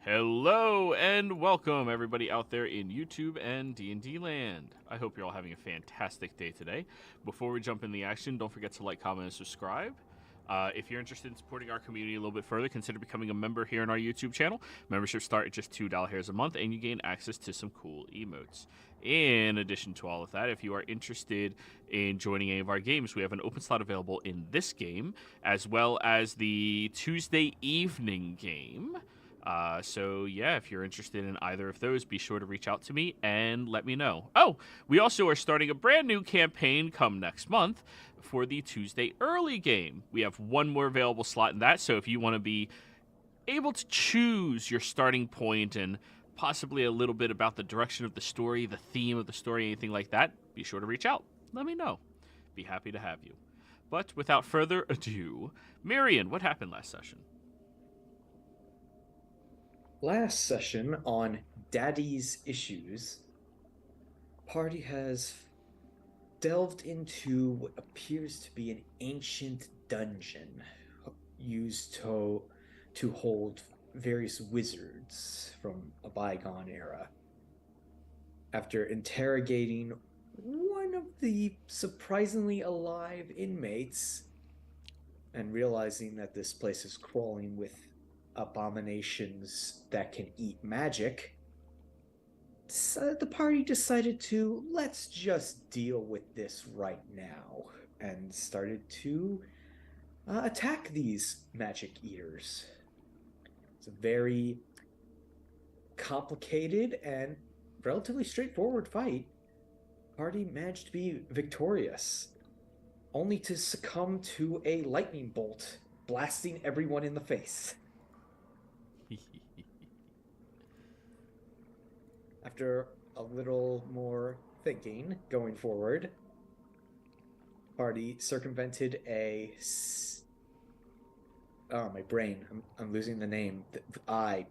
Hello and welcome everybody out there in YouTube and D&D land. I hope you're all having a fantastic day today. Before we jump in the action, don't forget to like, comment, and subscribe. If you're interested in supporting our community a little bit further, consider becoming a member here on our YouTube channel. Memberships start at just $2 a month, and you gain access to some cool emotes. In addition to all of that, if you are interested in joining any of our games, we have an open slot available in this game, as well as the Tuesday evening game. So yeah, if you're interested in either of those, be sure to reach out to me and let me know. Oh, we also are starting a brand new campaign come next month for the Tuesday early game. We have one more available slot in that, so if you want to be able to choose your starting point and possibly a little bit about the direction of the story, the theme of the story, anything like that, be sure to reach out. Let me know. Be happy to have you. But without further ado, Marion, what happened last session? Last session on Daddy's Issues, party has delved into what appears to be an ancient dungeon used to hold various wizards from a bygone era. After interrogating one of the surprisingly alive inmates and realizing that this place is crawling with abominations that can eat magic, so the party decided to let's just deal with this right now and started to attack these magic eaters. It's a very complicated and relatively straightforward fight. Party managed to be victorious, only to succumb to a lightning bolt blasting everyone in the face. After a little more thinking going forward, party circumvented a my brain, I'm losing the name. Eyes?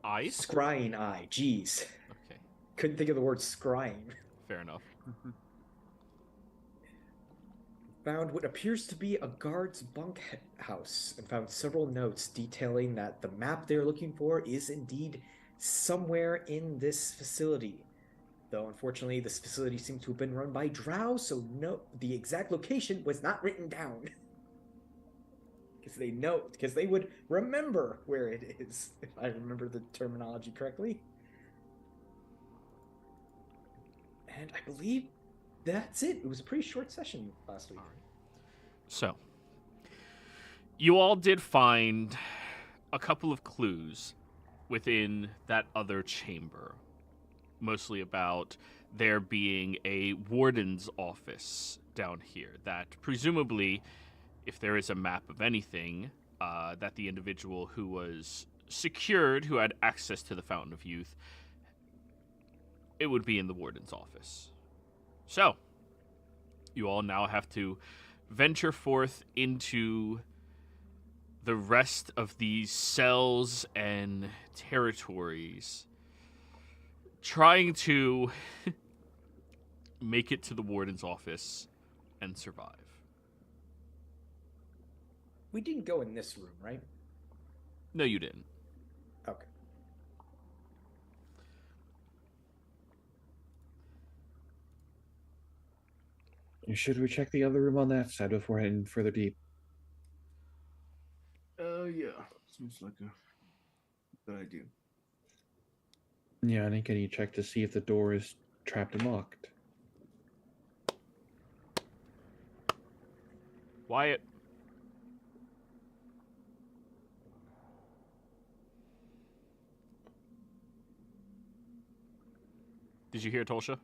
Scrying eye. Jeez, Okay, couldn't think of the word scrying. fair enough. Found what appears to be a guard's bunkhouse and found several notes detailing that the map they're looking for is indeed somewhere in this facility. Though unfortunately, this facility seems to have been run by drow, so no, the exact location was not written down. Because they would remember where it is, if I remember the terminology correctly. And I believe that's it. It was a pretty short session last week. All right. So, you all did find a couple of clues within that other chamber, mostly about there being a warden's office down here that presumably, if there is a map of anything, that the individual who was secured, who had access to the Fountain of Youth, it would be in the warden's office. So, you all now have to venture forth into the rest of these cells and territories, trying to make it to the warden's office and survive. We didn't go in this room, right? No, you didn't. Okay. Should we check the other room on that side before heading further deep? Yeah. Seems like a good idea. Yeah, and can you check to see if the door is trapped and locked? Wyatt. Did you hear Tolsha?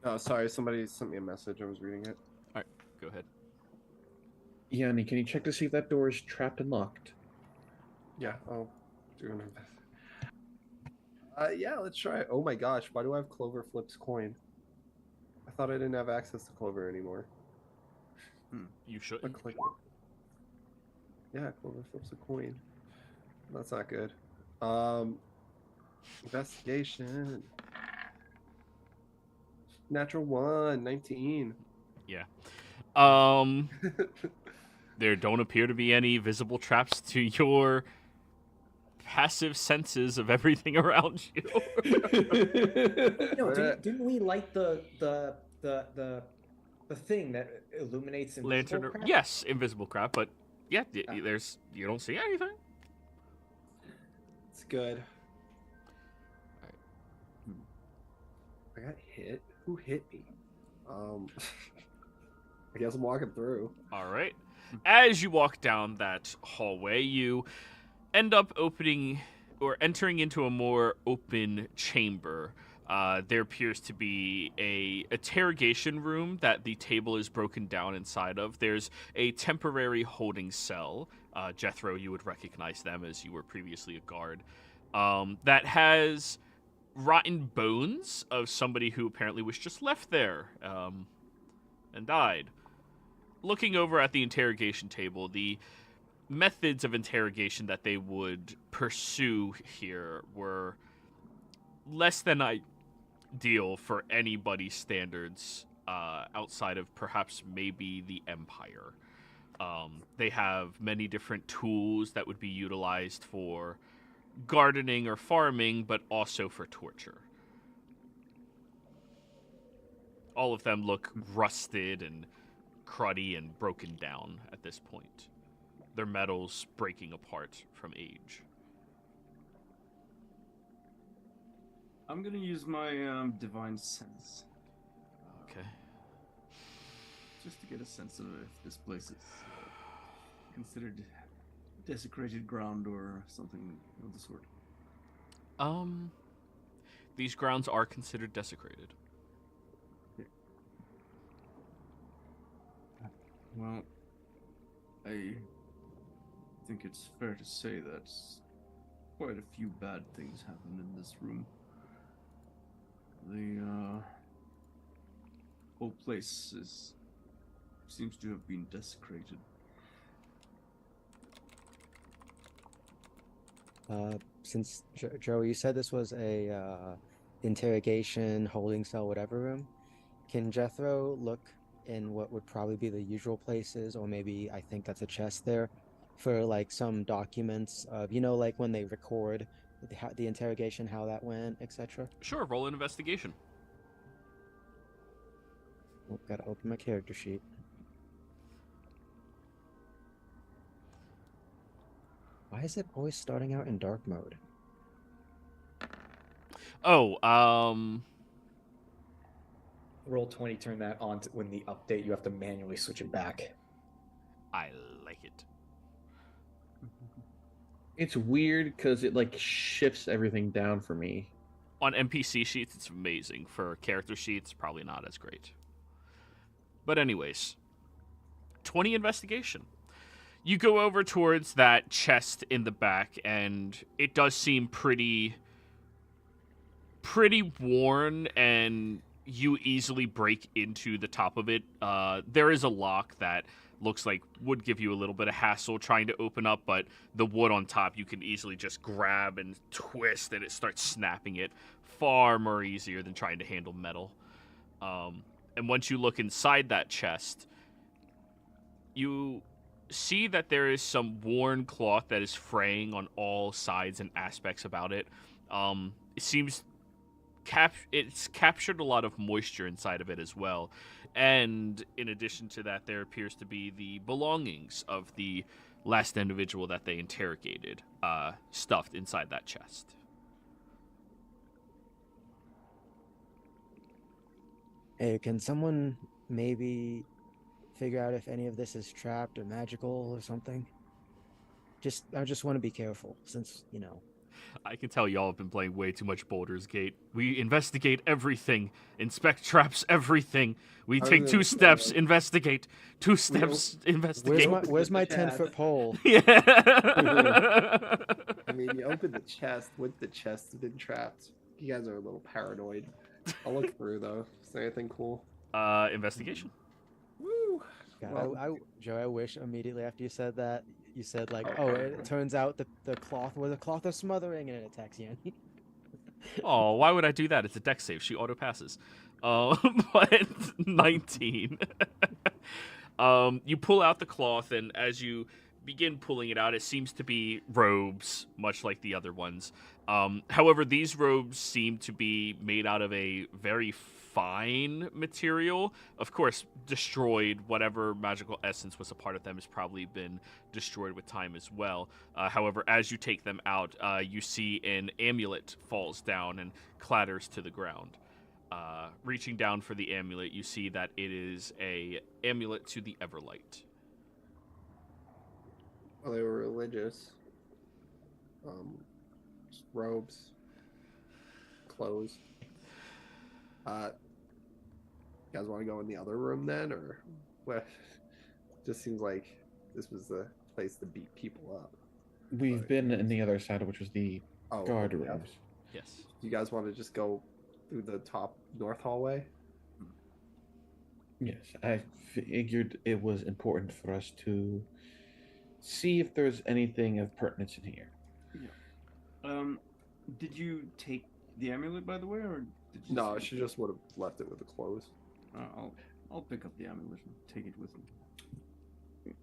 Oh, sorry. Somebody sent me a message. I was reading it. All right, go ahead. Yanni, can you check to see if that door is trapped and locked? Yeah, I'll do my best. Yeah, let's try it. Oh my gosh, why do I have Clover Flip's coin? I thought I didn't have access to Clover anymore. You should. Yeah, Clover Flip's a coin. That's not good. Investigation. Natural 1, 19. Yeah. There don't appear to be any visible traps to your passive senses of everything around you. No, didn't we light the thing that illuminates invisible Lantern, crap? yes, invisible crap, but yeah, you don't see anything. It's good. I got hit. Who hit me? I guess I'm walking through. All right. As you walk down that hallway, you end up entering into a more open chamber. There appears to be a interrogation room that the table is broken down inside of. There's a temporary holding cell. Jethro, you would recognize them as you were previously a guard. That has rotten bones of somebody who apparently was just left there and died. Looking over at the interrogation table, the methods of interrogation that they would pursue here were less than ideal for anybody's standards outside of perhaps maybe the Empire. They have many different tools that would be utilized for gardening or farming, but also for torture. All of them look rusted and cruddy and broken down at this point. Their metals breaking apart from age. I'm gonna use my divine sense. Okay. Just to get a sense of if this place is considered desecrated ground or something of the sort. These grounds are considered desecrated. Well, I think it's fair to say that quite a few bad things happened in this room. The whole place seems to have been desecrated. Since Joe, you said this was a interrogation, holding cell, whatever room, can Jethro look in what would probably be the usual places, or maybe I think that's a chest there, for like some documents of, like when they record the interrogation, how that went, etc.? Sure, roll an investigation. Oh, gotta open my character sheet. Why is it always starting out in dark mode? Oh, Roll 20, turn that on when the update, you have to manually switch it back. I like it. It's weird because it like shifts everything down for me. On NPC sheets, it's amazing. For character sheets, probably not as great. But anyways, 20 investigation. You go over towards that chest in the back, and it does seem pretty worn, and you easily break into the top of it. There is a lock that looks like would give you a little bit of hassle trying to open up, but the wood on top you can easily just grab and twist, and it starts snapping it. Far more easier than trying to handle metal. And once you look inside that chest, you see that there is some worn cloth that is fraying on all sides and aspects about it. It seems it's captured a lot of moisture inside of it as well. And in addition to that, there appears to be the belongings of the last individual that they interrogated, stuffed inside that chest. Hey, can someone maybe figure out if any of this is trapped or magical or something? I just want to be careful, since, I can tell y'all have been playing way too much Baldur's Gate. We investigate everything, inspect traps, everything. We take 2 steps, investigate. 2 steps, investigate. Where's my 10-foot pole? Yeah. I mean, you opened the chest with the chest been trapped. You guys are a little paranoid. I'll look through though. Is there anything cool? Investigation. Woo! God, Joe, I wish immediately after you said that, you said like, oh, it turns out the cloth was a cloth of smothering, and it attacks Yanni. Oh, why would I do that? It's a deck save. She auto passes. But 19. You pull out the cloth, and as you begin pulling it out, it seems to be robes, much like the other ones. However, these robes seem to be made out of a very fine material. Of course, destroyed. Whatever magical essence was a part of them has probably been destroyed with time as well. However, as you take them out, you see an amulet falls down and clatters to the ground. Reaching down for the amulet, you see that it is a amulet to the Everlight. Well, they were religious. Just robes, clothes. You guys want to go in the other room then, or what? Just seems like this was the place to beat people up. We've been in the other side, which was the guard yeah. rooms. Yes. You guys want to just go through the top north hallway? Yes, I figured it was important for us to see if there's anything of pertinence in here. Did you take the amulet, by the way, or did you? No, she just would have left it with the clothes. I'll pick up the amulet and take it with me.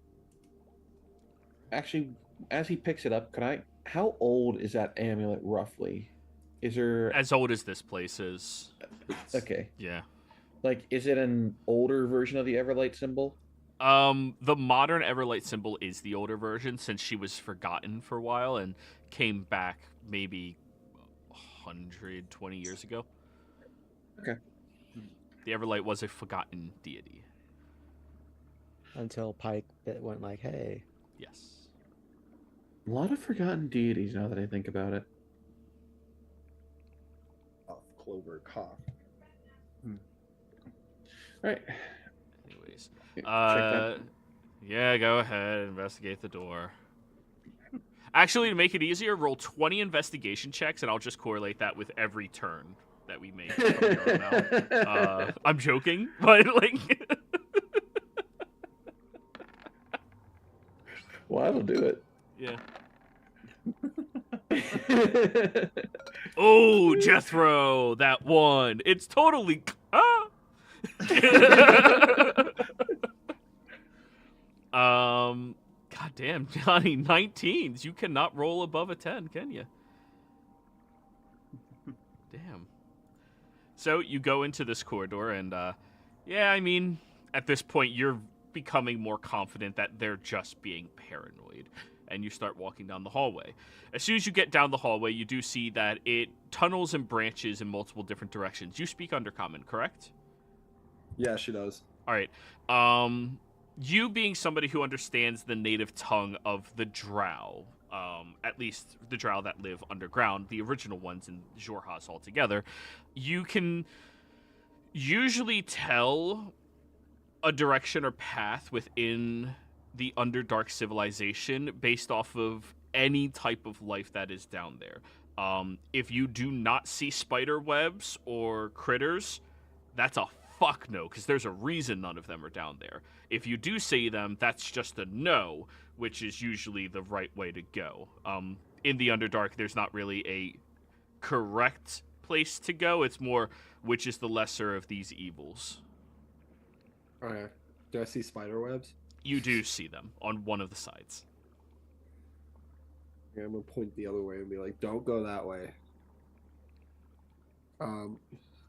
Actually, as he picks it up, how old is that amulet roughly? Is there As old as this place is. okay? Yeah. Like, is it an older version of the Everlight symbol? The modern Everlight symbol is the older version, since she was forgotten for a while and came back maybe 120 years ago. Okay. The Everlight was a forgotten deity. Until Pike went like, hey. Yes. A lot of forgotten deities now that I think about it. Off Clover cough. Right. Anyways. Check that. Yeah, go ahead. Investigate the door. Actually, to make it easier, roll 20 investigation checks, and I'll just correlate that with every turn that we make from here on out. I'm joking, but like... Well, I will do it. Yeah. Oh, Jethro, that one. It's totally... God damn, Johnny, 19s. You cannot roll above a 10, can you? Damn. So you go into this corridor, and yeah, I mean, at this point, you're becoming more confident that they're just being paranoid, and you start walking down the hallway. As soon as you get down the hallway, you do see that it tunnels and branches in multiple different directions. You speak Undercommon, correct? Yeah, she does. All right. You being somebody who understands the native tongue of the Drow, at least the Drow that live underground, the original ones in Xhorhas altogether, you can usually tell a direction or path within the Underdark civilization based off of any type of life that is down there. If you do not see spider webs or critters, that's a fuck no, because there's a reason none of them are down there. If you do see them, that's just a no, which is usually the right way to go. In the Underdark, there's not really a correct place to go. It's more, which is the lesser of these evils. Okay. Do I see spider webs? You do see them on one of the sides. Yeah, I'm gonna point the other way and be like, "Don't go that way."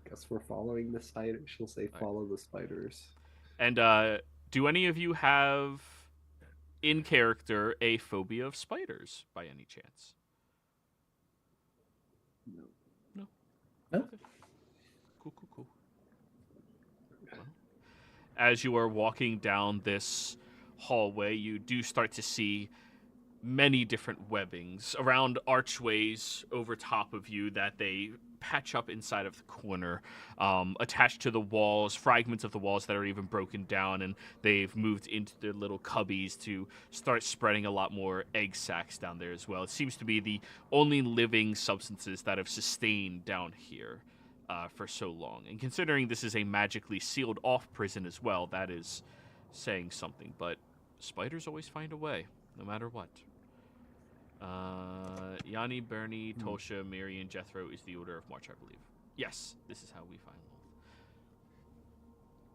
Guess we're following the spider. She'll say, "Follow the spiders." And do any of you have, in character, a phobia of spiders by any chance? No. No. No. Okay. Cool. Well, as you are walking down this hallway, you do start to see many different webbings around archways over top of you that they patch up inside of the corner, attached to the walls, fragments of the walls that are even broken down, and they've moved into their little cubbies to start spreading a lot more egg sacs down there as well. It seems to be the only living substances that have sustained down here for so long. And considering this is a magically sealed off prison as well, that is saying something. But spiders always find a way, no matter what. Yanni, Bernie, Tosha, Mary, and Jethro is the order of march, I believe. Yes, this is how we find love.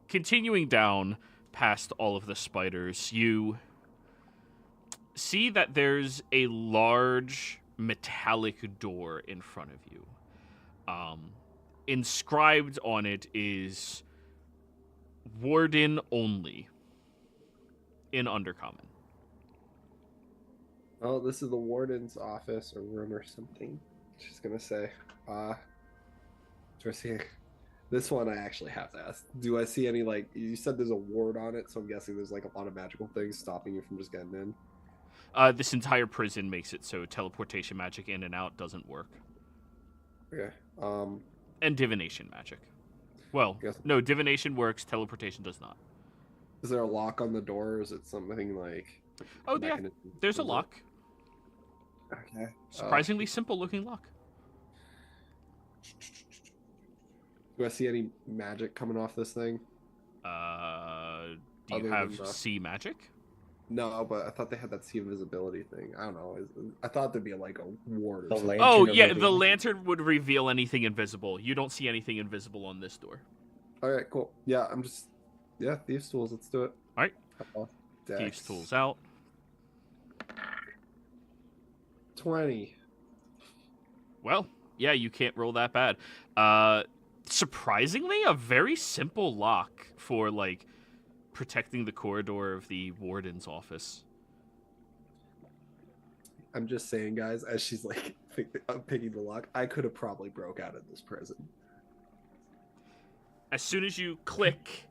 Continuing down past all of the spiders, you see that there's a large metallic door in front of you. Inscribed on it is Warden Only in Undercommon. Oh, this is the warden's office or room or something. She's gonna say, do I see this one? I actually have to ask. Do I see any, like, you said there's a ward on it, so I'm guessing there's like a lot of magical things stopping you from just getting in. This entire prison makes it so teleportation magic in and out doesn't work. Okay. And divination magic. Well, no, divination works, teleportation does not. Is there a lock on the door, or is it something like... Oh, yeah, there's a lock. Okay. Surprisingly simple looking lock. Do I see any magic coming off this thing? Do you have sea magic? No, but I thought they had that sea invisibility thing. I don't know. I thought there'd be like a ward or something. Oh, yeah, the lantern would reveal anything invisible. You don't see anything invisible on this door. All right, cool. Yeah, Thieves' Tools. Let's do it. All right. Dex. Thieves' Tools out. 20. Well, yeah, you can't roll that bad. Surprisingly, a very simple lock for, like, protecting the corridor of the warden's office. I'm just saying, guys, as she's like picking the lock, I could have probably broke out of this prison. As soon as you click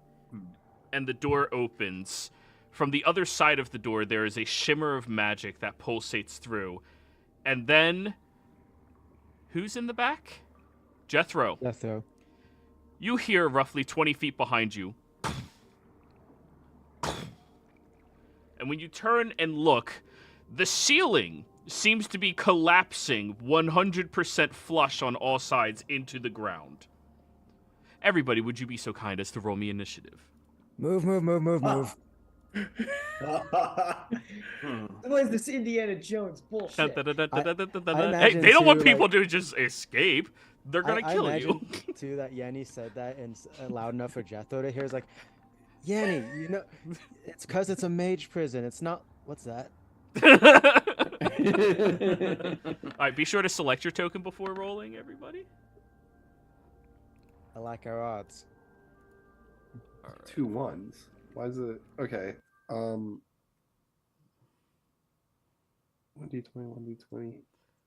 and the door opens, from the other side of the door there is a shimmer of magic that pulsates through. And then, who's in the back? Jethro. Jethro. You hear roughly 20 feet behind you. And when you turn and look, the ceiling seems to be collapsing 100% flush on all sides into the ground. Everybody, would you be so kind as to roll me initiative? Move. What is this Indiana Jones bullshit? Hey, they don't want people to just escape. They're gonna kill you. I imagine, too, that Yanni said that and loud enough for Jethro to hear. It's like, Yanni, you know, it's because it's a mage prison. It's not. What's that? All right, be sure to select your token before rolling, everybody. I like our odds. Right. 2 1s. Why is it okay? 1d20.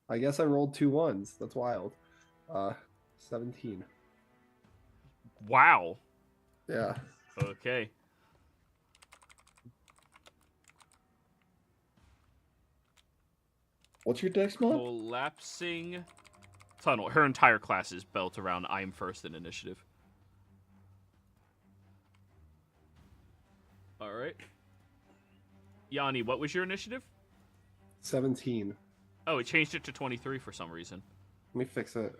I guess I rolled 2 1s. That's wild. 17. Wow. Yeah. Okay. What's your dex mod? Collapsing tunnel. Her entire class is built around I'm first in initiative. All right. Yanni, what was your initiative? 17. Oh, it changed it to 23 for some reason. Let me fix it.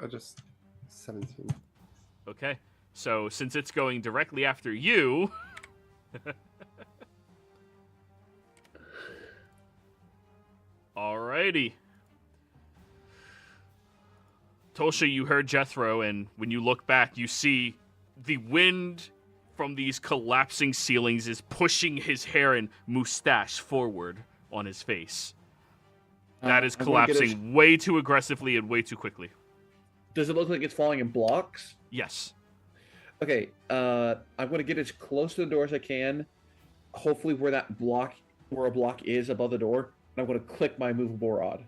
17. Okay. So, since it's going directly after you... Alrighty. Tosha, you heard Jethro, and when you look back, you see the wind from these collapsing ceilings is pushing his hair and mustache forward on his face. That is collapsing way too aggressively and way too quickly. Does it look like it's falling in blocks? Yes. Okay, I'm going to get as close to the door as I can. Hopefully where a block is above the door. And I'm going to click my movable rod.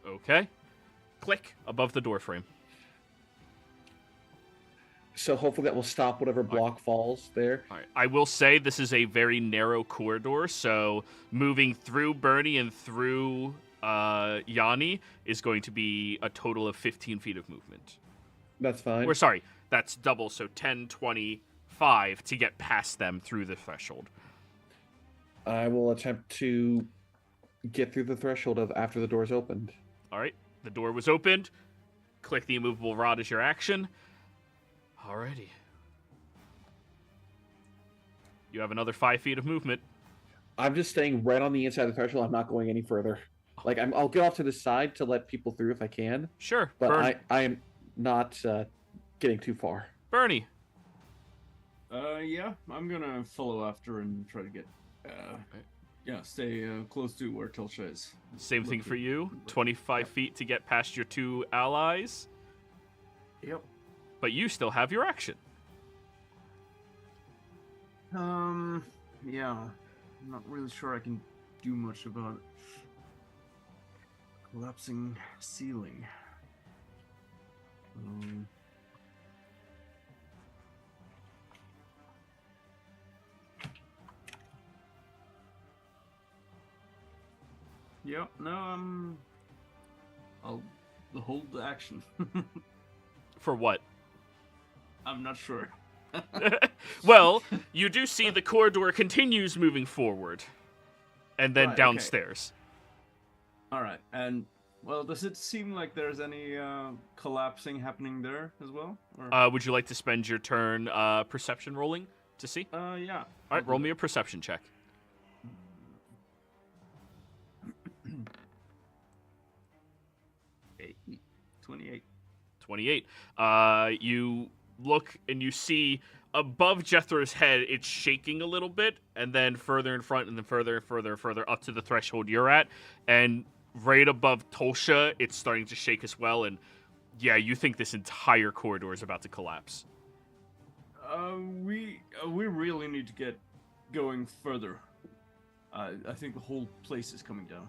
Okay. Click above the door frame. So hopefully that will stop whatever block falls there. All right. I will say this is a very narrow corridor, so moving through Bernie and through Yanni is going to be a total of 15 feet of movement. That's fine. Or sorry, that's double, so 10, 25 to get past them through the threshold. I will attempt to get through the threshold of after the door's opened. All right, the door was opened. Click the immovable rod as your action. Alrighty. You have another 5 feet of movement. I'm just staying right on the inside of the threshold. I'm not going any further. Like, I'll get off to the side to let people through if I can. Sure. But I am not getting too far. Bernie. Yeah, I'm gonna follow after and try to get, stay close to where Tilsha is. Same thing for Looking. you. 25 Yep. feet to get past your two allies. Yep. But you still have your action. Yeah. I'm not really sure I can do much about collapsing ceiling. Yep, no, I'll hold the action. For what? I'm not sure. Well, you do see the corridor continues moving forward. And then Right, okay. downstairs. Alright, and, well, does it seem like there's any collapsing happening there as well? Or... Would you like to spend your turn perception rolling to see? Yeah. Alright, roll me a perception check. 28. 28. You look and you see above Jethro's head, it's shaking a little bit, and then further in front, and then further and further and further up to the threshold you're at. And right above Tolsha, it's starting to shake as well. And yeah, you think this entire corridor is about to collapse. We really need to get going further. I think the whole place is coming down.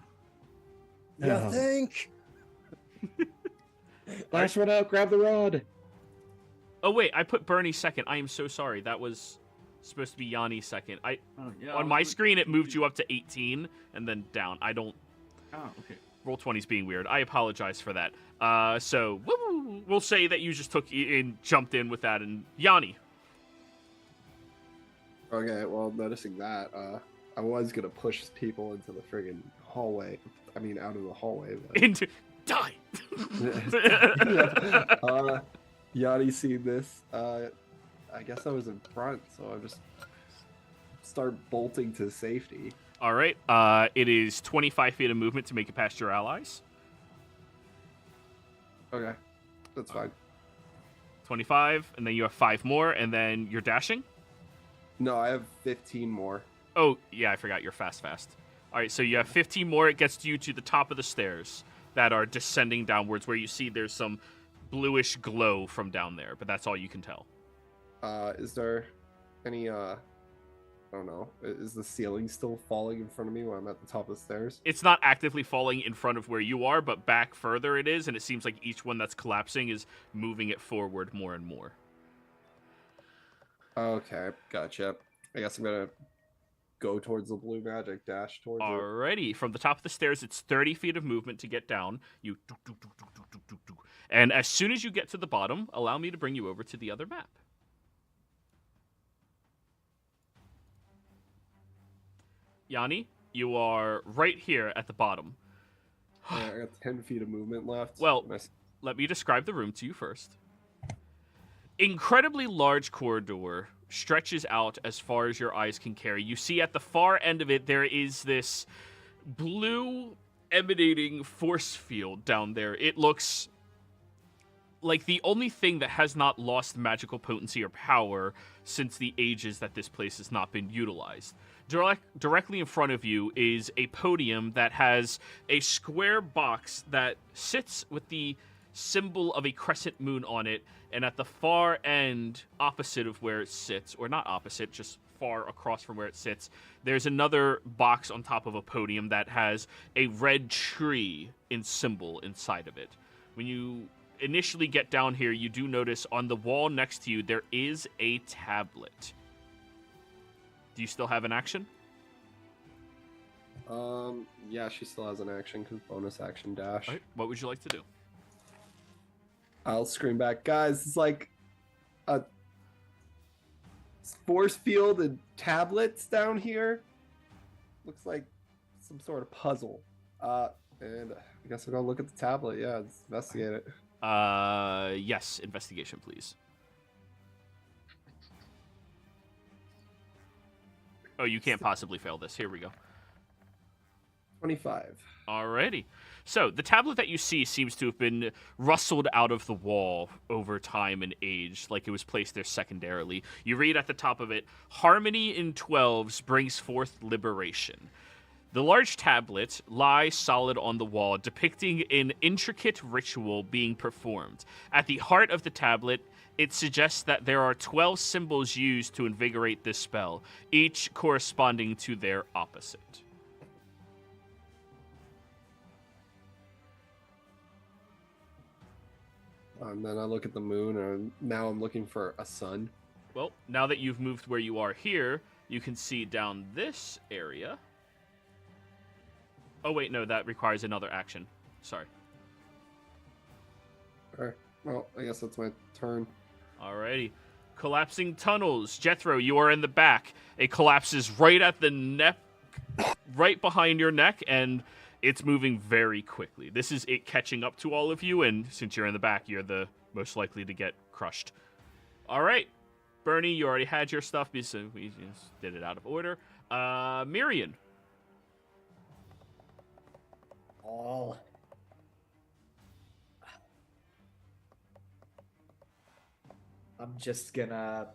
You think? Last one out, grab the rod. Oh wait, I put Bernie second. I am so sorry. That was supposed to be Yanni second. On my screen it moved you up to 18 and then down. I don't. Oh, okay. Roll 20 is being weird. I apologize for that. So we'll say that you just took and jumped in with that, and Yanni. Okay, well, noticing that, I was gonna push people into the friggin' hallway. I mean, out of the hallway. But... Into die. Yanni seen this. I guess I was in front, so I just start bolting to safety. All right. It is 25 feet of movement to make it past your allies. Okay, that's fine. 25, and then you have 5 more, and then you're dashing? No, I have 15 more. Oh, yeah, I forgot. You're fast. All right, so you have 15 more. It gets you to the top of the stairs that are descending downwards, where you see there's some bluish glow from down there, but that's all you can tell. Is there any, I don't know, is the ceiling still falling in front of me when I'm at the top of the stairs? It's not actively falling in front of where you are, but back further it is, and it seems like each one that's collapsing is moving it forward more and more. Okay, gotcha. I guess I'm gonna go towards the blue magic, dash towards it. Alrighty, from the top of the stairs, it's 30 feet of movement to get down. You and as soon as you get to the bottom, allow me to bring you over to the other map. Yanni, you are right here at the bottom. Yeah, I got 10 feet of movement left. Well, let me describe the room to you first. Incredibly large corridor stretches out as far as your eyes can carry. You see at the far end of it, there is this blue emanating force field down there. It looks like the only thing that has not lost magical potency or power since the ages that this place has not been utilized. Directly in front of you is a podium that has a square box that sits with the symbol of a crescent moon on it, and at the far end, opposite of where it sits, or not opposite, just far across from where it sits, there's another box on top of a podium that has a red tree in symbol inside of it. When you initially get down here, you do notice on the wall next to you, there is a tablet. Do you still have an action? Yeah, she still has an action, because bonus action dash. All right, what would you like to do? I'll scream back, guys, it's like a force field and tablets down here. Looks like some sort of puzzle. And I guess I'll go look at the tablet. Yeah, let's investigate it. Yes, investigation, please. Oh, you can't possibly fail this. Here we go. 25. Alrighty. So, the tablet that you see seems to have been rustled out of the wall over time and age, like it was placed there secondarily. You read at the top of it, Harmony in 12s brings forth liberation. The large tablet lies solid on the wall, depicting an intricate ritual being performed. At the heart of the tablet, it suggests that there are 12 symbols used to invigorate this spell, each corresponding to their opposite. And then I look at the moon, and now I'm looking for a sun. Well, now that you've moved where you are here, you can see down this area. Oh, wait, no, that requires another action. Sorry. All right. Well, I guess that's my turn. Alrighty. Collapsing tunnels. Jethro, you are in the back. It collapses right at the neck, right behind your neck, and it's moving very quickly. This is it catching up to all of you, and since you're in the back, you're the most likely to get crushed. All right. Bernie, you already had your stuff, so we just did it out of order. Miriam. All. I'm just gonna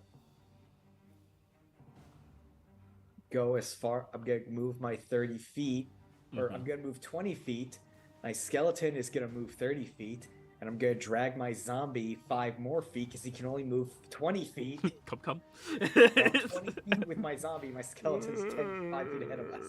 go as far. I'm gonna move my 30 feet, or I'm gonna move 20 feet. My skeleton is gonna move 30 feet, and I'm gonna drag my zombie 5 more feet because he can only move 20 feet. Come. Well, 20 feet with my zombie, my skeleton's 5 feet ahead of us.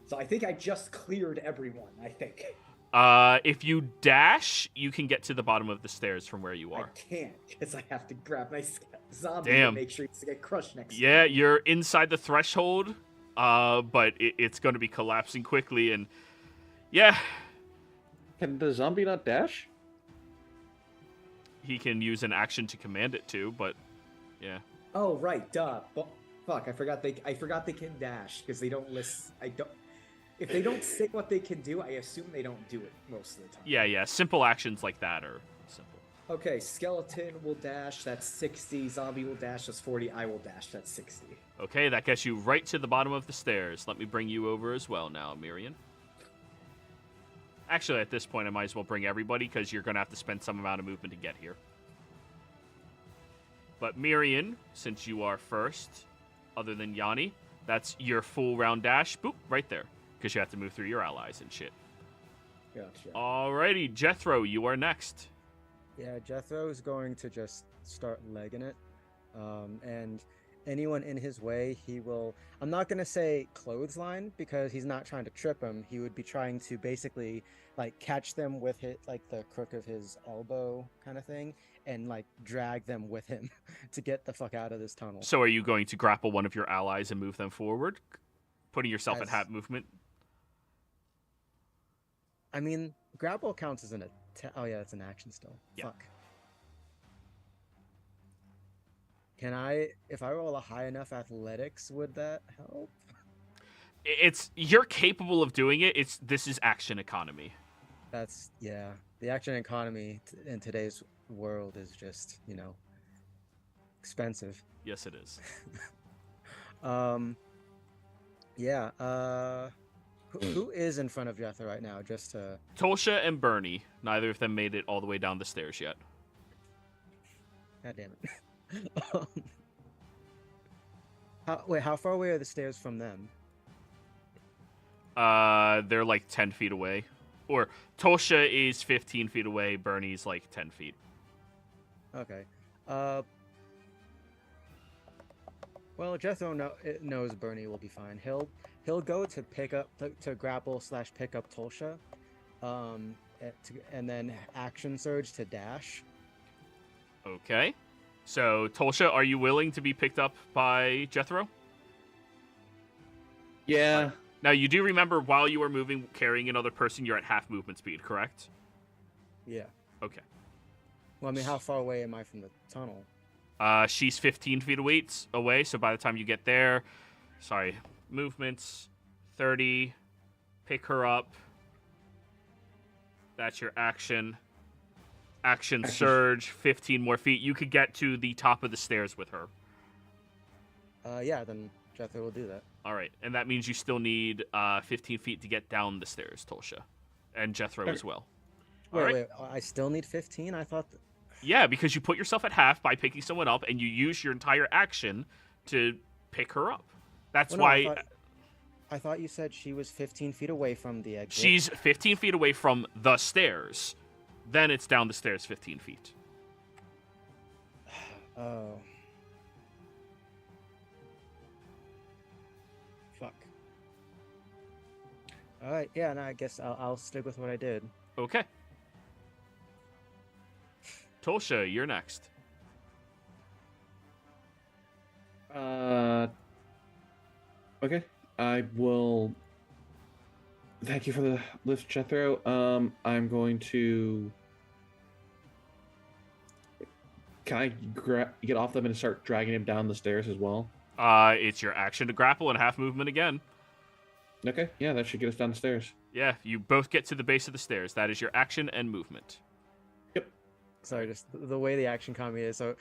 So I think I just cleared everyone, I think. If you dash, you can get to the bottom of the stairs from where you are. I can't, because I have to grab my zombie Damn. and make sure he doesn't get crushed next time. Yeah, you're inside the threshold, but it's going to be collapsing quickly, and yeah. Can the zombie not dash? He can use an action to command it to, but yeah. Oh, right, duh. Fuck, I forgot they can dash, because they don't list... If they don't say what they can do, I assume they don't do it most of the time. Yeah. Simple actions like that are simple. Okay, skeleton will dash, that's 60. Zombie will dash, that's 40. I will dash, that's 60. Okay, that gets you right to the bottom of the stairs. Let me bring you over as well now, Miriam. Actually, at this point, I might as well bring everybody, because you're going to have to spend some amount of movement to get here. But Miriam, since you are first, other than Yanni, that's your full round dash. Boop, right there. Because you have to move through your allies and shit. Gotcha. Alrighty, Jethro, you are next. Yeah, Jethro is going to just start legging it. And anyone in his way, he will... I'm not going to say clothesline, because he's not trying to trip him. He would be trying to basically, like, catch them with the crook of his elbow kind of thing, and, like, drag them with him to get the fuck out of this tunnel. So are you going to grapple one of your allies and move them forward? Putting yourself at half movement? I mean, grapple counts as an attack. Oh yeah, it's an action still. Yeah. Fuck. Can I, if I roll a high enough athletics, would that help? You're capable of doing it. This is action economy. That's, yeah. The action economy in today's world is just, expensive. Yes, it is. Yeah. Who is in front of Jethro right now? Just to... Tolsha and Bernie. Neither of them made it all the way down the stairs yet. God damn it. How far away are the stairs from them? They're like 10 feet away. Or Tolsha is 15 feet away. Bernie's like 10 feet. Okay. Well, Jethro knows Bernie will be fine. He'll go to to grapple / pick up Tolsha, and then action surge to dash. Okay. So Tolsha, are you willing to be picked up by Jethro? Yeah. Now you do remember while you are moving, carrying another person, you're at half movement speed, correct? Yeah. Okay. Well, I mean, how far away am I from the tunnel? She's 15 feet away, so by the time you get there, movements, 30, pick her up. That's your action. Action surge, 15 more feet. You could get to the top of the stairs with her. Yeah, then Jethro will do that. All right, and that means you still need 15 feet to get down the stairs, Tolsha, and Jethro as well. All right. Wait, I still need 15? I thought... Yeah, because you put yourself at half by picking someone up, and you use your entire action to pick her up. That's why... I thought you said she was 15 feet away from the exit. She's 15 feet away from the stairs. Then it's down the stairs 15 feet. Oh. Fuck. Alright, yeah, no, I guess I'll stick with what I did. Okay. Tolsha, you're next. Okay. I will. Thank you for the lift, Jethro. I'm going to. Can I get off them and start dragging him down the stairs as well? It's your action to grapple and half movement again. Okay, yeah, that should get us down the stairs. Yeah, you both get to the base of the stairs. That is your action and movement. Sorry, just the way the action comedy is. So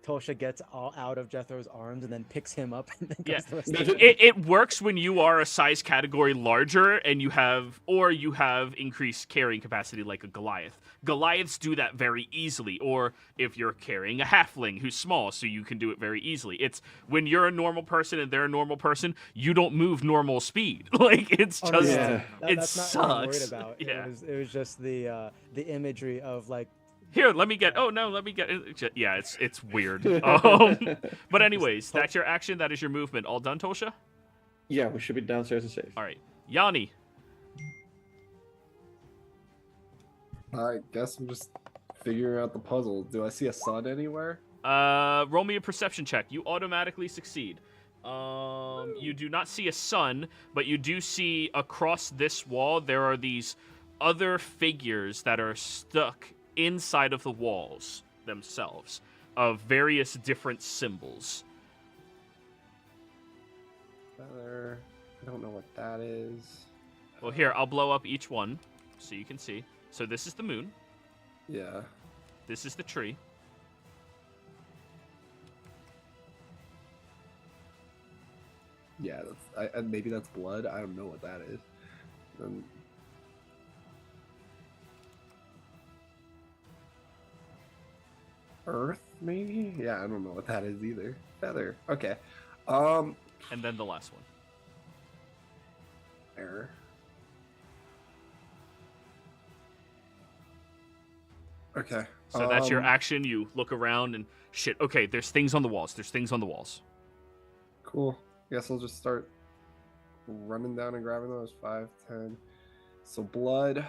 Tolsha gets all out of Jethro's arms and then picks him up and then goes to the stairs. It works when you are a size category larger and you have increased carrying capacity like a Goliath. Goliaths do that very easily, or if you're carrying a halfling who's small, so you can do it very easily. It's when you're a normal person and they're a normal person, you don't move normal speed. Like it's just That's sucks. not what I'm worried about. Yeah. It was just the imagery of like. Here, let me get. Oh no, let me get. Yeah, it's weird. But anyways, that's your action. That is your movement. All done, Tolsha? Yeah, we should be downstairs and safe. All right, Yanni. I guess I'm just figuring out the puzzle. Do I see a sun anywhere? Roll me a perception check. You automatically succeed. You do not see a sun, but you do see across this wall there are these other figures that are stuck inside of the walls themselves of various different symbols. Feather. I don't know what that is. Well, here, I'll blow up each one so you can see. So this is the moon. Yeah. This is the tree. Yeah, maybe that's blood. I don't know what that is. Earth, maybe? Yeah, I don't know what that is either. Feather. Okay. And then the last one. Error. Okay. So that's your action. You look around and shit. Okay, there's things on the walls. There's things on the walls. Cool. Guess I'll just start running down and grabbing those. 5, 10. So blood.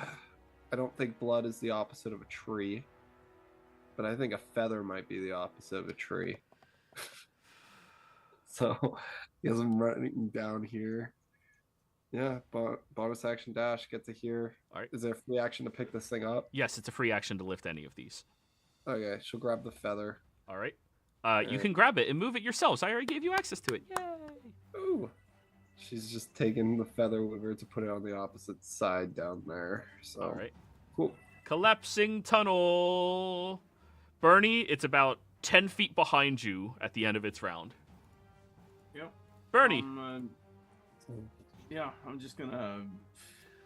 I don't think blood is the opposite of a tree. But I think a feather might be the opposite of a tree. So, guess I'm running down here. Yeah, bonus action dash, get to here. All right. Is there a free action to pick this thing up? Yes, it's a free action to lift any of these. Okay, she'll grab the feather. All right. You can grab it and move it yourselves. I already gave you access to it. Yay! Ooh. She's just taking the feather with her to put it on the opposite side down there. So. All right. Cool. Collapsing tunnel. Bernie, it's about 10 feet behind you at the end of its round. Yep. Bernie. Yeah, I'm just gonna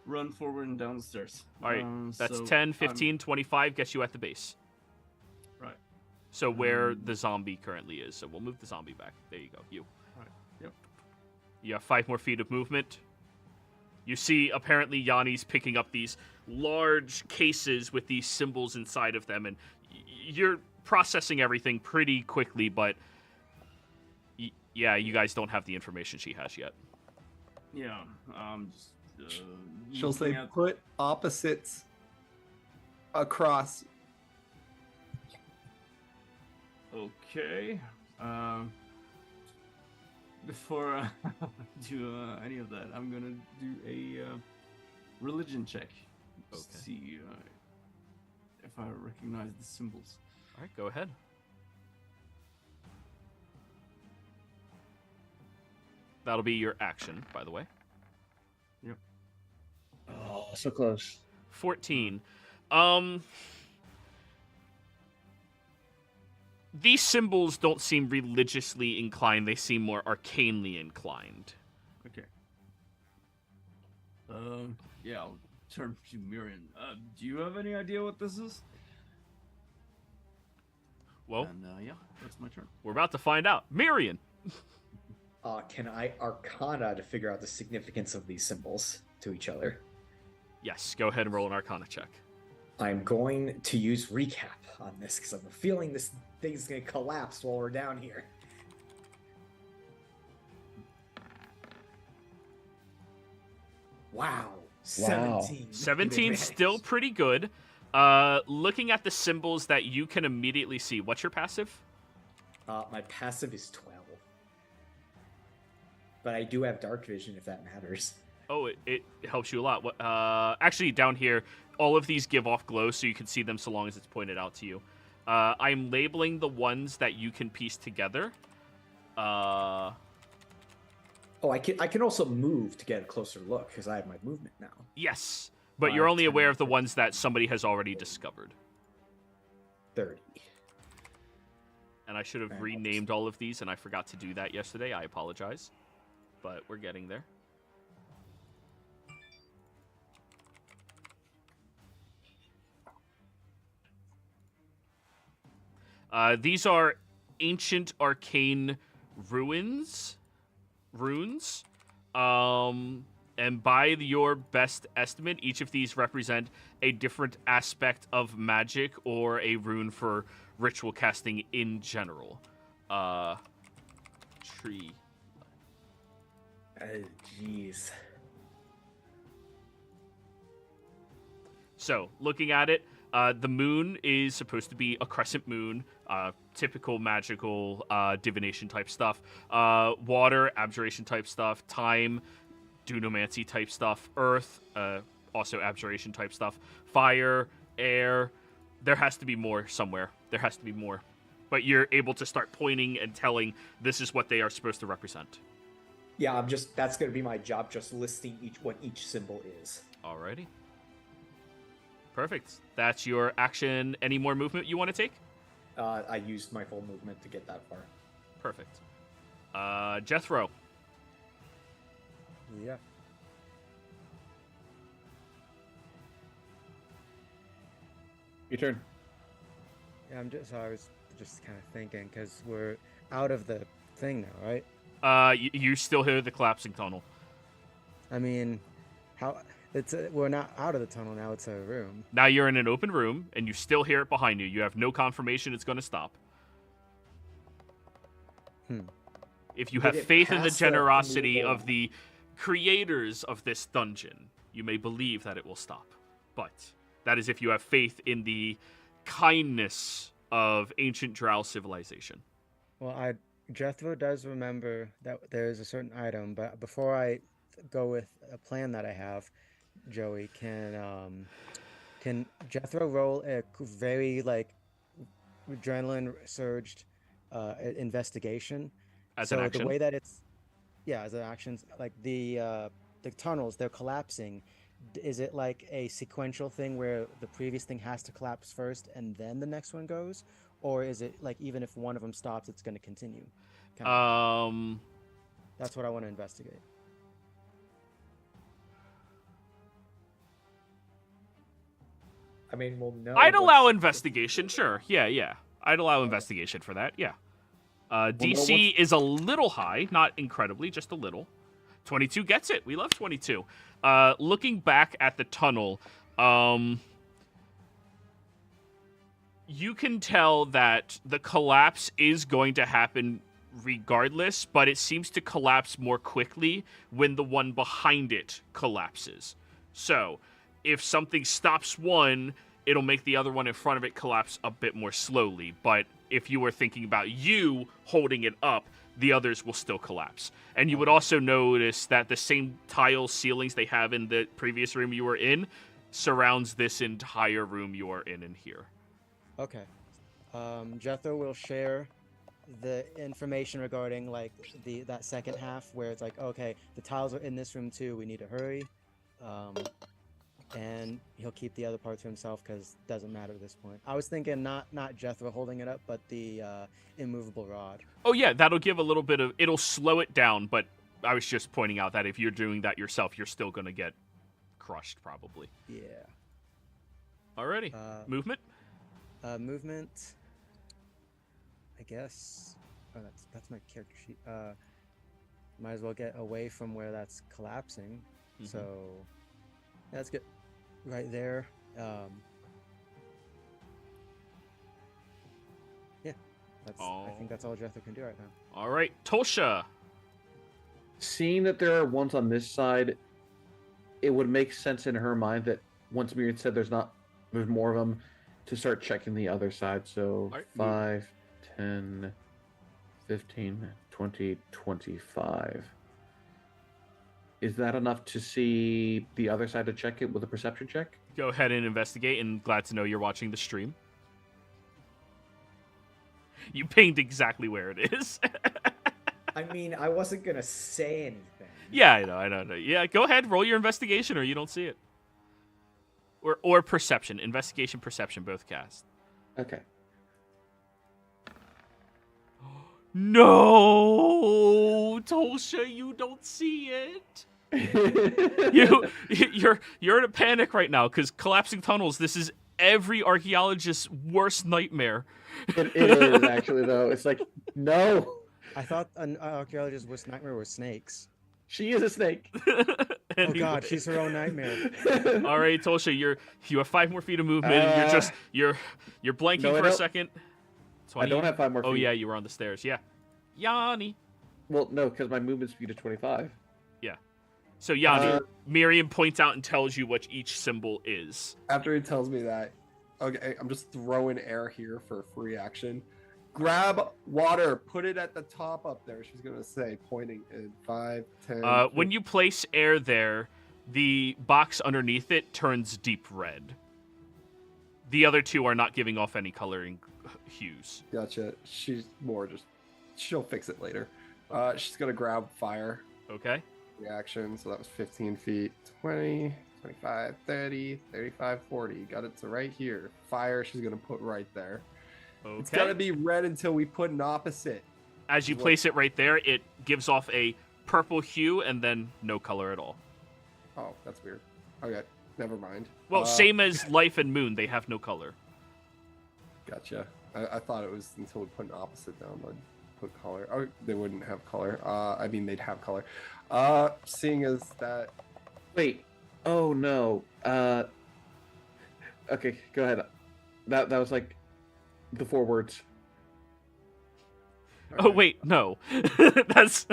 run forward and down the stairs. All right, that's so 10, 15, 25 gets you at the base. Right. So where the zombie currently is. So we'll move the zombie back. There you go. You. Right. Yep. You have 5 more feet of movement. You see, apparently, Yanni's picking up these large cases with these symbols inside of them, and you're processing everything pretty quickly, but yeah, you guys don't have the information she has yet. Yeah, just. She'll say, looking at- put opposites across. Okay. Before I do any of that, I'm gonna do a religion check. Just to see if I recognize the symbols. All right, go ahead. That'll be your action, by the way. Yep. Oh, so close. 14. these symbols don't seem religiously inclined. They seem more arcanely inclined. Okay. Yeah, I'll turn to Miriam. Do you have any idea what this is? Well, And, yeah, that's my turn. we're about to find out. Miriam! Can I Arcana to figure out the significance of these symbols to each other? Yes, go ahead and roll an Arcana check. I'm going to use recap on this because I'm feeling this thing's going to collapse while we're down here. Wow. 17. 17 still pretty good. Looking at the symbols that you can immediately see, what's your passive? My passive is 12. But I do have dark vision if that matters. Oh, it helps you a lot. Actually, down here, all of these give off glow, so you can see them so long as it's pointed out to you. I'm labeling the ones that you can piece together. Oh, I can also move to get a closer look because I have my movement now. Yes, but 5, you're only 10, aware of the 15. ones that somebody has already discovered. 30. And I should have And renamed all of these, and I forgot to do that yesterday. I apologize. But we're getting there. These are ancient arcane runes. And by your best estimate, each of these represent a different aspect of magic or a rune for ritual casting in general. Tree. Oh, jeez. So, looking at it, the moon is supposed to be a crescent moon, typical magical divination type stuff. Water, abjuration type stuff. Time, dunamancy type stuff. Earth, also abjuration type stuff. Fire, air. There has to be more somewhere. There has to be more. But you're able to start pointing and telling this is what they are supposed to represent. Yeah, that's going to be my job, just listing what each symbol is. Alrighty. Perfect. That's your action. Any more movement you want to take? I used my full movement to get that far. Perfect. Jethro. Yeah. Your turn. Yeah, I was just kind of thinking because we're out of the thing now, right? You still hear the collapsing tunnel. I mean, we're not out of the tunnel now. It's a room. Now you're in an open room, and you still hear it behind you. You have no confirmation it's going to stop. If you have Did it faith in the pass the generosity removal? of the creators of this dungeon, you may believe that it will stop. But that is if you have faith in the kindness of ancient Drow civilization. Well, Jethro does remember that there is a certain item, but before I go with a plan that I have, Joey, can Jethro roll a very adrenaline surged investigation? As so an action? the way that it's as an action, like the tunnels, they're collapsing. Is it like a sequential thing where the previous thing has to collapse first and then the next one goes, or is it like even if one of them stops, it's going to continue? That's what I want to investigate. I mean, we'll know. I'd allow investigation, sure. Yeah. I'd allow investigation for that, yeah. DC is a little high, not incredibly, just a little. 22 gets it. We love 22. Looking back at the tunnel, you can tell that the collapse is going to happen regardless, but it seems to collapse more quickly when the one behind it collapses. So, if something stops one, it'll make the other one in front of it collapse a bit more slowly. But if you were thinking about you holding it up, the others will still collapse. And you would also notice that the same tile ceilings they have in the previous room you were in surrounds this entire room you are in here. Okay. Jethro will share the information regarding that second half where it's like, okay, the tiles are in this room too. We need to hurry. and he'll keep the other part to himself because it doesn't matter at this point. I was thinking not Jethro holding it up, but the immovable rod. Oh yeah, that'll give a little bit of. It'll slow it down, but I was just pointing out that if you're doing that yourself, you're still gonna get crushed probably. Yeah. Alrighty. Movement. Movement. I guess. Oh, that's my character sheet. Might as well get away from where that's collapsing. Mhm. So yeah, that's good. Right there. Yeah. I think that's all Jethro can do right now. All right, Tolsha. Seeing that there are ones on this side, it would make sense in her mind that once Miriam said there's more of them, to start checking the other side. So All right. 5, 10, 15, 20, 25. Is that enough to see the other side to check it with a perception check? Go ahead and investigate, and glad to know you're watching the stream. You pinged exactly where it is. I mean, I wasn't gonna say anything. Yeah, I know. Yeah, go ahead, roll your investigation, or you don't see it. Or perception. Investigation, perception, both cast. Okay. No, Tolsha, you don't see it. You're in a panic right now because collapsing tunnels. This is every archaeologist's worst nightmare. It is actually though. It's like no. I thought an archaeologist's worst nightmare was snakes. She is a snake. Oh God, she's her own nightmare. All right, Tolsha, you have 5 more feet of movement. And you're blanking no, for a second. 20. I don't have 5 more feet. Oh yeah, you were on the stairs. Yeah, Yanni. Well, no, because my movement speed is 25. Yeah. So Yanni, Miriam points out and tells you what each symbol is. After he tells me that, okay, I'm just throwing air here for a free action. Grab water, put it at the top up there. She's gonna say, pointing in 5, 10. When you place air there, the box underneath it turns deep red. The other 2 are not giving off any coloring hues. Gotcha. She's more just. She'll fix it later. She's gonna grab fire. Okay. Reaction. So that was 15 feet. 20, 25, 30, 35, 40. Got it to right here. Fire. She's gonna put right there. Okay. It's gotta be red until we put an opposite. As you place it right there, it gives off a purple hue and then no color at all. Oh, that's weird. Okay, never mind. Well, same as Life and Moon, they have no color. Gotcha. I thought it was until we put an opposite down, they'd put color. Oh, they wouldn't have color. I mean, they'd have color. Seeing as that. Wait. Oh no. Okay, go ahead. That was like the 4 words. Oh wait, no. That's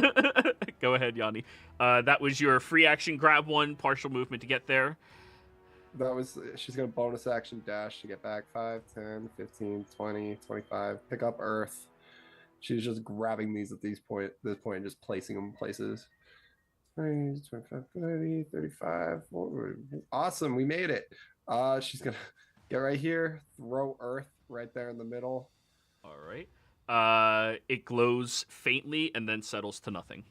Go ahead, Yanni. That was your free action grab 1, partial movement to get there. That was, she's going to bonus action dash to get back 5, 10, 15, 20, 25, pick up Earth. She's just grabbing these at this point and just placing them in places. 20, 25, 30, 35, 40. Awesome, we made it. She's going to get right here, throw Earth right there in the middle. All right. It glows faintly and then settles to nothing.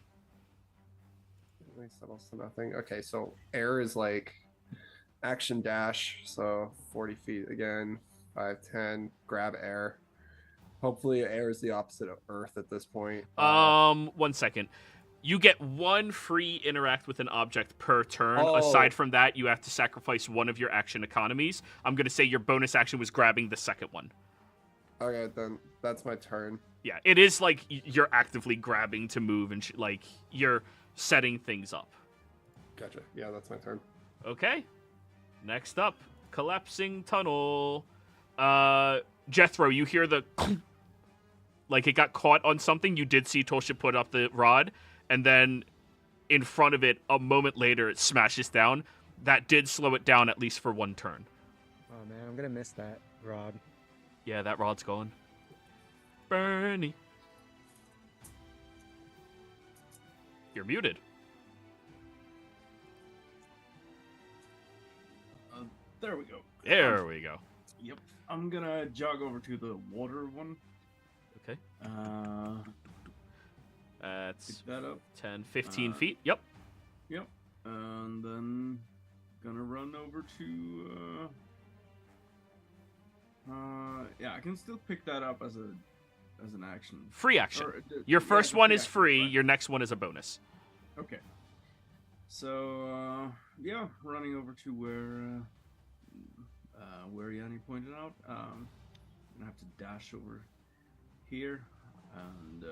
It settles to nothing. Okay, so air is like action dash, so 40 feet again, 5, 10, grab air. Hopefully air is the opposite of Earth at this point. 1 second. You get 1 free interact with an object per turn. Oh. Aside from that, you have to sacrifice 1 of your action economies. I'm going to say your bonus action was grabbing the second one. Okay, then that's my turn. Yeah, it is like you're actively grabbing to move and like you're setting things up. Gotcha. Yeah, that's my turn. Okay. Next up, collapsing tunnel. Jethro, you hear the like it got caught on something. You did see Tolsha put up the rod, and then in front of it, a moment later, it smashes down. That did slow it down at least for 1 turn. Oh man, I'm gonna miss that rod. Yeah, that rod's gone. Bernie. You're muted. There we go. There we go. Yep. I'm gonna jog over to the water one. Okay. That's Pick that up. 10, 15 feet. Yep. Yep. And then gonna run over to. Yeah, I can still pick that up as an action. Free action. Or, Your yeah, first it's a one free is action, free. right. Your next one is a bonus. Okay. So yeah, running over to where Yanni pointed out. I'm gonna have to dash over here, and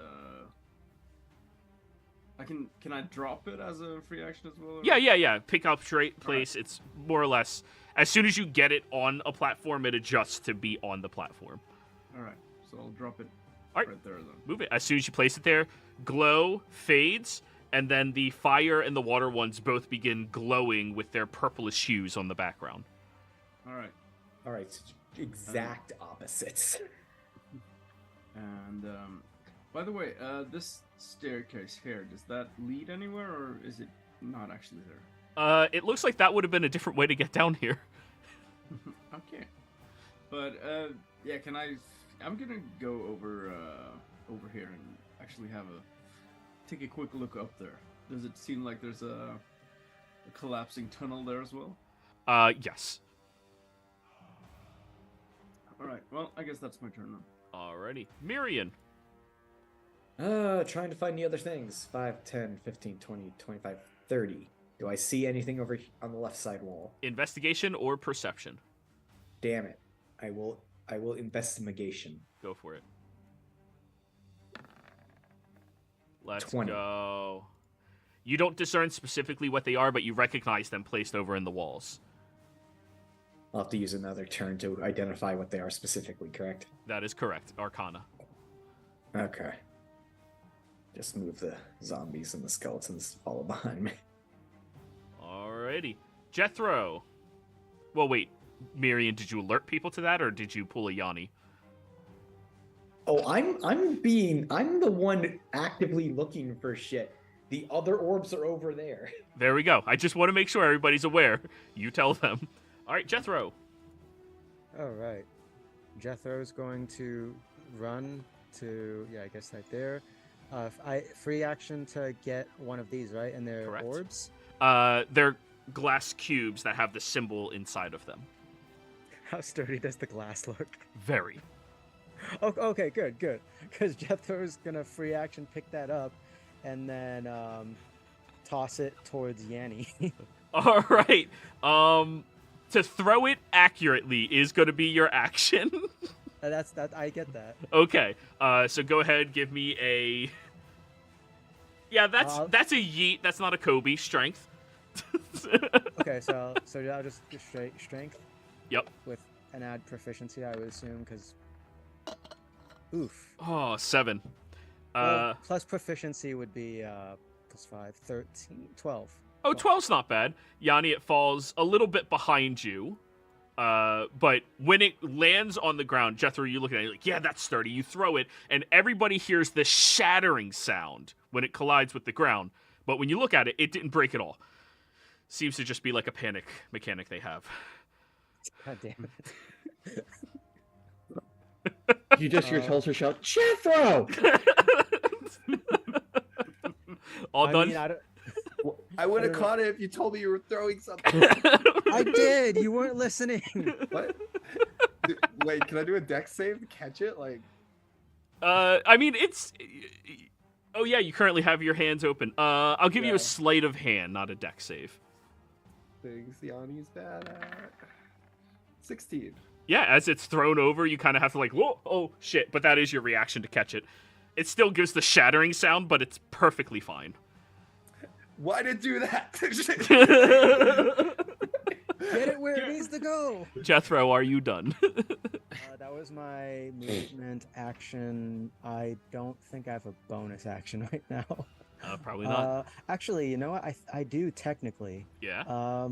can I drop it as a free action as well? Or? Yeah. Pick up straight place. Right. It's more or less as soon as you get it on a platform, it adjusts to be on the platform. All right, so I'll drop it right there then. Move it. As soon as you place it there, glow fades, and then the fire and the water ones both begin glowing with their purplish hues on the background. All right. So exact opposites. And by the way, this staircase here, does that lead anywhere, or is it not actually there? It looks like that would have been a different way to get down here. Okay. But yeah, I'm gonna go over here and actually take a quick look up there. Does it seem like there's a collapsing tunnel there as well? Yes. All right. Well, I guess that's my turn then. Alrighty. Mirian. Trying to find the other things. 5, 10, 15, 20, 25, 30. Do I see anything over on the left side wall? Investigation or perception? Damn it. I will investigation. Go for it. Let's 20. go. You don't discern specifically what they are, but you recognize them placed over in the walls. I'll have to use another turn to identify what they are specifically, correct? That is correct. Arcana. Okay. Just move the zombies and the skeletons to follow behind me. Alrighty. Jethro. Well, wait. Mirian, did you alert people to that, or did you pull a Yanni? Oh, I'm the one actively looking for shit. The other orbs are over there. There we go. I just want to make sure everybody's aware. You tell them. All right, Jethro. All right. Jethro's going to run to, I guess right there. Free action to get one of these, right? And they're Correct. Orbs? They're glass cubes that have the symbol inside of them. How sturdy does the glass look? Very. Oh, okay, good. Because Jethro's going to free action pick that up and then toss it towards Yanni. All right. To throw it accurately is going to be your action. That's I get that. Okay. So go ahead, give me a. Yeah, that's a yeet. That's not a Kobe. Strength. Okay, so I'll just straight strength. Yep. With an add proficiency, I would assume, because. Oof. Oh, 7. Well, plus proficiency would be plus 5, 13, 12. Oh, 12's not bad. Yanni, it falls a little bit behind you. But when it lands on the ground, Jethro, you look at it, you're like, yeah, that's sturdy. You throw it, and everybody hears this shattering sound when it collides with the ground. But when you look at it, it didn't break at all. Seems to just be like a panic mechanic they have. God damn it. You just hear Tulsa shout, Jethro! All done? Mean, I would have don't caught it if you told me you were throwing something. I did. You weren't listening. What? Wait, can I do a dex save to catch it? Like, I mean, it's. Oh yeah, you currently have your hands open. I'll give you a sleight of hand, not a dex save. things Yanni's bad at. 16. Yeah, as it's thrown over, you kind of have to like, whoa, oh shit! But that is your reaction to catch it. It still gives the shattering sound, but it's perfectly fine. Why did it do that? Get it where it needs to go. Jethro, are you done? That was my movement action. I don't think I have a bonus action right now. Probably not. Actually, you know what? I do technically. Yeah.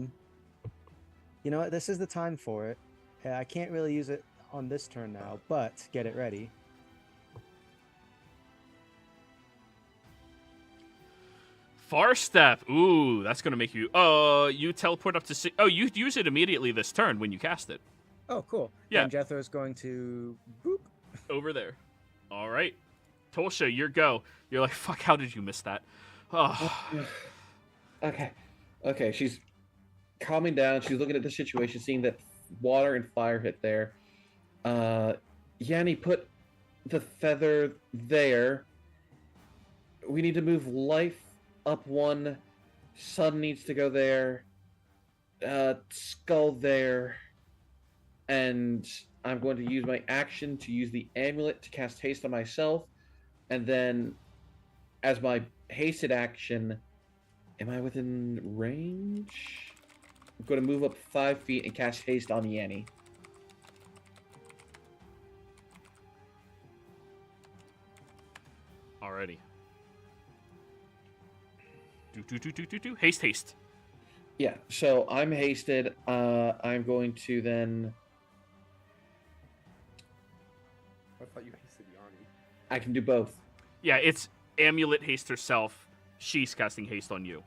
You know what? This is the time for it. I can't really use it on this turn now, but get it ready. Far step. Ooh, that's gonna make you. You teleport up to. Oh, you use it immediately this turn when you cast it. Oh, cool. Yeah. And Jethro's going to boop over there. All right, Tulsa, your go. You're like, fuck. How did you miss that? Oh. Okay. She's calming down. She's looking at the situation, seeing that water and fire hit there. Yanni, put the feather there. We need to move life up one. Sun needs to go there. Skull there. And I'm going to use my action to use the amulet to cast haste on myself. And then, as my hasted action, am I within range? I'm going to move up 5 feet and cast haste on Yanni. Alrighty. Do. Haste. Yeah, so I'm hasted. I'm going to then... I thought you hasted Yanni. I can do both. Yeah, it's amulet haste herself. She's casting haste on you.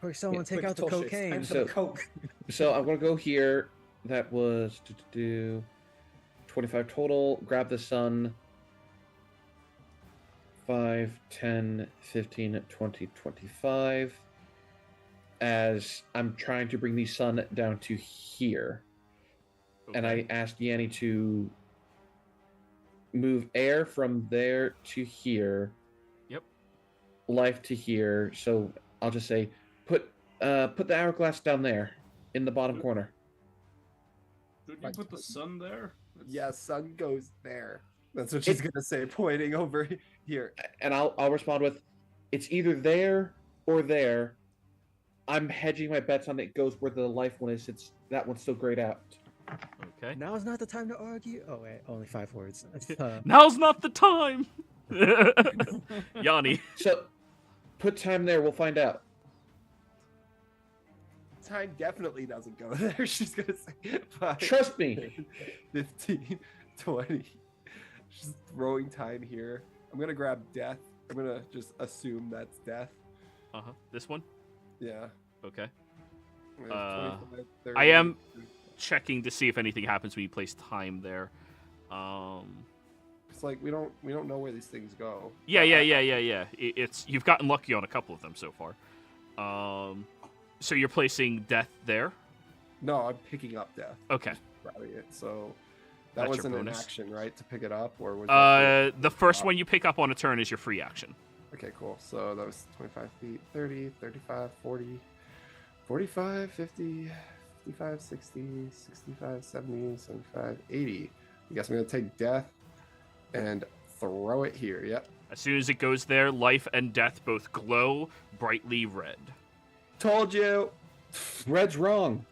Quick, someone take Quick, out the Tulshis, cocaine. time for So- the coke. So I'm going to go here. That was 25 total. Grab the sun. 5, 10, 15, 20, 25. As I'm trying to bring the sun down to here. And I asked Yanni to move air from there to here. Yep. Life to here. So I'll just say, put the hourglass down there in the bottom corner. Did you put the sun there? That's- Yeah, sun goes there. That's what she's gonna say, pointing over here. And I'll respond with, it's either there or there. I'm hedging my bets on it goes where the life one is. It's that one's still grayed out. Okay. Now is not the time to argue. Oh wait, only 5 words. Now's not the time. Yanni. So put time there. We'll find out. Time definitely doesn't go there. She's gonna say 5, Trust me. 15, 20. She's throwing time here. I'm gonna grab death. I'm gonna just assume that's death. This one. Yeah. Okay. 25, 30, I am checking to see if anything happens when you place time there. It's like we don't know where these things go. Yeah. It's you've gotten lucky on a couple of them so far. So you're placing death there. No, I'm picking up death. Okay. Grabbing it. So That's that your wasn't an bonus. action, right? To pick it up, or was that The first one you pick up on a turn is your free action. Okay, cool. So that was 25 feet, 30, 35, 40, 45, 50, 55, 60, 65, 70, 75, 80. I guess I'm going to take death and throw it here. Yep. As soon as it goes there, life and death both glow brightly red. Told you. Red's wrong.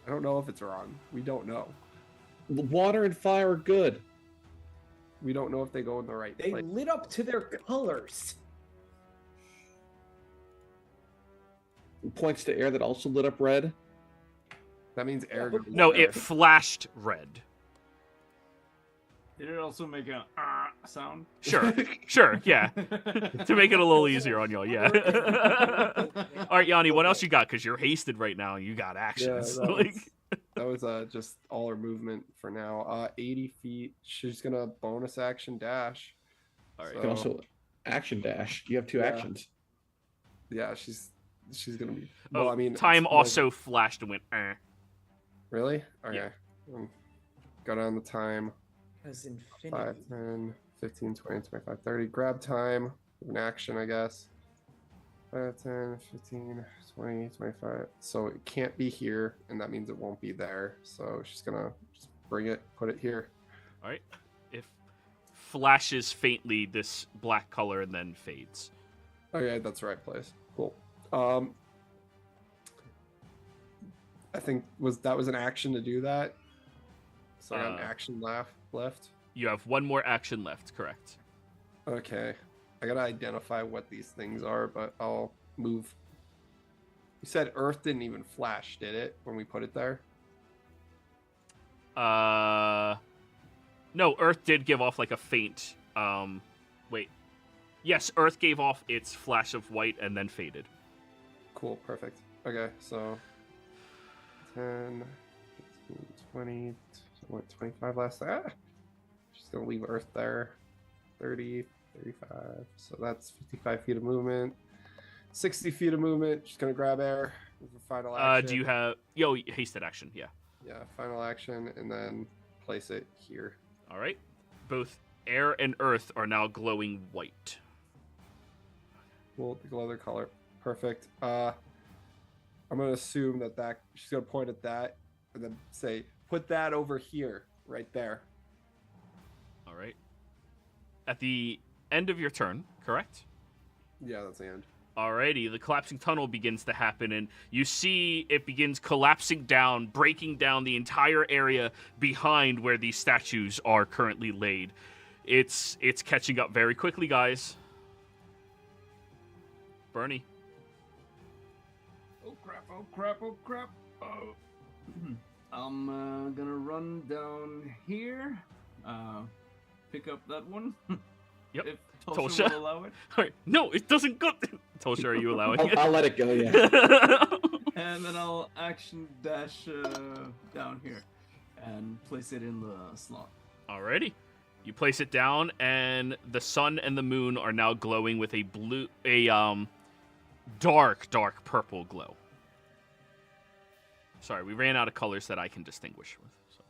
I don't know if it's wrong. We don't know. Water and fire are good. We don't know if they go in the right They place. lit up to their colors. Points to air that also lit up red. That means air goes No, there. it flashed red. Did it also make a sound? Sure, yeah. To make it a little easier on y'all, yeah. All right, Yanni, what else you got? Because you're hasted right now and you got actions. that Like- was just all her movement for now. 80 feet. She's going to bonus action dash. All right. You can also action dash. You have 2 Yeah. actions. Yeah, she's gonna be. Well, Oh, I mean, time it's also flashed and went, eh. Really? Okay. Yeah. Go down the time. As 5, infinity. 10, 15, 20, 25, 30. Grab time. An action, I guess. 5, 10, 15, 20, 25. So it can't be here, and that means it won't be there. So she's gonna just bring it, put it here. All right. It flashes faintly this black color and then fades. Okay, that's the right place. Cool. I think that was an action to do that. So I got an action left. You have one more action left, correct? Okay. I gotta identify what these things are, but I'll move. You said Earth didn't even flash, did it, when we put it there? No, Earth did give off like a faint, wait. Yes, Earth gave off its flash of white and then faded. Cool, perfect. Okay, so 10, 15, 20, what, 25 last. She's gonna leave Earth there. 30, 35. So that's 55 feet of movement. 60 feet of movement. She's gonna grab air. Final action. Do you have hasted action? Yeah. Yeah, final action, and then place it here. All right. Both air and earth are now glowing white. We'll glow their color. Perfect. I'm gonna assume that she's gonna point at that, and then say, "Put that over here, right there." All right. At the end of your turn, correct? Yeah, that's the end. Alrighty, the collapsing tunnel begins to happen, and you see it begins collapsing down, breaking down the entire area behind where these statues are currently laid. It's catching up very quickly, guys. Bernie. Oh crap, oh crap, oh crap. Oh. I'm gonna run down here, pick up that one. Yep. If Tulsa. Tulsa will allow it. All right. No, it doesn't go. Tulsa, are you allowing it? I'll let it go, yeah. And then I'll action dash down here and place it in the slot. Alrighty. You place it down, and the sun and the moon are now glowing with a dark purple glow. Sorry, we ran out of colors that I can distinguish with. So.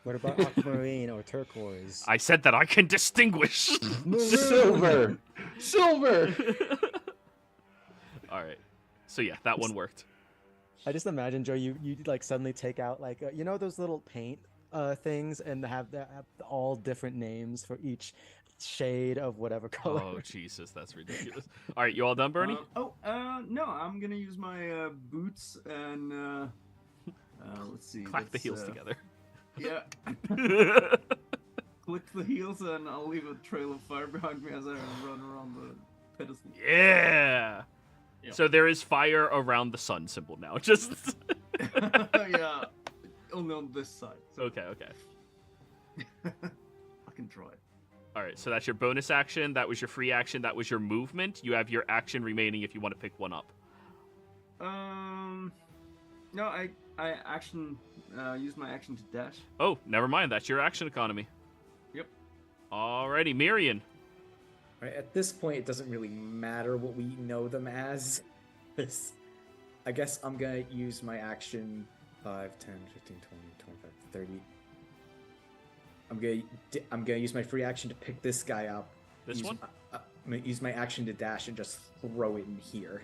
What about aquamarine or turquoise? I said that I can distinguish. Silver! Silver! All right. So yeah, that one worked. I just imagine, Joe, you like suddenly take out like you know those little paint things and have all different names for each shade of whatever color. Oh Jesus, that's ridiculous. All right, you all done, Bernie? No, I'm gonna use my boots and let's see. Clack the heels together. Yeah. Click the heels and I'll leave a trail of fire behind me as I run around the pedestal. Yeah. Yep. So there is fire around the sun symbol now. Just Yeah. Only on this side. So okay. I can try. All right, so that's your bonus action. That was your free action. That was your movement. You have your action remaining if you want to pick one up. No, I action use my action to dash. Oh, never mind. That's your action economy. Yep. Alrighty, Mirian. Right, at this point, it doesn't really matter what we know them as. I guess I'm going to use my action 5, 10, 15, 20, 25, 30. I'm gonna use my free action to pick this guy up. This one? I'm gonna use my action to dash and just throw it in here.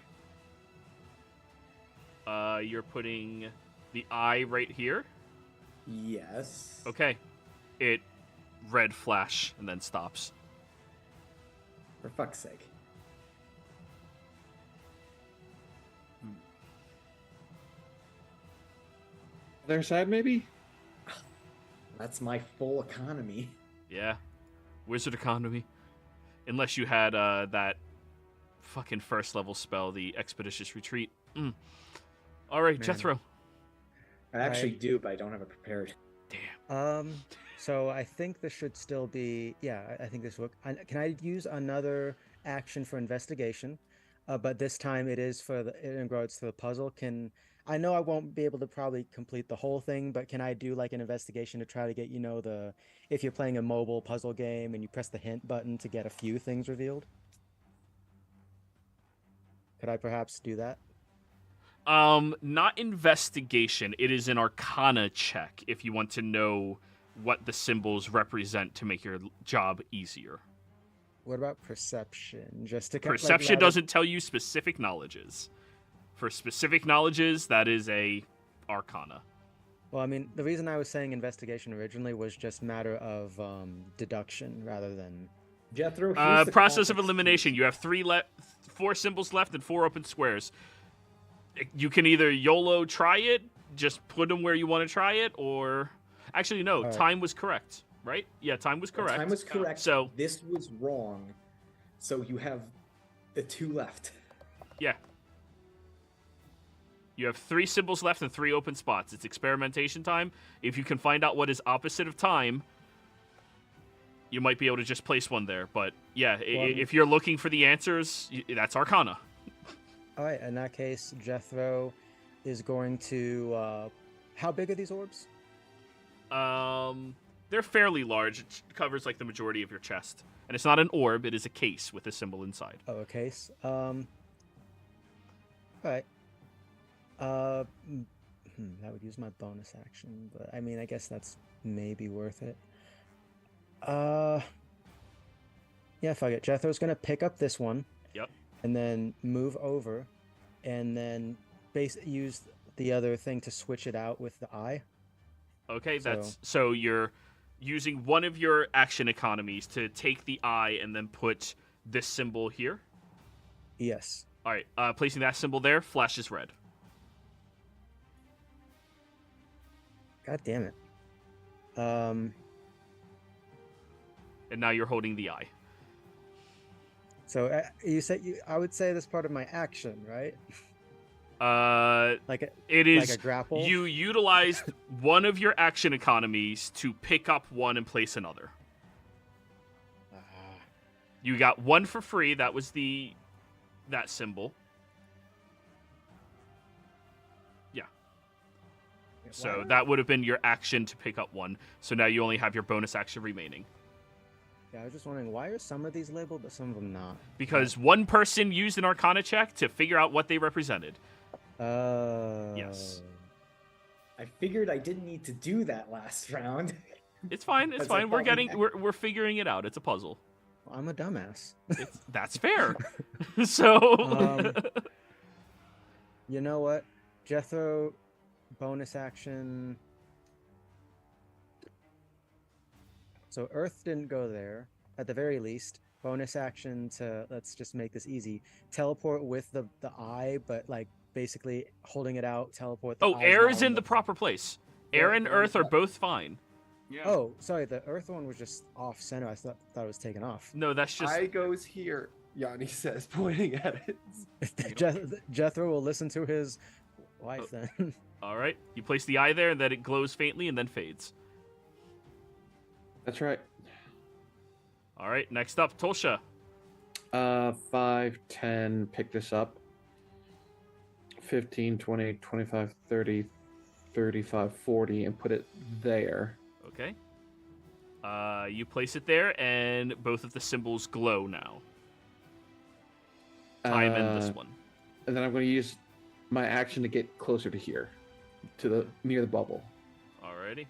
You're putting the eye right here. Yes. Okay. It red flash and then stops. For fuck's sake. Other side, maybe? That's my full economy. Yeah. Wizard economy. Unless you had that fucking first level spell, the Expeditious Retreat. All right, Man. Jethro. I actually do, but I don't have it prepared. Damn. So I think this should still be, I think this will. Can I use another action for investigation? But this time it is in regards to the puzzle. I know I won't be able to probably complete the whole thing, but can I do like an investigation to try to get, if you're playing a mobile puzzle game and you press the hint button to get a few things revealed? Could I perhaps do that? Not investigation. It is an arcana check if you want to know what the symbols represent to make your job easier. What about perception? Just to Perception doesn't tell you specific knowledges. For specific knowledges, that is a arcana. Well, I mean, the reason I was saying investigation originally was just matter of deduction rather than... Jethro, process of elimination. You have 4 symbols left and 4 open squares. You can either YOLO try it, just put them where you want to try it, or... Actually, no, right. Time was correct, right? Yeah, time was correct. Time was correct. So this was wrong. So you have the 2 left. Yeah. You have 3 symbols left and 3 open spots. It's experimentation time. If you can find out what is opposite of time, you might be able to just place one there. But yeah, if you're looking for the answers, that's Arcana. All right, in that case, Jethro is going to... how big are these orbs? They're fairly large. It covers like the majority of your chest. And it's not an orb, it is a case with a symbol inside. Oh, a case. All right. That would use my bonus action, but I mean, I guess that's maybe worth it. Yeah, fuck it. Jethro's gonna pick up this one. Yep. And then move over, and then use the other thing to switch it out with the eye. Okay, so you're using one of your action economies to take the eye and then put this symbol here. Yes. All right, placing that symbol there flashes red. God damn it. And now you're holding the eye. So you said I would say that's part of my action, right? It is like a grapple. You utilized one of your action economies to pick up one and place another. You got one for free. That was that symbol. Yeah. So that would have been your action to pick up one. So now you only have your bonus action remaining. Yeah, I was just wondering, why are some of these labeled but some of them not? Because one person used an Arcana check to figure out what they represented. Yes. I figured I didn't need to do that last round. It's fine. It's fine. We're figuring it out. It's a puzzle. Well, I'm a dumbass. That's fair. So. You know what, Jethro, bonus action. So Earth didn't go there. At the very least, bonus action to, let's just make this easy, teleport with the eye, but like basically holding it out, teleport the eye. Air is in the proper place. Air and Earth are both fine. Yeah. Oh, sorry, the Earth one was just off center. I thought it was taken off. No, that's just... I goes here, Yanni says, pointing at it. Jethro will listen to his wife then. All right. You place the eye there, and then it glows faintly and then fades. That's right. All right. Next up, Tolsha. 5, 10, pick this up. 15, 20, 25, 30, 35, 40, and put it there. Okay. You place it there, and both of the symbols glow now. Time and this one. And then I'm going to use my action to get closer to here, near the bubble. Alrighty.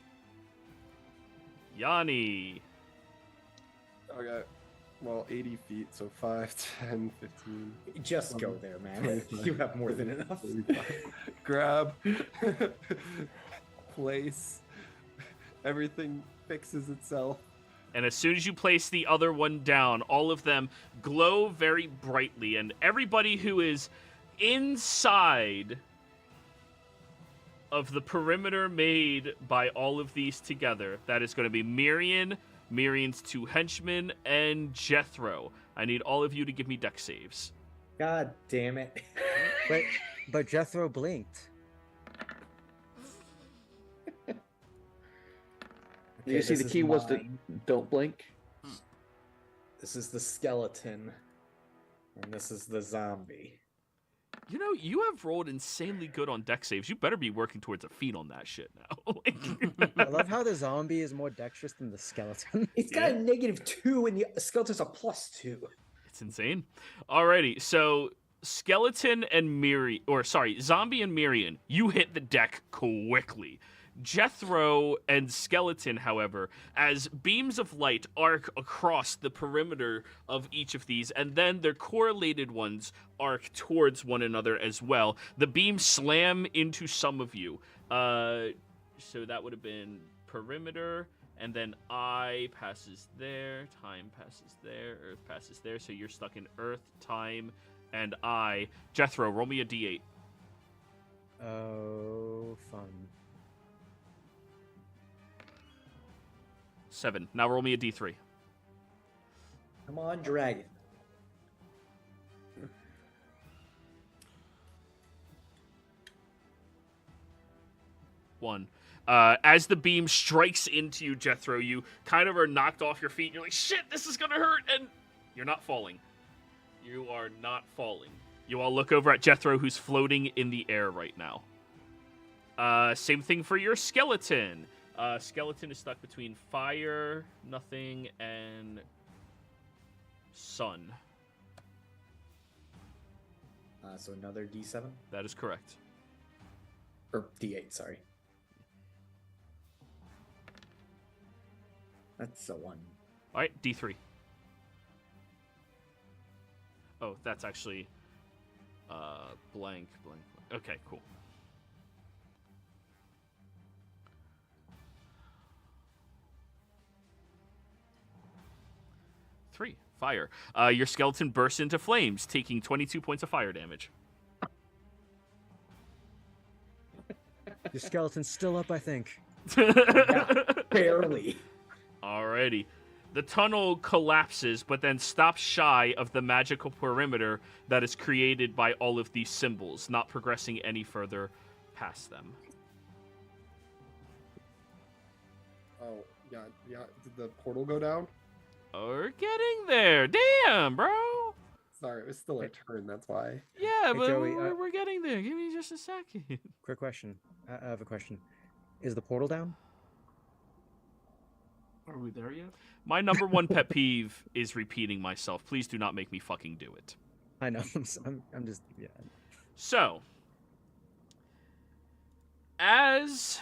Yanni. Okay. Well, 80 feet, so 5, 10, 15. Just go there, man. You have more than enough. Grab. Place. Everything fixes itself. And as soon as you place the other one down, all of them glow very brightly. And everybody who is inside of the perimeter made by all of these together, that is going to be Mirian's 2 henchmen, and Jethro. I need all of you to give me dex saves. God damn it. But Jethro blinked. You see, the key was to don't blink. This is the skeleton, and this is the zombie. You know, you have rolled insanely good on dex saves. You better be working towards a feat on that shit now. I love how the zombie is more dexterous than the skeleton. It's got a -2, and the skeleton's a +2. It's insane. Alrighty, so skeleton and zombie and Mirian, you hit the deck quickly. Jethro and Skeleton, however, as beams of light arc across the perimeter of each of these, and then their correlated ones arc towards one another as well. The beams slam into some of you. So that would have been perimeter, and then I passes there, time passes there, Earth passes there, so you're stuck in Earth, time, and I. Jethro, roll me a d8. Oh, fun. 7. Now roll me a d3. Come on, dragon. One. As the beam strikes into you, Jethro, you kind of are knocked off your feet. You're like, shit, this is going to hurt. And you're not falling. You are not falling. You all look over at Jethro, who's floating in the air right now. Same thing for your skeleton. Skeleton is stuck between fire, nothing, and sun. So another D7. That is correct. Or D8, sorry. That's a 1. All right, D3. Oh, that's actually blank. Okay, cool. Three, fire. Your skeleton bursts into flames, taking 22 points of fire damage. Your skeleton's still up, I think. Yeah, barely. Alrighty. The tunnel collapses, but then stops shy of the magical perimeter that is created by all of these symbols, not progressing any further past them. Oh, yeah. Did the portal go down? We're getting there. Damn, bro. Sorry, it was still a turn, that's why. Yeah, Hey, but Joey, we're getting there. Give me just a second. Quick question. I have a question. Is the portal down? Are we there yet? My number one pet peeve is repeating myself. Please do not make me fucking do it. I know. I'm just, yeah. So, as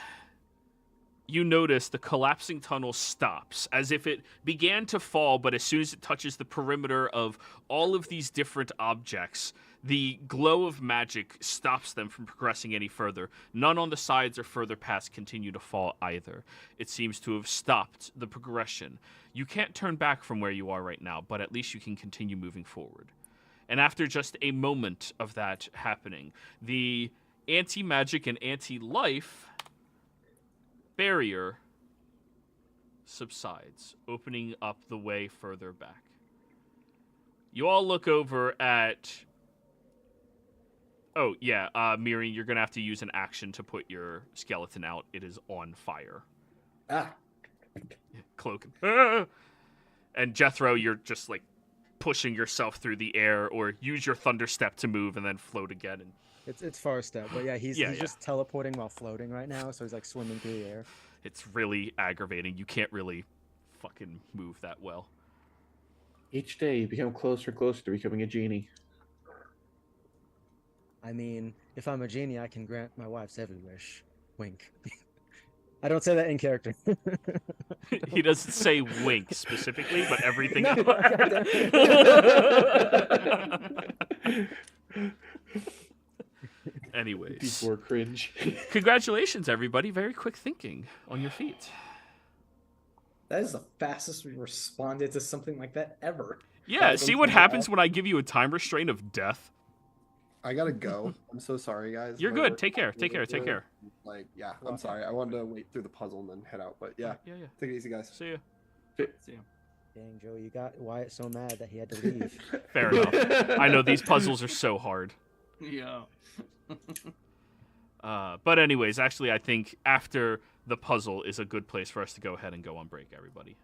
you notice, the collapsing tunnel stops, as if it began to fall, but as soon as it touches the perimeter of all of these different objects, the glow of magic stops them from progressing any further. None on the sides or further past continue to fall either. It seems to have stopped the progression. You can't turn back from where you are right now, but at least you can continue moving forward. And after just a moment of that happening, the anti-magic and anti-life barrier subsides, opening up the way further back. You all look over at... Oh, yeah, Miri, you're going to have to use an action to put your skeleton out. It is on fire. Ah. Cloak. And Jethro, you're just, like, pushing yourself through the air, or use your thunder step to move and then float again. And It's far step, but yeah, he's just teleporting while floating right now, so he's like swimming through the air. it's really aggravating. You can't really fucking move that well. Each day you become closer and closer to becoming a genie. I mean, if I'm a genie, I can grant my wife's every wish. Wink. I don't say that in character. He doesn't say wink specifically, but everything No, else. Anyways. People are cringe. Congratulations, everybody. Very quick thinking on your feet. That is the fastest we responded to something like that ever. Yeah, see what happens when I give you a time restraint of death? I gotta go. I'm so sorry, guys. You're My good. work- Take care. Take care. Take care. Like, yeah, I'm sorry. I wanted to wait through the puzzle and then head out, but yeah. Yeah. Take it easy, guys. See ya. See ya. Dang, Joe, you got Wyatt so mad that he had to leave. Fair enough. I know these puzzles are so hard. Yeah. But anyways, actually, I think after the puzzle is a good place for us to go ahead and go on break, everybody.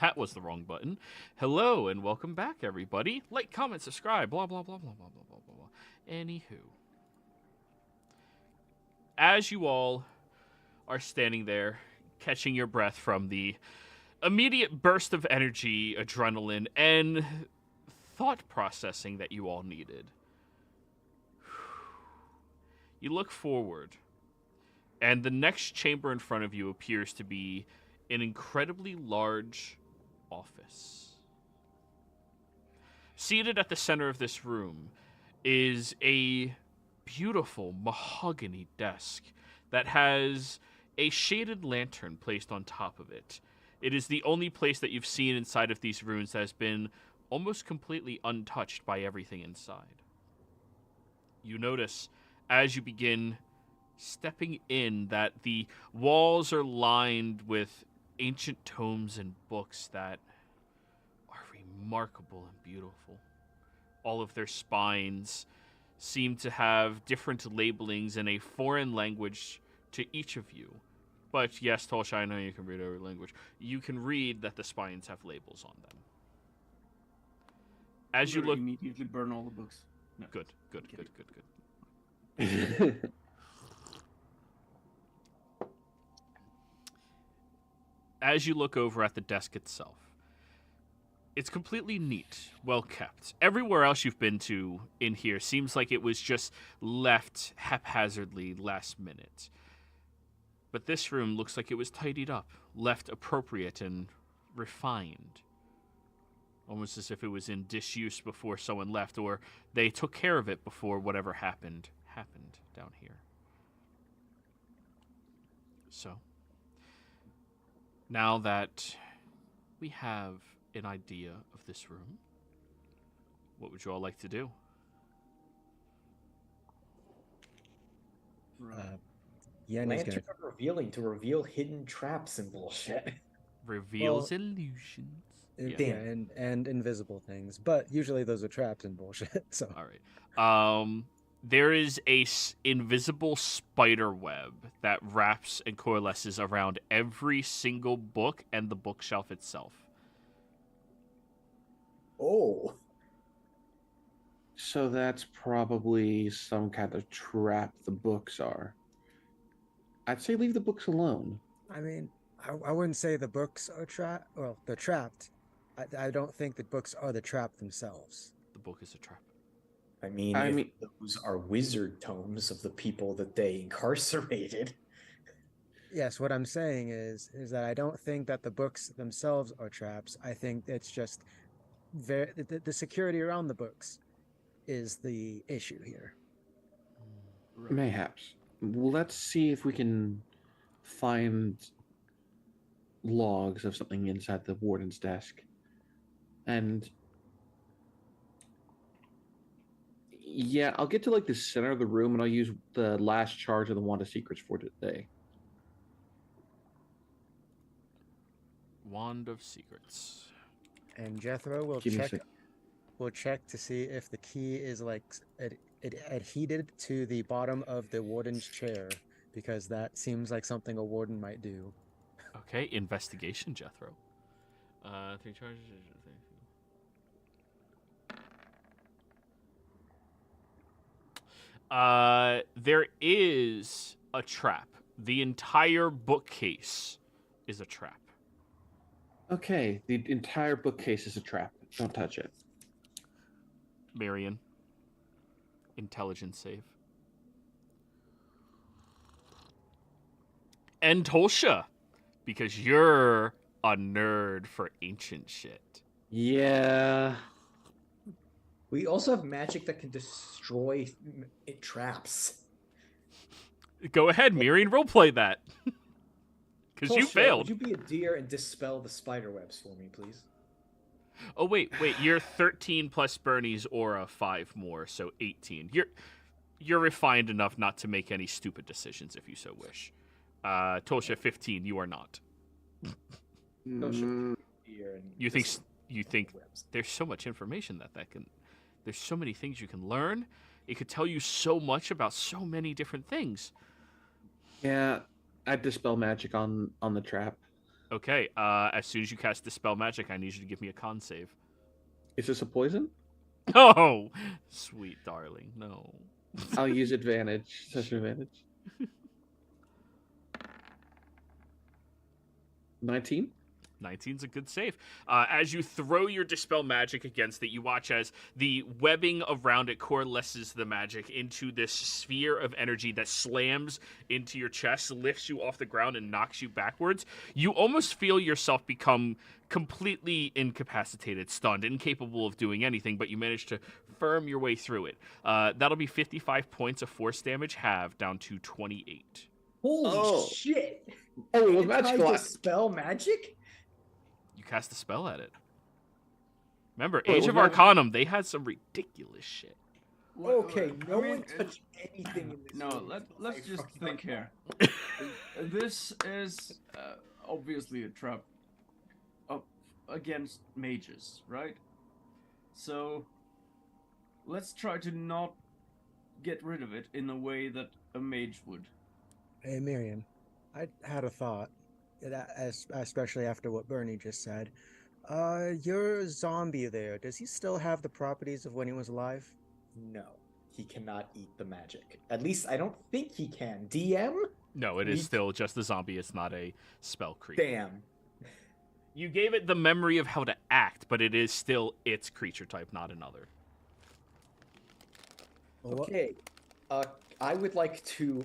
That was the wrong button. Hello and welcome back, everybody. Like, comment, subscribe, blah, blah, blah, blah, blah, blah, blah, blah, blah. Anywho. As you all are standing there, catching your breath from the immediate burst of energy, adrenaline, and thought processing that you all needed, you look forward, and the next chamber in front of you appears to be an incredibly large office. Seated at the center of this room is a beautiful mahogany desk that has a shaded lantern placed on top of it. It is the only place that you've seen inside of these rooms that has been almost completely untouched by everything inside. You notice as you begin stepping in that the walls are lined with ancient tomes and books that are remarkable and beautiful. All of their spines seem to have different labelings in a foreign language to each of you. But yes, Tolsha, I know you can read every language. You can read that the spines have labels on them. As you look... immediately burn all the books. No. Good. As you look over at the desk itself, it's completely neat, well kept. Everywhere else you've been to in here seems like it was just left haphazardly last minute. But this room looks like it was tidied up, left appropriate and refined. Almost as if it was in disuse before someone left, or they took care of it before whatever happened down here. So, now that we have an idea of this room, what would you all like to do? Yenny's Lantern of revealing to reveal hidden traps and bullshit. Reveals illusions. Yeah, and invisible things, but usually those are traps and bullshit. So all right. There is a invisible spider web that wraps and coalesces around every single book and the bookshelf itself. Oh. So that's probably some kind of trap the books are. I'd say leave the books alone. I mean, I wouldn't say the books are trapped. Well, they're trapped. I don't think the books are the trap themselves. The book is a trap. I mean, those are wizard tomes of the people that they incarcerated. Yes, what I'm saying is that I don't think that the books themselves are traps. I think it's just the security around the books is the issue here. Mayhaps. Let's see if we can find logs of something inside the warden's desk. And yeah, I'll get to like the center of the room and I'll use the last charge of the Wand of Secrets for today. Wand of Secrets. And Jethro will check to see if the key is like adhered to the bottom of the warden's chair, because that seems like something a warden might do. Okay, investigation, Jethro. 3 charges. There is a trap. The entire bookcase is a trap. Okay, the entire bookcase is a trap. Don't touch it. Marion. Intelligence save. And Tolsha, because you're a nerd for ancient shit. Yeah. We also have magic that can destroy traps. Go ahead, Marion, roleplay that. Because you Tolsha, failed. Would you be a deer and dispel the spider webs for me, please? Oh, wait, you're 13 plus Bernie's aura 5 more, so 18. You're refined enough not to make any stupid decisions if you so wish. Tolsha, 15, you are not. You think there's so much information that can... There's so many things you can learn. It could tell you so much about so many different things. Yeah, I'd dispel magic on the trap. Okay, as soon as you cast Dispel Magic, I need you to give me a con save. Is this a poison? Oh, sweet darling, no. I'll use advantage. Such advantage. 19? 19's a good save. As you throw your Dispel Magic against it, you watch as the webbing around it coalesces the magic into this sphere of energy that slams into your chest, lifts you off the ground, and knocks you backwards. You almost feel yourself become completely incapacitated, stunned, incapable of doing anything, but you manage to firm your way through it. That'll be 55 points of force damage, halved down to 28. Holy shit! Oh, it was magical. Dispel magic? You cast a spell at it. Remember, Oh, it Age was of magic. Arcanum, they had some ridiculous shit. Okay, I no mean, one touched anything in this No, room. let's just think here. This is obviously a trap up against mages, right? So let's try to not get rid of it in a way that a mage would. Hey, Miriam, I had a thought, especially after what Bernie just said. Your zombie there, does he still have the properties of when he was alive? No, he cannot eat the magic. At least I don't think he can. DM? No, it is still just a zombie. It's not a spell creature. Damn. You gave it the memory of how to act, but it is still its creature type, not another. Well, Okay. I would like to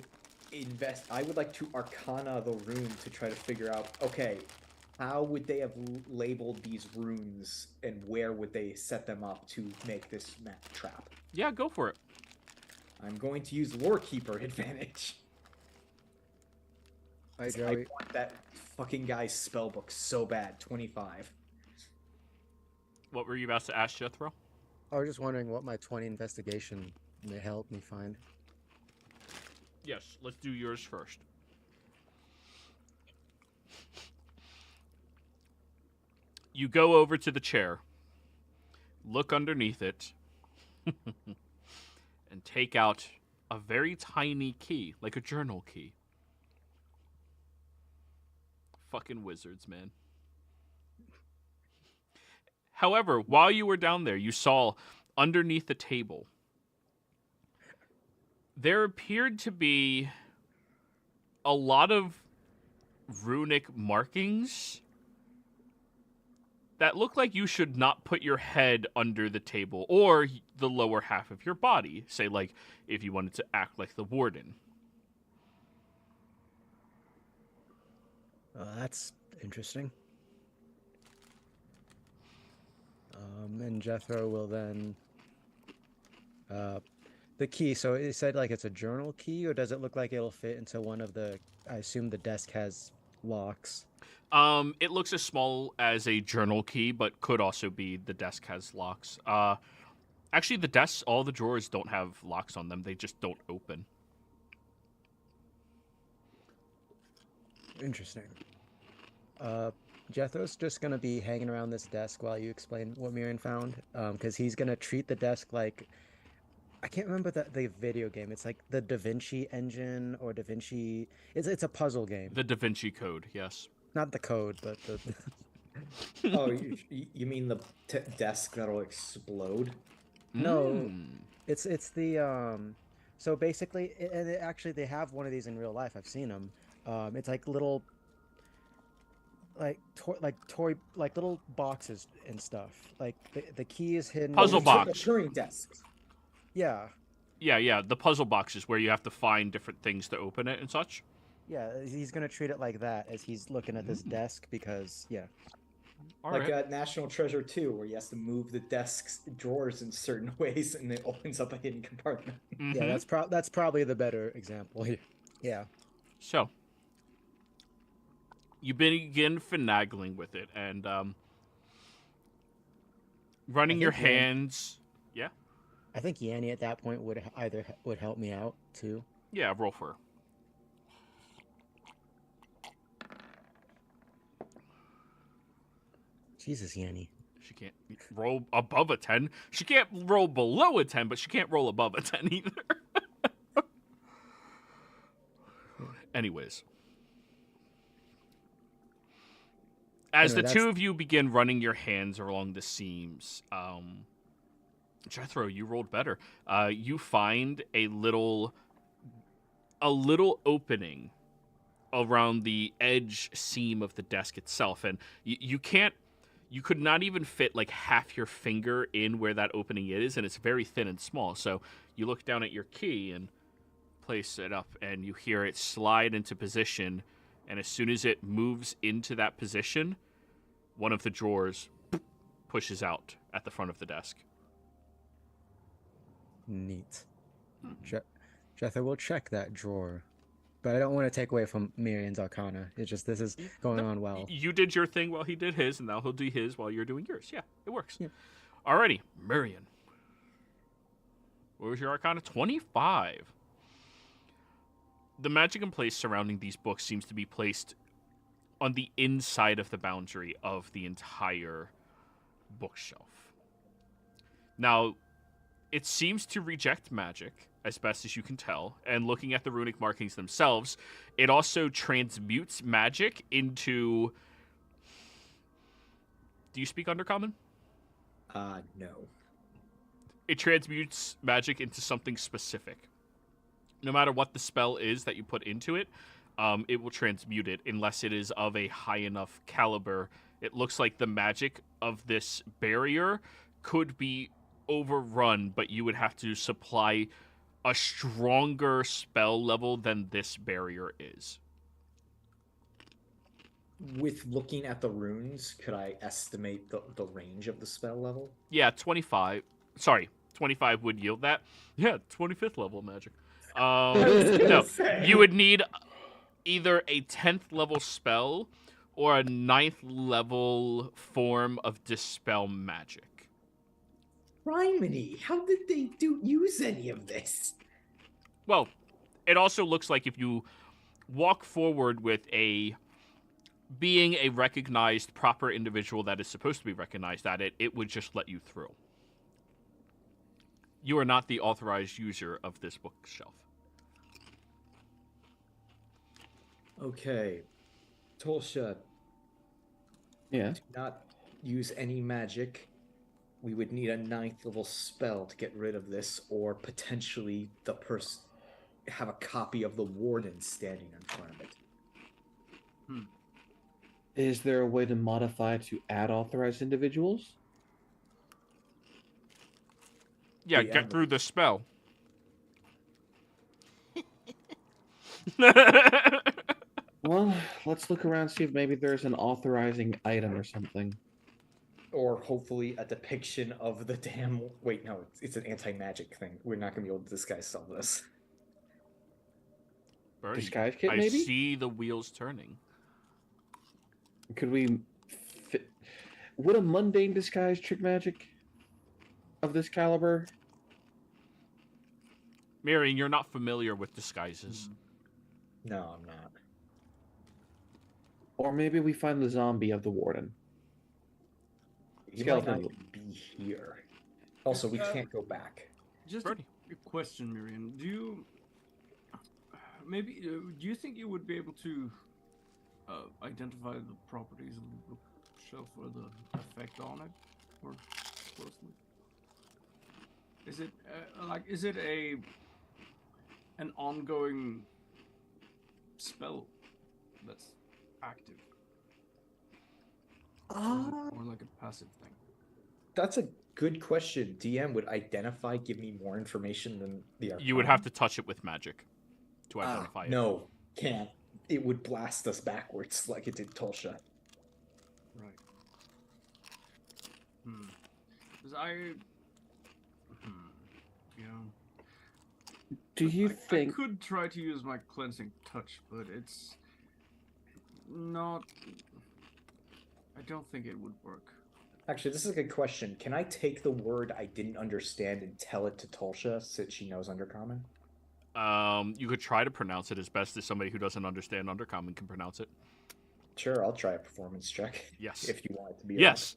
arcana the room to try to figure out, okay, how would they have labeled these runes and where would they set them up to make this trap? Yeah, go for it. I'm going to use Lorekeeper advantage. Hi, I Joey. want that fucking guy's spellbook so bad. 25. What were you about to ask, Jethro? I was just wondering what my 20 investigation may help me find. Yes, let's do yours first. You go over to the chair, look underneath it, and take out a very tiny key, like a journal key. Fucking wizards, man. However, while you were down there, you saw underneath the table, there appeared to be a lot of runic markings that look like you should not put your head under the table or the lower half of your body. Say, like, if you wanted to act like the warden. That's interesting. And Jethro will then... the key, so it said like it's a journal key, or does it look like it'll fit into one of the... I assume the desk has locks. It looks as small as a journal key, but could also be the desk has locks. Actually, the desks, all the drawers don't have locks on them. They just don't open. Interesting. Jethro's just gonna be hanging around this desk while you explain what Miriam found, because he's gonna treat the desk like... I can't remember the video game. It's like the Da Vinci Engine or Da Vinci... It's a puzzle game. The Da Vinci Code, yes. Not the code, but the... Oh, you mean the desk that'll explode? No, it's the So basically, actually they have one of these in real life. I've seen them. It's like little, like little boxes and stuff. Like the key is hidden. Puzzle box. Turing desks. Yeah. Yeah, the puzzle boxes where you have to find different things to open it and such. Yeah, he's gonna treat it like that as he's looking at this desk because All like right. National Treasure 2, where he has to move the desk's drawers in certain ways and it opens up a hidden compartment. yeah, that's probably the better example here. Yeah. So, you begin finagling with it and running your think, yeah. hands. Yeah? I think Yanni at that point would help me out too. Yeah, roll for her. Jesus, Yanni. She can't roll above a 10. She can't roll below a 10, but she can't roll above a 10 either. Anyways. As Anyway, the two of you begin running your hands along the seams, Jethro, you rolled better. You find a little opening around the edge seam of the desk itself, and you could not even fit like half your finger in where that opening is, and it's very thin and small. So you look down at your key and place it up, and you hear it slide into position, and as soon as it moves into that position, one of the drawers pushes out at the front of the desk. Neat. Jethro will check that drawer, but I don't want to take away from Miriam's Arcana. It's just this is going on well. You did your thing while he did his, and now he'll do his while you're doing yours. Yeah, it works. Yeah. Alrighty, Miriam. What was your Arcana? 25. The magic in place surrounding these books seems to be placed on the inside of the boundary of the entire bookshelf. Now, it seems to reject magic, as best as you can tell, and looking at the runic markings themselves, it also transmutes magic into... Do you speak Undercommon? No. It transmutes magic into something specific. No matter what the spell is that you put into it, it will transmute it unless it is of a high enough caliber. It looks like the magic of this barrier could be overrun, but you would have to supply a stronger spell level than this barrier is. With looking at the runes, could I estimate the range of the spell level? Yeah, 25. Sorry, 25 would yield that. Yeah, 25th level magic. No, you would need either a 10th level spell or a 9th level form of dispel magic. Criminy, how did they use any of this? Well, it also looks like if you walk forward with being a recognized proper individual that is supposed to be recognized at it, it would just let you through. You are not the authorized user of this bookshelf. Okay. Tolsha, Yeah. do not use any magic. We would need a 9th level spell to get rid of this, or potentially the person have a copy of the warden standing in front of it. Is there a way to modify to add authorized individuals? Yeah, The get through the spell. Well, let's look around, see if maybe there's an authorizing item or something. Or hopefully a depiction of the damn... Wait, no, it's an anti-magic thing. We're not going to be able to disguise some of this. Bernie, Disguise kit, I maybe? see the wheels turning. Could we fit... Would a mundane disguise trick magic of this caliber? Marion, you're not familiar with disguises. No, I'm not. Or maybe we find the zombie of the warden. He might Skeleton. not even be here. Also, we can't go back. Just Bernie. a question, Miriam. Do you think you would be able to identify the properties of the bookshelf or the effect on it more closely? Is it an ongoing spell that's active? Or like a passive thing? That's a good question. DM would identify, give me more information than the You would have to touch it with magic to Ah, identify it. no, can't. It would blast us backwards like it did Tolsha. Right. Because you know, Do you I think... could try to use my cleansing touch, but it's not. I don't think it would work. Actually, this is a good question. Can I take the word I didn't understand and tell it to Tolsha since she knows Undercommon? You could try to pronounce it as best as somebody who doesn't understand Undercommon can pronounce it. Sure, I'll try a performance check. Yes. If you want it to be. Yes.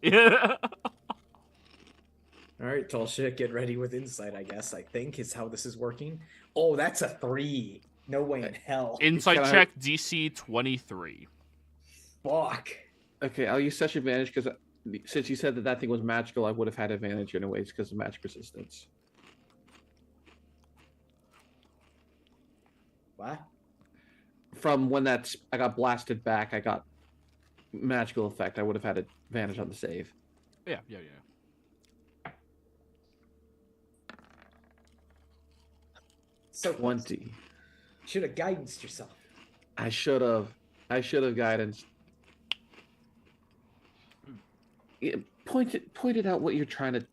All right, Tolsha, get ready with insight, I guess. I think is how this is working. Oh, that's a 3. No way in hell. Insight Can I- check DC 23. Fuck. Okay, I'll use such advantage because since you said that that thing was magical, I would have had advantage anyways because of magic resistance. What? From when I got blasted back, I got magical effect. I would have had advantage on the save. Yeah. So 20. should have guidanced yourself. I should have. I should have guidance. Yeah, point it out what you're trying to.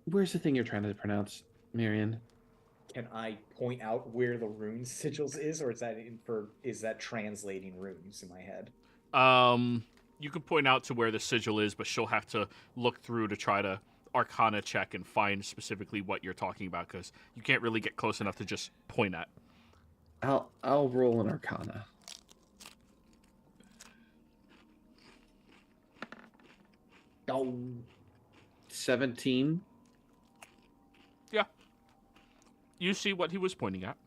Where's the thing you're trying to pronounce, Marion? Can I point out where the rune sigils is, or is that translating runes in my head? You can point out to where the sigil is, but she'll have to look through to try to Arcana check and find specifically what you're talking about, because you can't really get close enough to just point at. I'll roll an Arcana. Oh, 17. Yeah. You see what he was pointing at.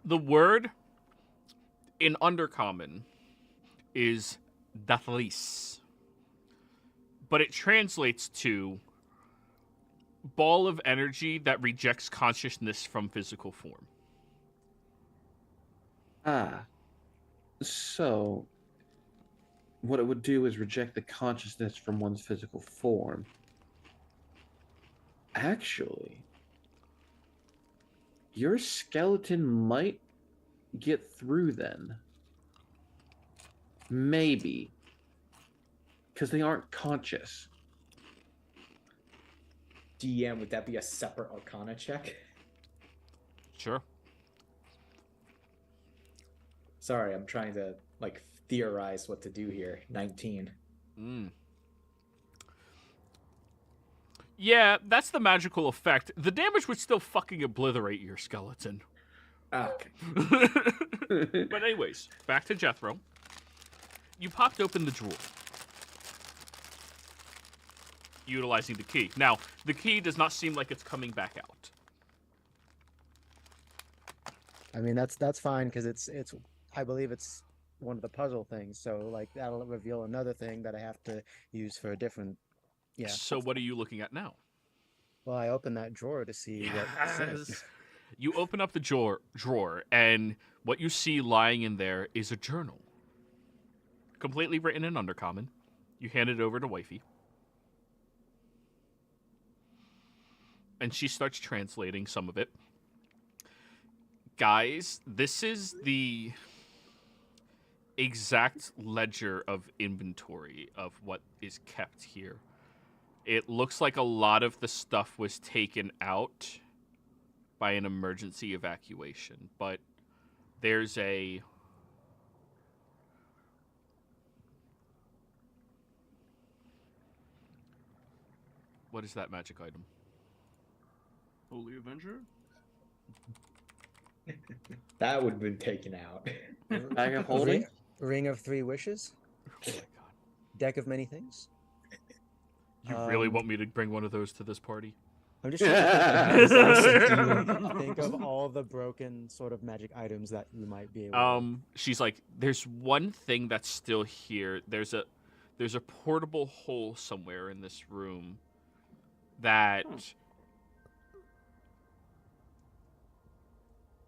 The word in Undercommon is Dathlis, but it translates to ball of energy that rejects consciousness from physical form. So what it would do is reject the consciousness from one's physical form. Actually, your skeleton might get through then. Maybe. Because they aren't conscious. DM, would that be a separate Arcana check? Sure. Sorry, I'm trying to theorize what to do here. 19. Yeah, that's the magical effect. The damage would still fucking obliterate your skeleton. Okay. But anyways, back to Jethro. You popped open the drawer, utilizing the key. Now, the key does not seem like it's coming back out. I mean, that's fine because it's I believe it's one of the puzzle things. So like that'll reveal another thing that I have to use for a different. Yeah. So what are you looking at now? Well, I opened that drawer to see what it says. You open up the drawer, and what you see lying in there is a journal. Completely written in Undercommon. You hand it over to Wifey. And she starts translating some of it. Guys, this is the exact ledger of inventory of what is kept here. It looks like a lot of the stuff was taken out by an emergency evacuation, but there's a... What is that magic item? Holy Avenger? That would have been taken out. Bag of holding? Ring of Three Wishes. Oh my god. Deck of Many Things. You really want me to bring one of those to this party? I'm just trying to think of all the broken sort of magic items that you might be able to... She's like, there's one thing that's still here. There's a portable hole somewhere in this room that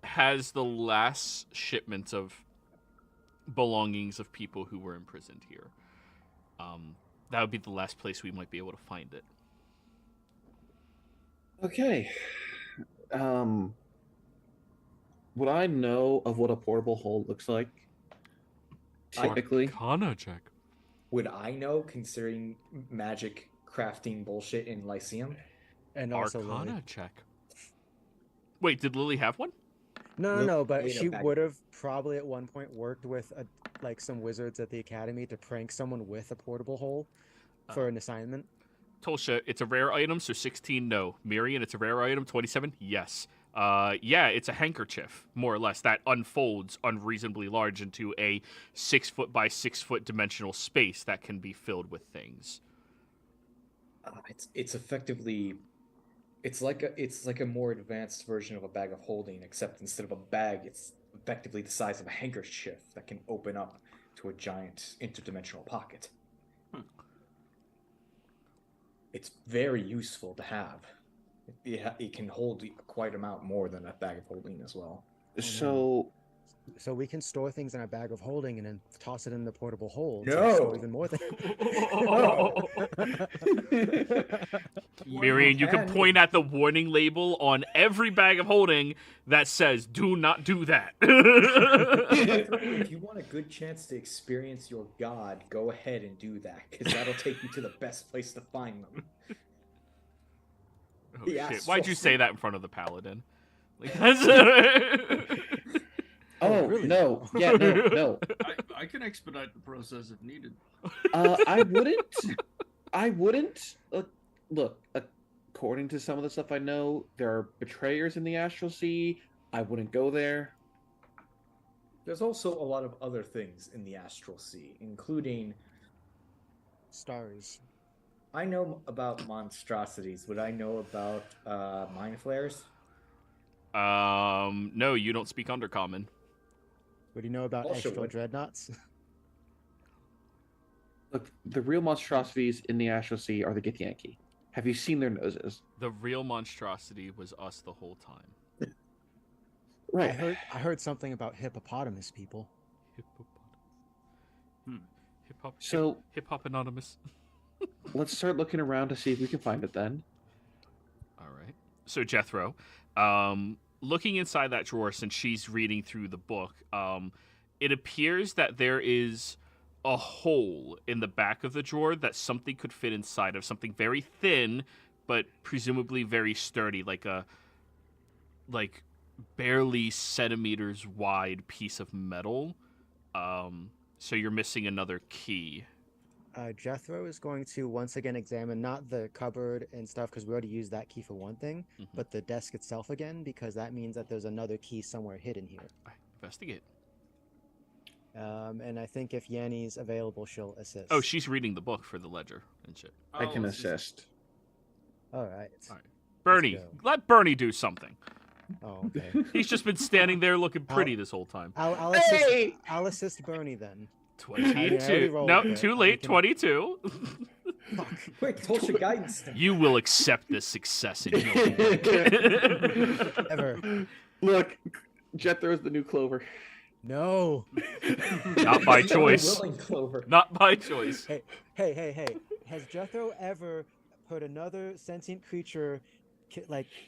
has the last shipment of belongings of people who were imprisoned here. That would be the last place we might be able to find it. Okay. Would I know of what a portable hole looks like? Typically. Arcana check. Would I know, considering magic crafting bullshit in Lyceum? And also Arcana Lily. check. Wait, did Lily have one? No, but Wait, no, she back- would have probably at one point worked with some wizards at the academy to prank someone with a portable hole for an assignment. Tolsha, it's a rare item, so 16, no. Miriam, it's a rare item, 27, yes. Yeah, it's a handkerchief, more or less, that unfolds unreasonably large into a 6 foot by 6 foot dimensional space that can be filled with things. It's effectively, it's like a more advanced version of a bag of holding, except instead of a bag, it's effectively the size of a handkerchief that can open up to a giant interdimensional pocket. It's very useful to have. It can hold quite amount more than a bag of holding as well. So So we can store things in our bag of holding and then toss it in the portable hold. No! To store even more things. Miriam, you can And- point at the warning label on every bag of holding that says, "Do not do that." If you want a good chance to experience your god, go ahead and do that, because that'll take you to the best place to find them. Oh, Yeah, shit. Why'd you so- say that in front of the paladin? Like, that's- Oh, really? no. Yeah, no. I can expedite the process if needed. I wouldn't. Look, according to some of the stuff I know, there are betrayers in the Astral Sea. I wouldn't go there. There's also a lot of other things in the Astral Sea, including Stars. I know about monstrosities. Would I know about mind flares? No, you don't speak Undercommon. What do you know about Also, extra what- dreadnoughts? Look, the real monstrosities in the Astral Sea are the Githyanki. Have you seen their noses? The real monstrosity was us the whole time. I heard something about hippopotamus people. So Hip Hop Anonymous. let's start looking around to see if we can find it then. All right. So Jethro, looking inside that drawer, since she's reading through the book, it appears that there is a hole in the back of the drawer that something could fit inside of, something very thin, but presumably very sturdy, like a barely centimeters wide piece of metal. So you're missing another key. Jethro is going to once again examine not the cupboard and stuff because we already used that key for one thing, Mhm. but the desk itself again because that means that there's another key somewhere hidden here. Investigate. And I think if Yanni's available, she'll assist. Oh, she's reading the book for the ledger and shit. I can let's just- assist. All right. All right. Bernie, go. let Bernie do something. Oh, okay. He's just been standing there looking pretty this whole time. I'll Hey! assist Bernie then. 22. rolled No, it. too I late. can- 22. Fuck. Quick, Tulsa guidance. You will accept this success in your Ever. Look, Jethro's the new Clover. No. Not by choice. Willing Clover. Not by choice. Hey. Has Jethro ever put another sentient creature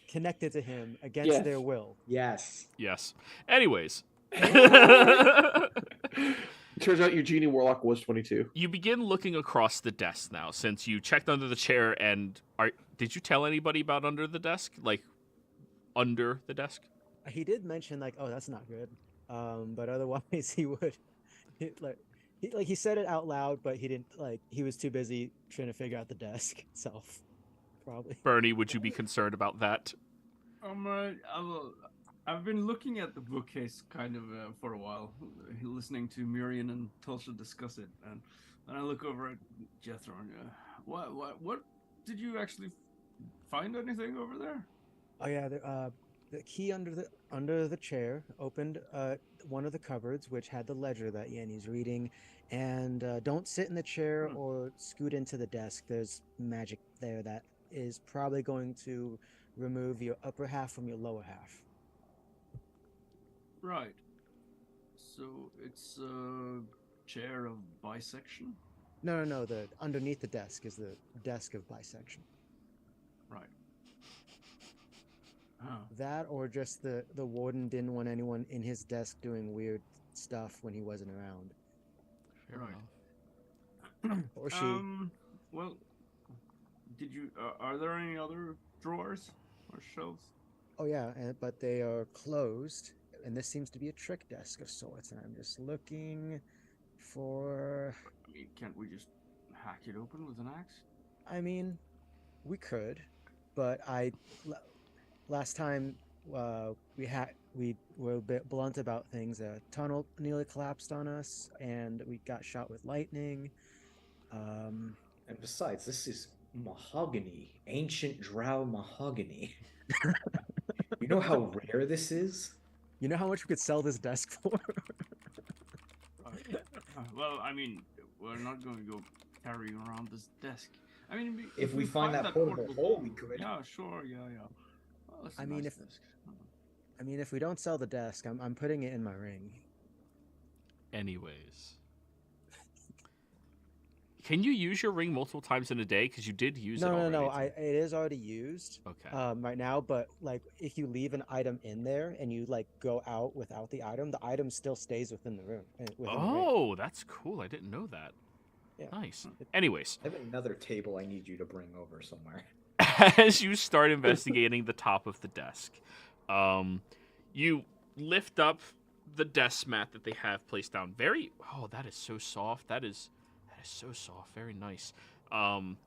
connected to him against Yes. their will? Yes. Yes. Anyways. Turns out your genie warlock was 22. You begin looking across the desk now, since you checked under the chair and did you tell anybody about under the desk? Like under the desk? He did mention oh, that's not good. But otherwise he would he said it out loud, but he didn't he was too busy trying to figure out the desk itself. Probably. Bernie, would you be concerned about that? I've been looking at the bookcase kind of for a while, listening to Miriam and Tulsa discuss it, and then I look over at Jethro and what did you actually find anything over there? Oh yeah, the key under the chair opened one of the cupboards, which had the ledger that Yanni's reading. And don't sit in the chair or scoot into the desk. There's magic there that is probably going to remove your upper half from your lower half. Right. So it's a chair of bisection? No. The underneath the desk is the desk of bisection. Right. Oh. That or just the warden didn't want anyone in his desk doing weird stuff when he wasn't around. Fair Right. enough. Or she. Well, did you? Are there any other drawers or shelves? Oh yeah, but they are closed, and this seems to be a trick desk of sorts. And I'm just looking for. I mean, can't we just hack it open with an axe? I mean, we could, but last time we were a bit blunt about things. A tunnel nearly collapsed on us, and we got shot with lightning. And besides, this is mahogany, ancient drow mahogany. You know how rare this is? You know how much we could sell this desk for? well, I mean, we're not going to go carrying around this desk. I mean, If we find that portable hole, we could. Yeah, sure, yeah. Well, that's a I mean, nice if- desk. I mean, if we don't sell the desk, I'm putting it in my ring. Anyways. Can you use your ring multiple times in a day? Because you did use it already. No. It is already used. Okay. Right now, but like if you leave an item in there and you like go out without the item still stays within the room. Within the ring. Oh, that's cool. I didn't know that. Yeah. Nice. Anyways, I have another table I need you to bring over somewhere. as you start investigating the top of the desk, you lift up the desk mat that they have placed down. That is so soft. That is so soft. Very nice. And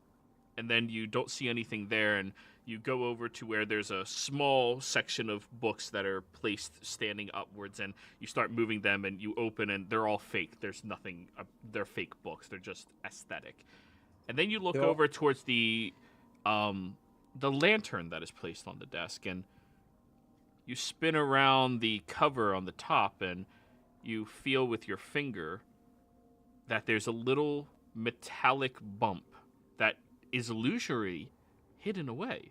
then you don't see anything there, and you go over to where there's a small section of books that are placed standing upwards, and you start moving them, and you open, and they're all fake. There's nothing. They're fake books. They're just aesthetic. And then you look over towards the lantern that is placed on the desk, and you spin around the cover on the top, and you feel with your finger that there's a little metallic bump that is illusory hidden away.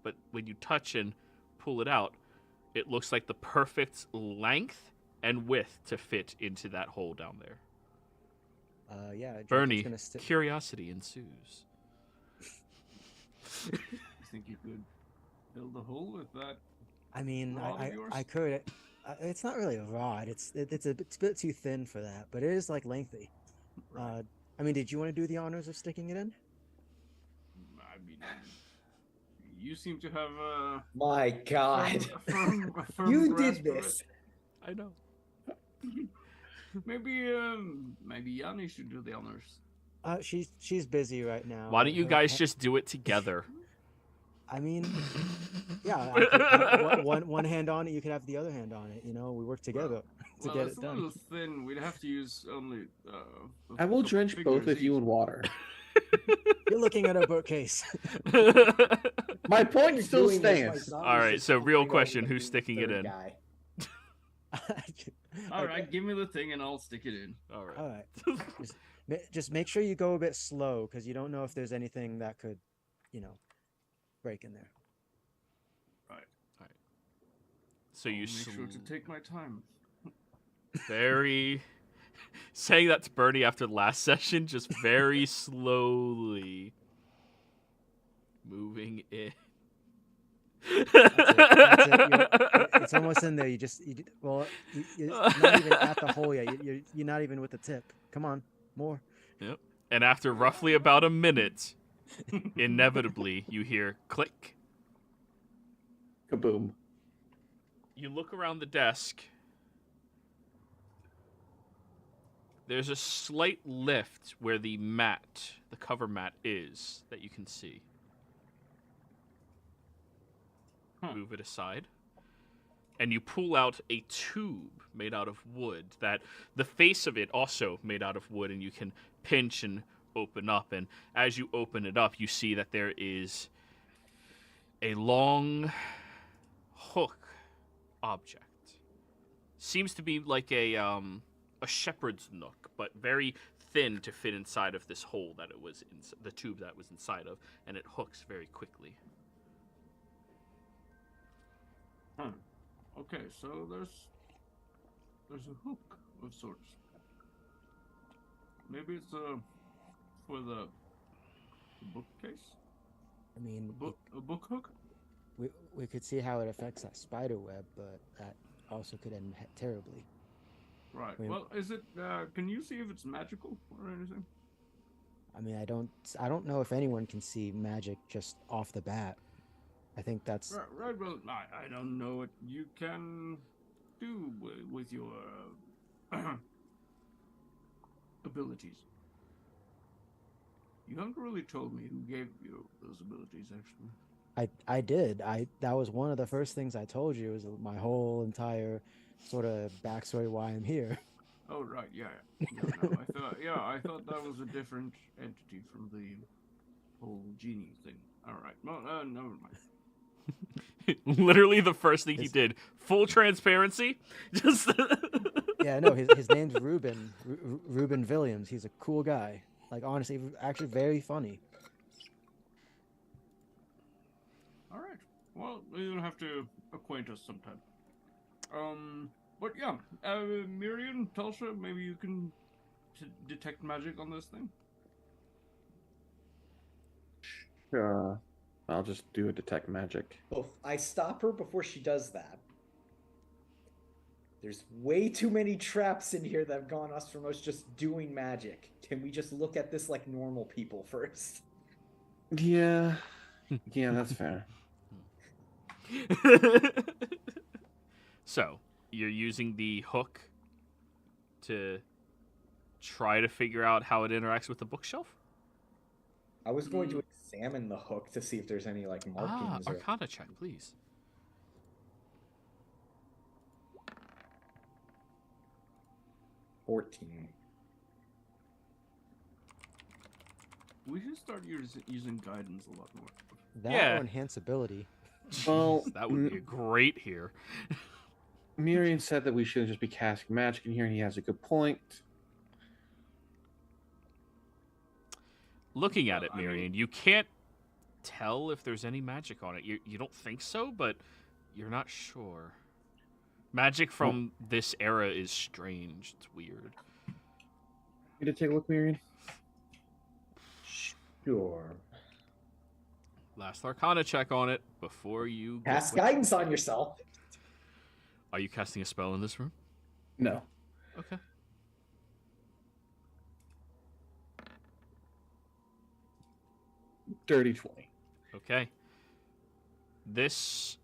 But when you touch and pull it out, it looks like the perfect length and width to fit into that hole down there. Bernie, curiosity ensues. You think you could build a hole with that? I mean, rod of yours? I could. It's not really a rod. It's a bit too thin for that, but it is like lengthy. Right. I mean, did you want to do the honors of sticking it in? I mean, you seem to have a My God. firm You grasp did of this. I know. it. Maybe Yanni should do the honors. She's busy right now. Why don't you guys just do it together? I mean, yeah. One hand on it, you could have the other hand on it. You know, we work together to get it's it a little done. thin. We'd have to use only. I will drench both of you in water. You're looking at a bookcase. My point You're still doing this, my stands. zombie All right, just so real jumping question, over who's the sticking it third in? guy. All right, give me the thing and I'll stick it in. All right. All right. Just make sure you go a bit slow because you don't know if there's anything that could, break in there. So you I'll make sure to take my time. very saying that to Bernie after last session, just very slowly moving in. That's it. It's almost in there. You're not even at the hole yet. You're not even with the tip. Come on, more. Yep. And after roughly about a minute, inevitably you hear click. Kaboom. You look around the desk. There's a slight lift where the cover mat is that you can see. Move it aside. And you pull out a tube made out of wood that the face of it also made out of wood, and you can pinch and open up. And as you open it up, you see that there is a long hook object. Seems to be like a shepherd's nook, but very thin to fit inside of this hole that it was in, the tube that was inside of, and it hooks very quickly. Okay, so there's a hook of sorts. Maybe it's for the bookcase. I mean, A book hook. we could see how it affects that spider web, but that also could end terribly. Right. Wait. Well, is it? Can you see if it's magical or anything? I mean, I don't know if anyone can see magic just off the bat. I think that's Right. Well, I don't know what you can do with your abilities. You haven't really told me who gave you those abilities, actually. I did. That was one of the first things I told you, was my whole entire sort of backstory why I'm here. Oh, right. Yeah. No, I thought that was a different entity from the whole genie thing. All right. Well, never mind. Literally the first thing he did. Full transparency. Just Yeah, no, his name's Ruben. Ruben Williams. He's a cool guy. Like, honestly, actually very funny. All right. Well, you'll have to acquaint us sometime. But yeah, Miriam, Tulsa, maybe you can detect magic on this thing. I'll just do a detect magic. I stop her before she does that. There's way too many traps in here that have gone us from us just doing magic. Can we just look at this like normal people first? Yeah, that's fair. So, you're using the hook to try to figure out how it interacts with the bookshelf? I was going to examine the hook to see if there's any like markings. Arcana check, please. Or 14. We should start using guidance a lot more. That Yeah. or enhance ability. Well, That would be great here. Miriam said that we shouldn't just be casting magic in here, and he has a good point. Looking at Well, it, I mean- Miriam, you can't tell if there's any magic on it. You don't think so, but you're not sure. Magic from this era is strange. It's weird. You to take a look, Miriam? Sure. Last Arcana check on it before you get Cast what you guidance on say. yourself. Are you casting a spell in this room? No. Okay. Dirty 20. Okay. This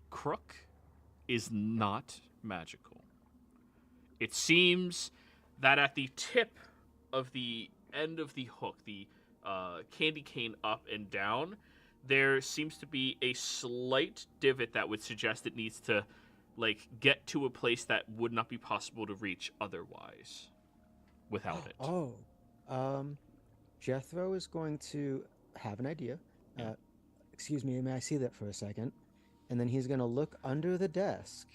crook is not magical. It seems that at the tip of the end of the hook, the candy cane up and down, there seems to be a slight divot that would suggest it needs to, like, get to a place that would not be possible to reach otherwise without it. Oh, Jethro is going to have an idea. Yeah. Excuse me, may I see that for a second? And then he's going to look under the desk.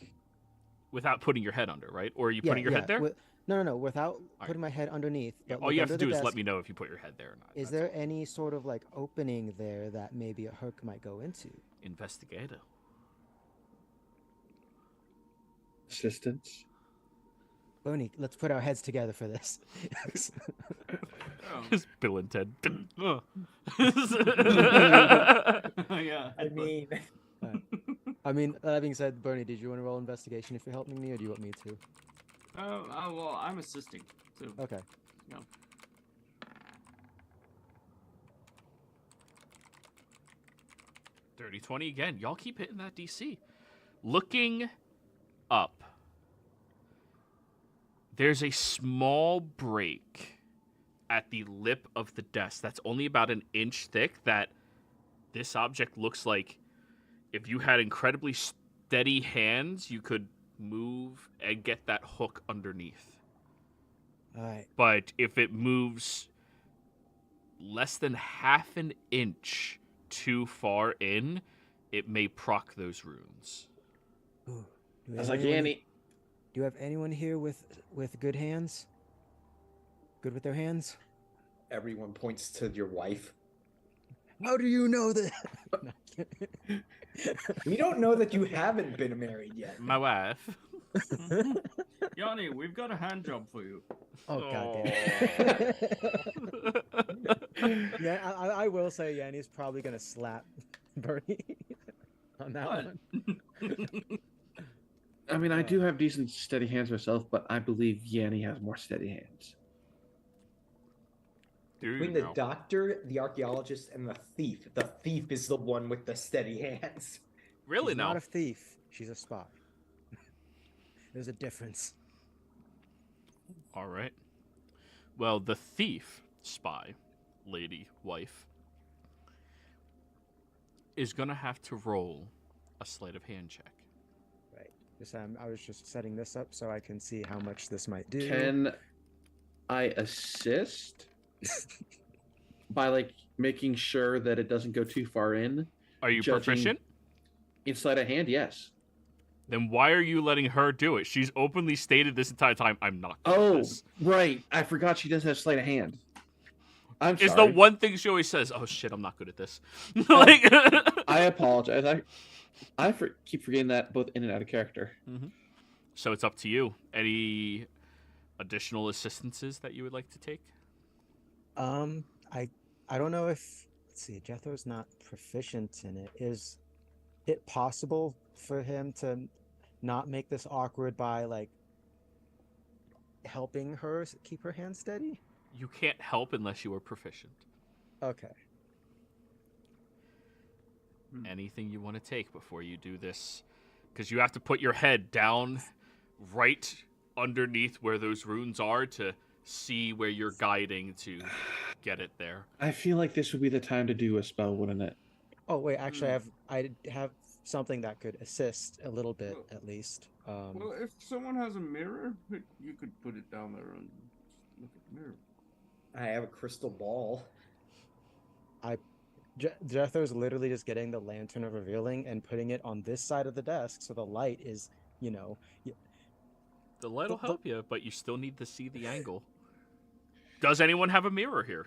Without putting your head under, right? Or are you putting your head there? No, without right. putting my head underneath. Yeah, but all look you have to under do the is let desk. me know if you put your head there or not. Is That's there any sort of like opening there that maybe a hook might go into? Investigator. Assistance. Bonnie, let's put our heads together for this. Oh. Just Bill and Ted. yeah. I mean, that being said, Bernie, did you want to roll investigation if you're helping me, or do you want me to? Well, I'm assisting too. Okay. Yeah. Dirty 20 again. Y'all keep hitting that DC. Looking up, there's a small break at the lip of the desk that's only about an inch thick that this object looks like if you had incredibly steady hands, you could move and get that hook underneath. All right. But if it moves less than half an inch too far in, it may proc those runes. Ooh. Do we That's have like anyone- Yanni. Do you have anyone here with good hands? Good with their hands? everyone points to your wife. How do you know that? We don't know that you haven't been married yet. My wife. Yanni, we've got a hand job for you. Oh, god damn. Yeah, I will say Yanni's probably gonna slap Bernie on that What? one. I mean, I do have decent steady hands myself, but I believe Yanni has more steady hands. Between the doctor, the archaeologist, and the thief is the one with the steady hands. Really She's now? not a thief. She's a spy. There's a difference. All right. Well, the thief, spy, lady, wife, is gonna have to roll a sleight of hand check. Right. This I was just setting this up so I can see how much this might do. Can I assist by like making sure that it doesn't go too far in? Are you Judging- proficient? In sleight of hand, yes. Then why are you letting her do it? She's openly stated this entire time, I'm not good at this. Right. I forgot she does have sleight of hand. I'm It's sorry. the one thing she always says, oh shit, I'm not good at this. Like, I apologize. Keep forgetting that both in and out of character. So it's up to you. Any additional assistances that you would like to take? I don't know if, let's see, Jethro's not proficient in it. Is it possible for him to not make this awkward by like helping her keep her hand steady? You can't help unless you are proficient. Okay. Anything you want to take before you do this? Because you have to put your head down right underneath where those runes are to see where you're guiding to get it there. I feel like this would be the time to do a spell, wouldn't it? Oh wait, actually, I have something that could assist a little bit at least. Well, if someone has a mirror, you could put it down there and look at the mirror. I have a crystal ball. Jethro's literally just getting the lantern of revealing and putting it on this side of the desk, so the light is, The light will help you, but you still need to see the angle. Does anyone have a mirror here?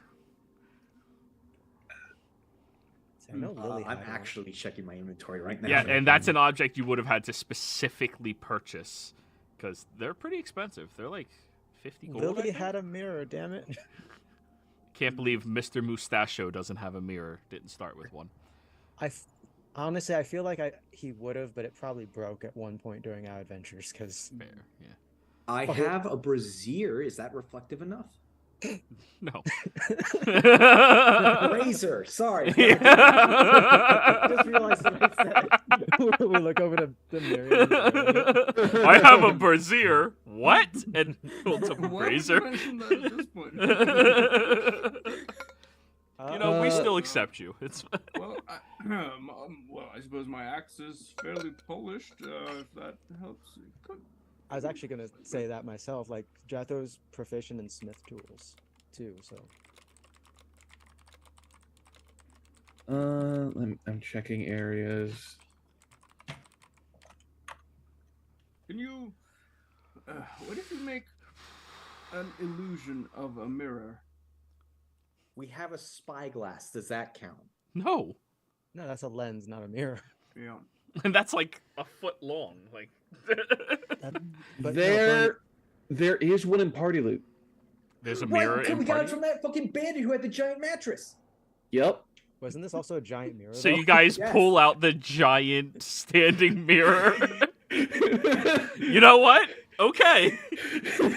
I know Lily I'm had one. actually checking my inventory right now. Yeah, and that's an object you would have had to specifically purchase because they're pretty expensive. They're like 50 gold. I Lily think. had a mirror, damn it. Can't believe Mr. Mustachio doesn't have a mirror. Didn't start with one. Honestly, I feel like he would have, but it probably broke at one point during our adventures because Fair, yeah. I have a brazier. Is that reflective enough? No. Razor. Sorry. Yeah. Just realized that I said it. we look over the mirror. I have a brazier. What? And holds up a Why would you razor. mention that at this point? You know, we still accept you. It's Well, I suppose my axe is fairly polished. If that helps. I was actually gonna say that myself. Like Jethro's proficient in smith tools too, so. I'm checking areas. Can you? What if you make an illusion of a mirror? We have a spyglass. Does that count? no. No, that's a lens, not a mirror. Yeah. And that's like a foot long. Like But there is one in Party Loot. there's a mirror Right, in we got it party. from that fucking bandit who had the giant mattress. Yep. wasn't this also a giant mirror? So though? you guys Yes. pull out the giant standing mirror. You know what? Okay.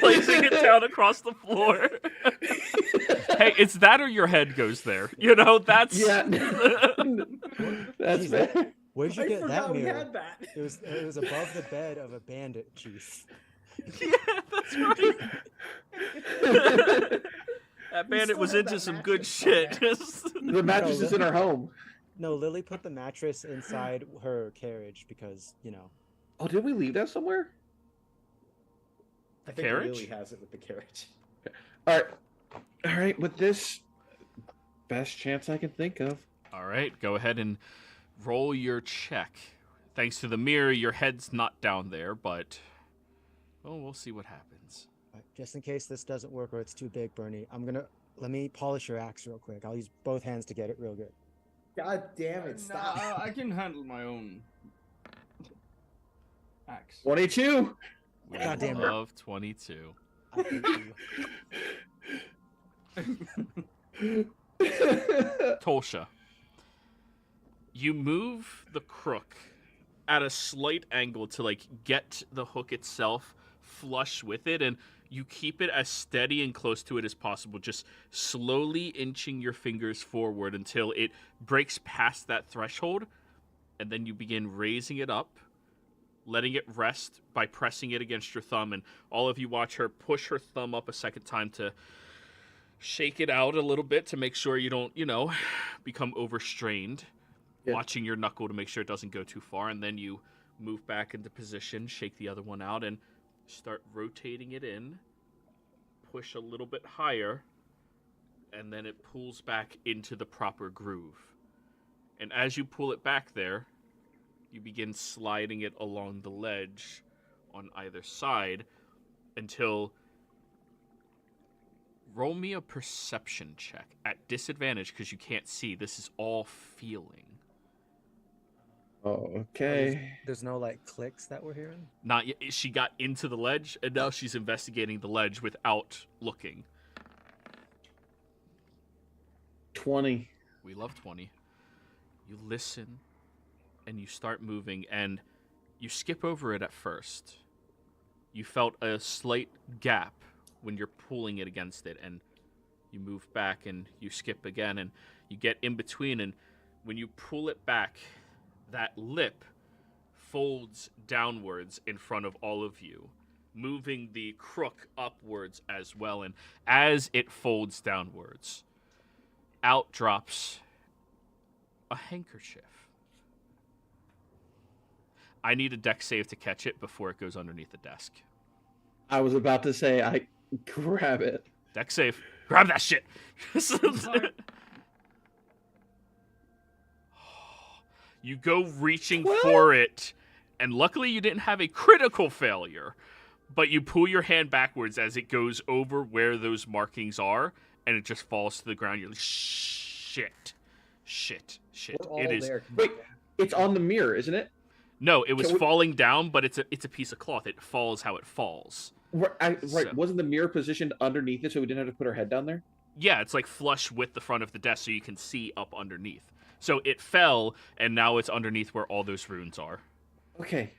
Placing it down across the floor. Hey, it's that or your head goes there. You know, that's Yeah. That's Jeez, fair. Where'd you I get forgot that we mirror? had that. It was above the bed of a bandit chief. Yeah, that's right. That bandit still was have into that some good mattress shit. somewhere. The mattress is in our home. No, Lily put the mattress inside her carriage because, Oh, did we leave that somewhere? I think Carriage? Lily has it with the carriage. All right. With this, best chance I can think of. All right, go ahead and roll your check. Thanks to the mirror, your head's not down there, but we'll see what happens. just in case this doesn't work or it's too big, Bernie, let me polish your axe real quick. I'll use both hands to get it real good. God damn it! Stop. Nah, I can handle my own axe. 22. We God damn it. love 22. I hate you. Tolsha, you move the crook at a slight angle to like get the hook itself flush with it, and you keep it as steady and close to it as possible, just slowly inching your fingers forward until it breaks past that threshold, and then you begin raising it up, letting it rest by pressing it against your thumb, and all of you watch her push her thumb up a second time to shake it out a little bit to make sure you don't, become overstrained. Yeah. Watching your knuckle to make sure it doesn't go too far, and then you move back into position, shake the other one out, and start rotating it in. Push a little bit higher, and then it pulls back into the proper groove. And as you pull it back there, you begin sliding it along the ledge on either side until... Roll me a perception check at disadvantage because you can't see. This is all feeling. Okay. There's no like clicks that we're hearing. Not yet. She got into the ledge, and now she's investigating the ledge without looking. 20. We love 20. You listen, and you start moving, and you skip over it at first. You felt a slight gap when you're pulling it against it, and you move back, and you skip again, and you get in between, and when you pull it back, that lip folds downwards in front of all of you, moving the crook upwards as well, and as it folds downwards, out drops a handkerchief. I need a dex save to catch it before it goes underneath the desk. I was about to say, I grab it. Dex save. Grab that shit. You go reaching for it, and luckily you didn't have a critical failure, but you pull your hand backwards as it goes over where those markings are, and it just falls to the ground. You're like, shit. We're all It is. there. Wait, it's on the mirror, isn't it? No, it was Can we- falling down, but it's a piece of cloth. It falls how it falls. Right. So- Wasn't the mirror positioned underneath it so we didn't have to put our head down there? Yeah, it's like flush with the front of the desk so you can see up underneath. So it fell, and now it's underneath where all those runes are. Okay.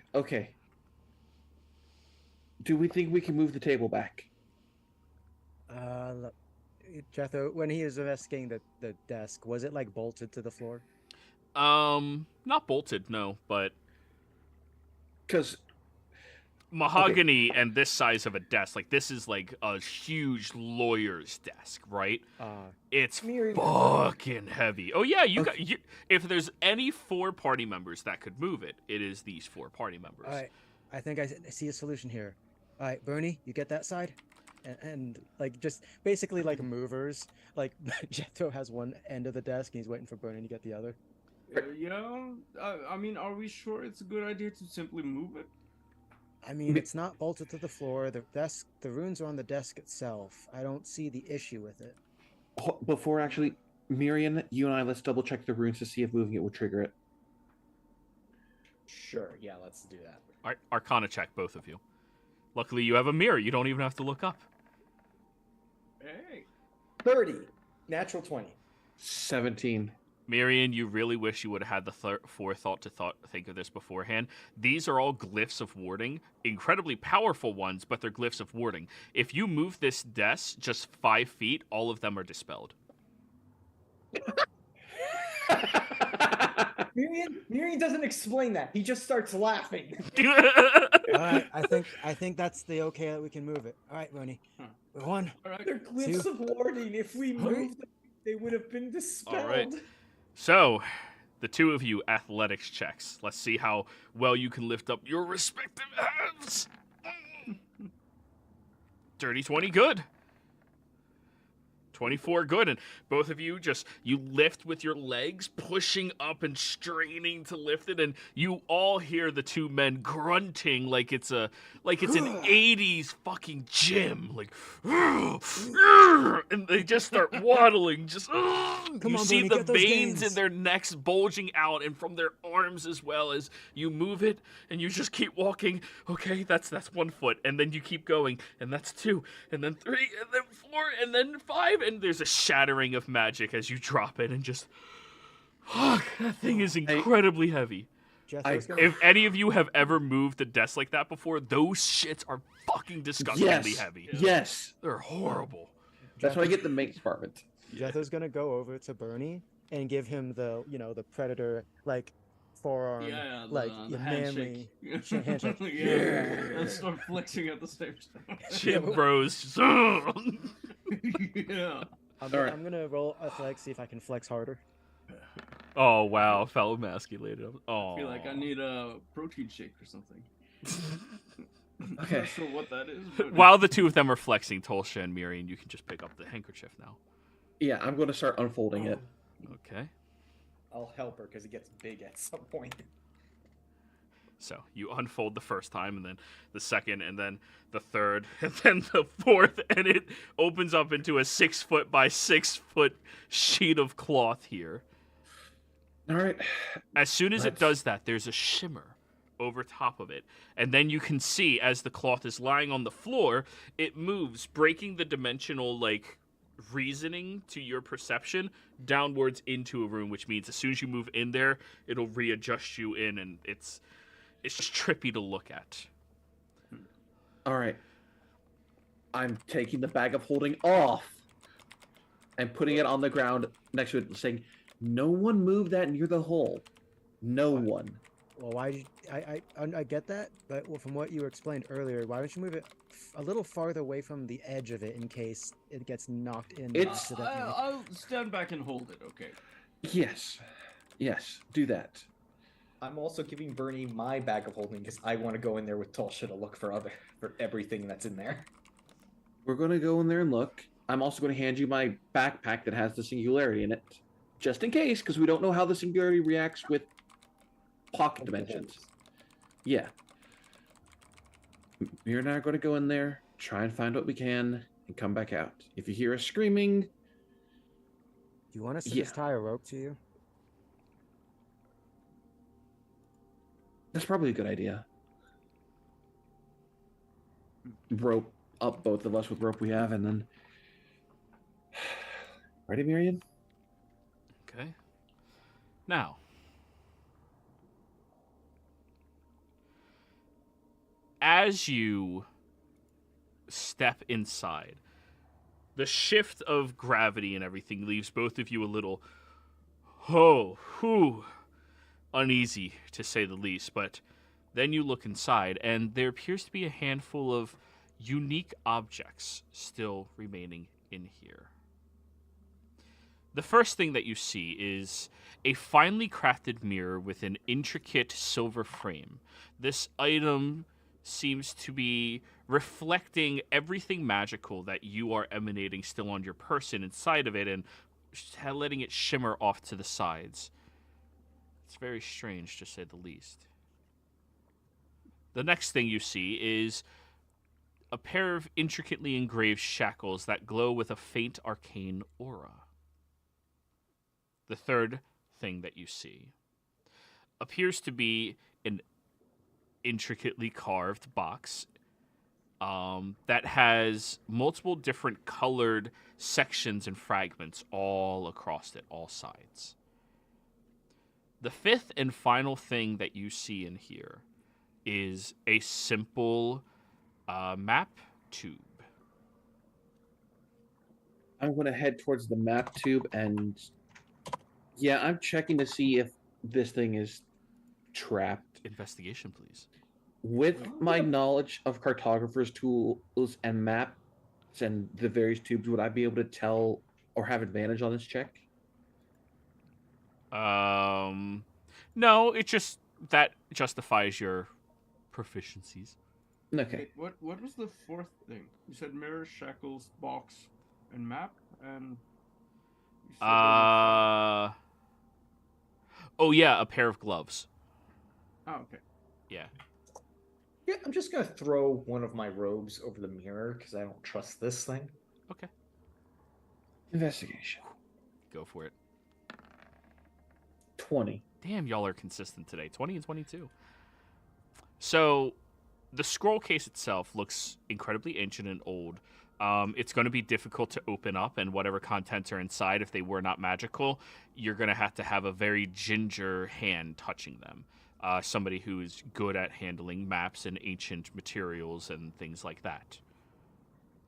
Do we think we can move the table back? Look, Jethro, when he was investigating the desk, was it like bolted to the floor? Not bolted, no, but Because mahogany and this size of a desk, like this is like a huge lawyer's desk, right? It's Miriam. fucking heavy. Oh yeah, Okay. if there's any 4 party members that could move it, it is these 4 party members. All right, I think I see a solution here. All right, Bernie, you get that side, and like just basically like movers. Like Jethro has one end of the desk, and he's waiting for Bernie to get the other. Yeah. I mean, are we sure it's a good idea to simply move it? I mean, it's not bolted to the floor. The runes are on the desk itself. I don't see the issue with it. before actually, Miriam, you and I, let's double check the runes to see if moving it will trigger it. Sure, yeah, let's do that. Arcana check, both of you. Luckily, you have a mirror. You don't even have to look up. Hey. 30. Natural 20. 17. Miriam, you really wish you would have had the forethought to think of this beforehand. These are all glyphs of warding, incredibly powerful ones, but they're glyphs of warding. If you move this desk just 5 feet, all of them are dispelled. Miriam doesn't explain that. He just starts laughing. All right, I think that's the okay that we can move it. All right, Bernie. One. All right. They're glyphs of warding. If we moved them, they would have been dispelled. All right. So, the two of you athletics checks. Let's see how well you can lift up your respective halves. Dirty 20, good. 24, good. And both of you you lift with your legs, pushing up and straining to lift it, and you all hear the two men grunting like it's an 80s fucking gym, like, and they just start waddling, just, you on, see Bernie, the get those veins gains. in their necks bulging out, and from their arms as well, as you move it, and you just keep walking. Okay, that's 1 foot, and then you keep going, and that's 2, and then 3, and then 4, and then 5, and there's a shattering of magic as you drop it, and just, fuck, that thing is incredibly heavy. Jethro's gonna- If any of you have ever moved a desk like that before, those shits are fucking disgustingly heavy. Yes. They're horrible. That's why I get the maintenance department. Jethro's gonna go over to Bernie and give him the predator like forearm, Yeah, like the manly handshake. handshake. Yeah. Let's start flexing at the same time. Shit bros. Just, Yeah. I'm All right. gonna roll athletics, see if I can flex harder. oh, wow. Fellow emasculated. Oh. I feel like I need a protein shake or something. I'm Okay. not sure what that is. But... While the two of them are flexing, Tolsha and Miriam, you can just pick up the handkerchief now. Yeah, I'm going to start unfolding it. Okay. I'll help her because it gets big at some point. So you unfold the first time, and then the second, and then the third, and then the fourth, and it opens up into a 6 foot by 6 foot sheet of cloth here. All right. As soon as it Let's- does that, there's a shimmer over top of it. And then you can see, as the cloth is lying on the floor, it moves, breaking the dimensional, reasoning to your perception downwards into a room, which means as soon as you move in there, it'll readjust you in, and it's just trippy to look at. All right. I'm taking the bag of holding off and putting it on the ground next to it, saying, "No one move that near the hole. No one." Well, why? I get that, but from what you explained earlier, why don't you move it a little farther away from the edge of it in case it gets knocked in It's- accidentally? I'll stand back and hold it. Okay. Yes. Yes. Do that. I'm also giving Bernie my bag of holding because I want to go in there with Tulsha to look for everything that's in there. We're going to go in there and look. I'm also going to hand you my backpack that has the singularity in it, just in case, because we don't know how the singularity reacts with pocket dimensions. Yeah. You're not going to go in there, try and find what we can, and come back out. If you hear us screaming, Do you want us to Yeah. just tie a rope to you? that's probably a good idea. Rope up both of us with rope we have, and then. Ready, Miriam? Okay. Now, as you step inside, the shift of gravity and everything leaves both of you a little, uneasy, to say the least. But then you look inside, and there appears to be a handful of unique objects still remaining in here. The first thing that you see is a finely crafted mirror with an intricate silver frame. This item seems to be reflecting everything magical that you are emanating still on your person inside of it, and letting it shimmer off to the sides. It's very strange, to say the least. The next thing you see is a pair of intricately engraved shackles that glow with a faint arcane aura. The third thing that you see appears to be an intricately carved box that has multiple different colored sections and fragments all across it, all sides. The fifth and final thing that you see in here is a simple map tube. I'm going to head towards the map tube, and yeah, I'm checking to see if this thing is trapped. Investigation, please. With my knowledge of cartographers' tools and maps and the various tubes, would I be able to tell or have advantage on this check? No, it just that justifies your proficiencies. Okay. Wait, what was the fourth thing? You said mirror, shackles, box, and map, and you said Oh yeah, a pair of gloves. oh, okay. Yeah. Yeah, I'm just gonna throw one of my robes over the mirror because I don't trust this thing. Okay. Investigation. Go for it. 20. Damn, y'all are consistent today. 20 and 22. So, the scroll case itself looks incredibly ancient and old. It's going to be difficult to open up, and whatever contents are inside, if they were not magical, you're going to have a very ginger hand touching them. Somebody who is good at handling maps and ancient materials and things like that.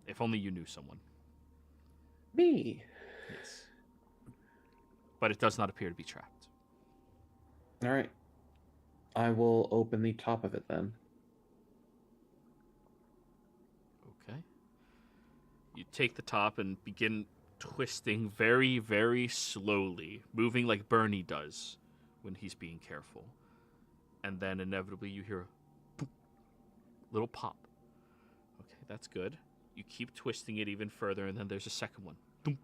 If only you knew someone. Me. Yes. But it does not appear to be trapped. All right. I will open the top of it then. Okay. You take the top and begin twisting very, very slowly, moving like Bernie does when he's being careful. And then inevitably you hear a little pop. Okay, that's good. You keep twisting it even further, and then there's a second one. Then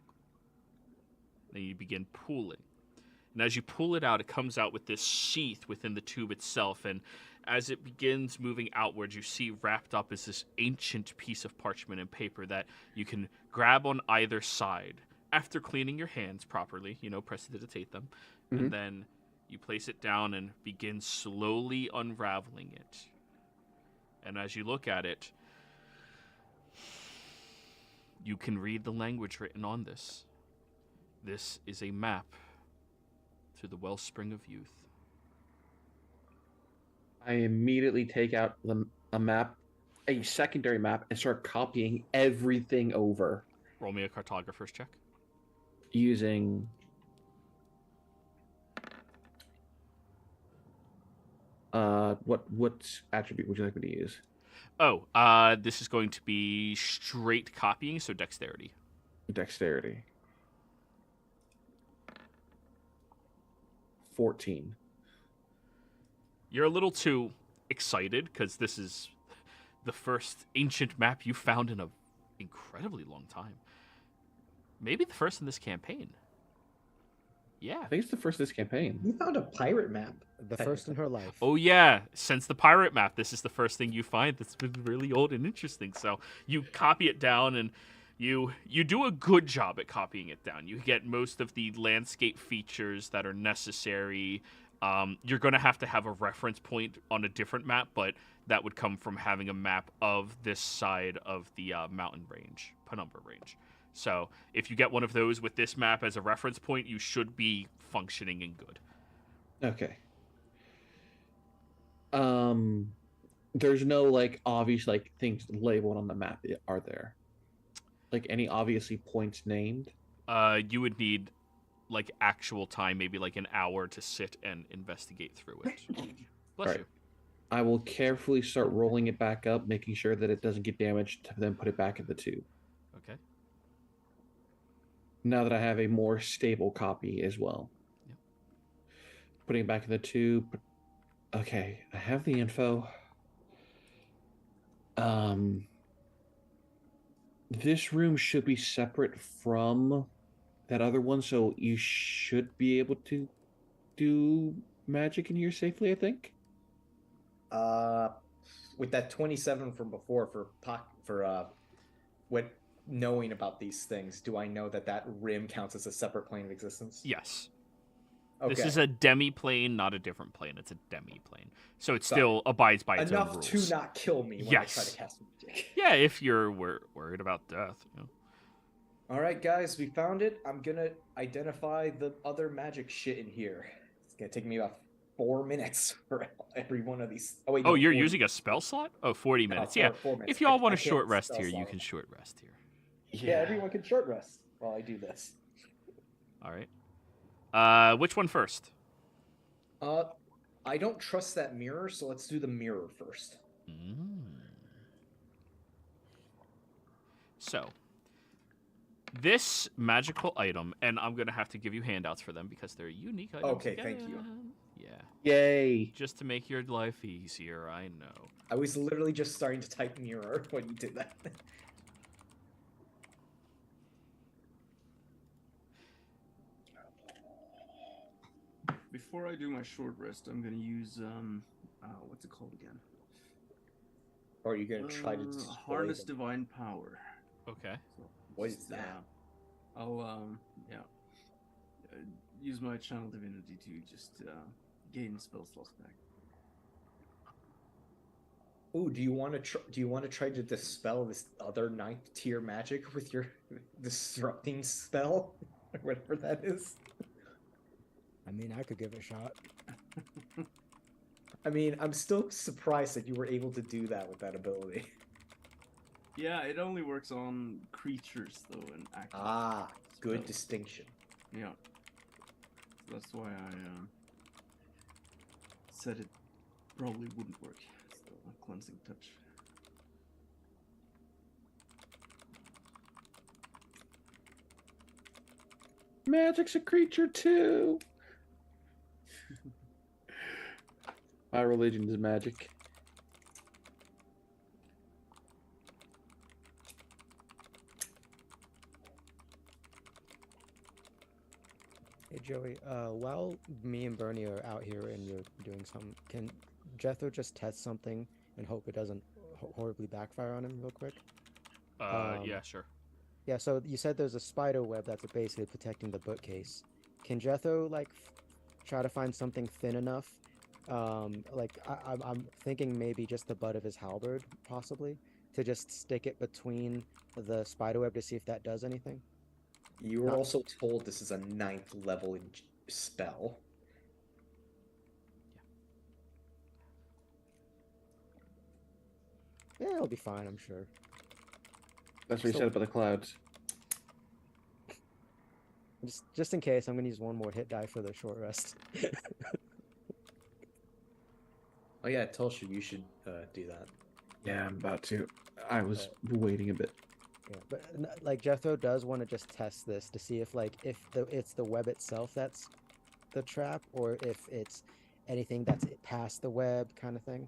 you begin pulling. And as you pull it out, it comes out with this sheath within the tube itself. And as it begins moving outwards, you see wrapped up is this ancient piece of parchment and paper that you can grab on either side. After cleaning your hands properly, prestidigitate them, and then you place it down and begin slowly unraveling it. And as you look at it, you can read the language written on this. This is a map to the wellspring of youth. I immediately take out a map, a secondary map, and start copying everything over. Roll me a cartographer's check. Using what attribute would you like me to use? This is going to be straight copying, so dexterity. Dexterity. 14. You're a little too excited because this is the first ancient map you found in an incredibly long time. Maybe the first in this campaign. Yeah. I think it's the first of this campaign. You found a pirate map. The first in her life. Oh, yeah. Since the pirate map, this is the first thing you find that's been really old and interesting. So you copy it down, and you do a good job at copying it down. You get most of the landscape features that are necessary. You're going to have a reference point on a different map, but that would come from having a map of this side of the mountain range, Penumbra range. So if you get one of those with this map as a reference point, you should be functioning and good. Okay. There's no obvious things labeled on the map, are there? Any obviously points named? You would need actual time, maybe an hour to sit and investigate through it. Bless Right. you. I will carefully start rolling it back up, making sure that it doesn't get damaged, to then put it back in the tube. Okay. Now that I have a more stable copy as well. Yep. Putting it back in the tube. Okay, I have the info. This room should be separate from that other one, so you should be able to do magic in here safely, I think. With that 27 from before for what knowing about these things, do I know that rim counts as a separate plane of existence? Yes. Okay. This is a demi-plane, not a different plane. It's a demi-plane. So it still abides by its own enough rules. to not kill me when I try to cast magic. Yeah, if you're worried about death. All right, guys, we found it. I'm gonna identify the other magic shit in here. It's gonna take me about 4 minutes for every one of these. Oh, wait, Oh, no, you're 40. using a spell slot? Oh, 40 minutes. No, Yeah. 4 minutes. If y'all want I a short can't rest spell here, you slot. can short rest here. Yeah, everyone can short rest while I do this. All right. Which one first? I don't trust that mirror, so let's do the mirror first. So, this magical item, and I'm going to have to give you handouts for them because they're unique items. Okay, thank you. Yeah. Yay! Just to make your life easier, I know. I was literally just starting to type mirror when you did that. Before I do my short rest, I'm gonna use what's it called again? Or are you gonna try to destroy harness them? divine power. Okay. So What is just, that? I'll use my channel divinity to just gain spell slots back. Ooh, do you want to try to dispel this other 9th tier magic with your disrupting spell, whatever that is? I mean, I could give it a shot. I mean, I'm still surprised that you were able to do that with that ability. Yeah, it only works on creatures though, and active. Ah, good spells. distinction. Yeah. So that's why I said it probably wouldn't work. It's the cleansing touch. Magic's a creature too. My religion is magic. Hey Joey, while me and Bernie are out here and you're doing some, Jethro just test something and hope it doesn't horribly backfire on him real quick? Yeah, sure. Yeah, so you said there's a spider web that's basically protecting the bookcase. Can Jethro like try to find something thin enough? I'm thinking maybe just the butt of his halberd, possibly, to just stick it between the spider web to see if that does anything. You were Not- also told this is a 9th level spell. Yeah, it'll be fine, I'm sure. That's what he So- said about the clouds. Just in case, I'm gonna use one more hit die for the short rest. Oh yeah, Tulsha, you should do that. Yeah, I'm about to. I was waiting a bit. Yeah, but like Jethro does want to just test this to see if it's the web itself that's the trap, or if it's anything that's past the web kind of thing.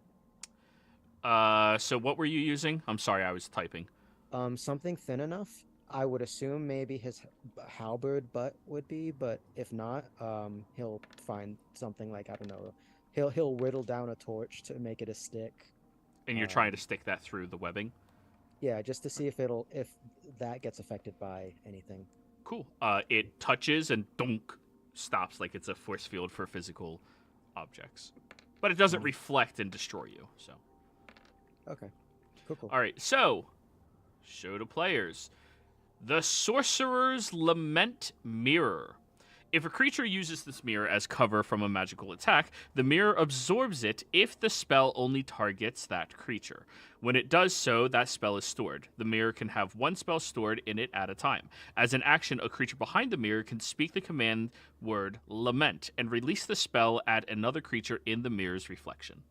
So what were you using? I'm sorry, I was typing. Something thin enough. I would assume maybe his halberd butt would be, but if not, he'll find something like, I don't know. He'll whittle down a torch to make it a stick. And you're trying to stick that through the webbing? Yeah, just to see if that gets affected by anything. Cool. It touches and dunk stops like it's a force field for physical objects. But it doesn't reflect and destroy you, so. Okay. Cool. All right, so show to players. The Sorcerer's Lament Mirror. If a creature uses this mirror as cover from a magical attack, the mirror absorbs it if the spell only targets that creature. When it does so, that spell is stored. The mirror can have one spell stored in it at a time. As an action, a creature behind the mirror can speak the command word Lament and release the spell at another creature in the mirror's reflection.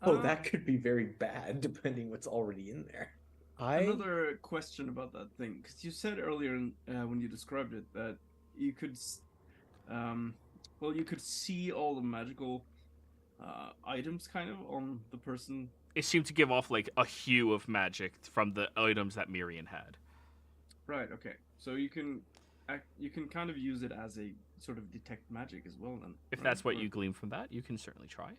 Oh, that could be very bad, depending what's already in there. Another question about that thing, because you said earlier when you described it that you could, you could see all the magical items kind of on the person. It seemed to give off like a hue of magic from the items that Mirian had. Right. Okay. So you can kind of use it as a sort of detect magic as well. Then, If right? that's what you glean from that, you can certainly try.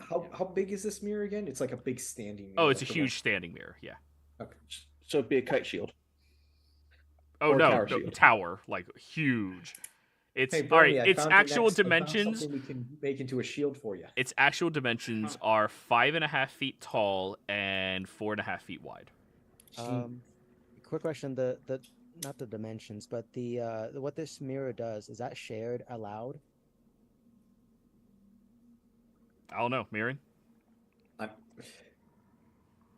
How big is this mirror again? It's like a big standing mirror. Oh, it's a like the huge standing mirror. Yeah. Okay. So it'd be a kite shield. Oh Or no, tower no, shield. tower, like huge. It's Hey, all right. Bernie, I Its found your actual next- I found dimensions. something we can make into a shield for you. Its actual dimensions are 5.5 feet tall and 4.5 feet wide. Quick question: the not the dimensions, but the what this mirror does, is that shared aloud? I don't know, Mirian.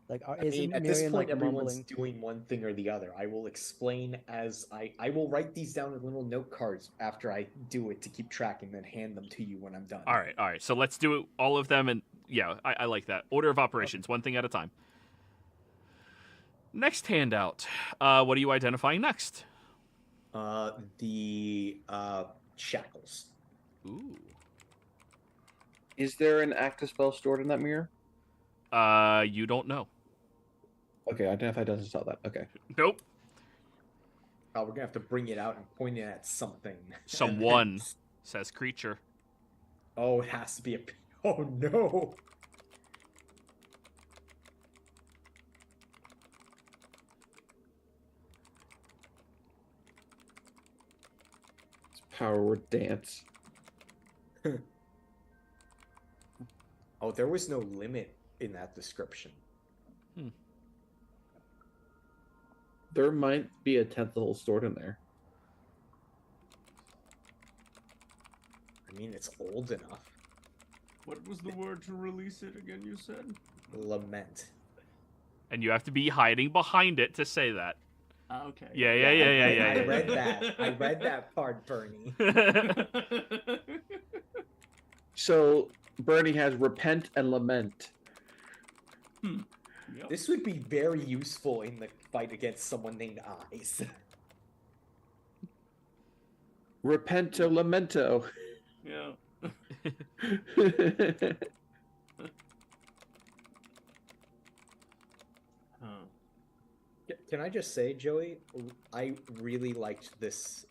Like, I is mean, at this Miriam point, like everyone's mumbling? doing one thing or the other. I will explain as I will write these down in little note cards after I do it to keep track and then hand them to you when I'm done. All right. So let's do it, all of them, and yeah, I like that order of operations, one thing at a time. Next handout. What are you identifying next? The shackles. Ooh. Is there an active spell stored in that mirror? You don't know. Okay, identify doesn't tell that. Okay. Nope. Oh, we're gonna have to bring it out and point it at something. Someone says creature. Oh, it has to be a. Oh no! It's power word dance. Oh, there was no limit in that description. There might be a 10th level stored in there. I mean, it's old enough. What was the word to release it again? You said. Lament. And you have to be hiding behind it to say that. Okay. Yeah. I read that. I read that part, Bernie. So Bernie has repent and lament. Yep. This would be very useful in the fight against someone named Eyes. Repento lamento. Yeah. Can I just say, Joey, I really liked this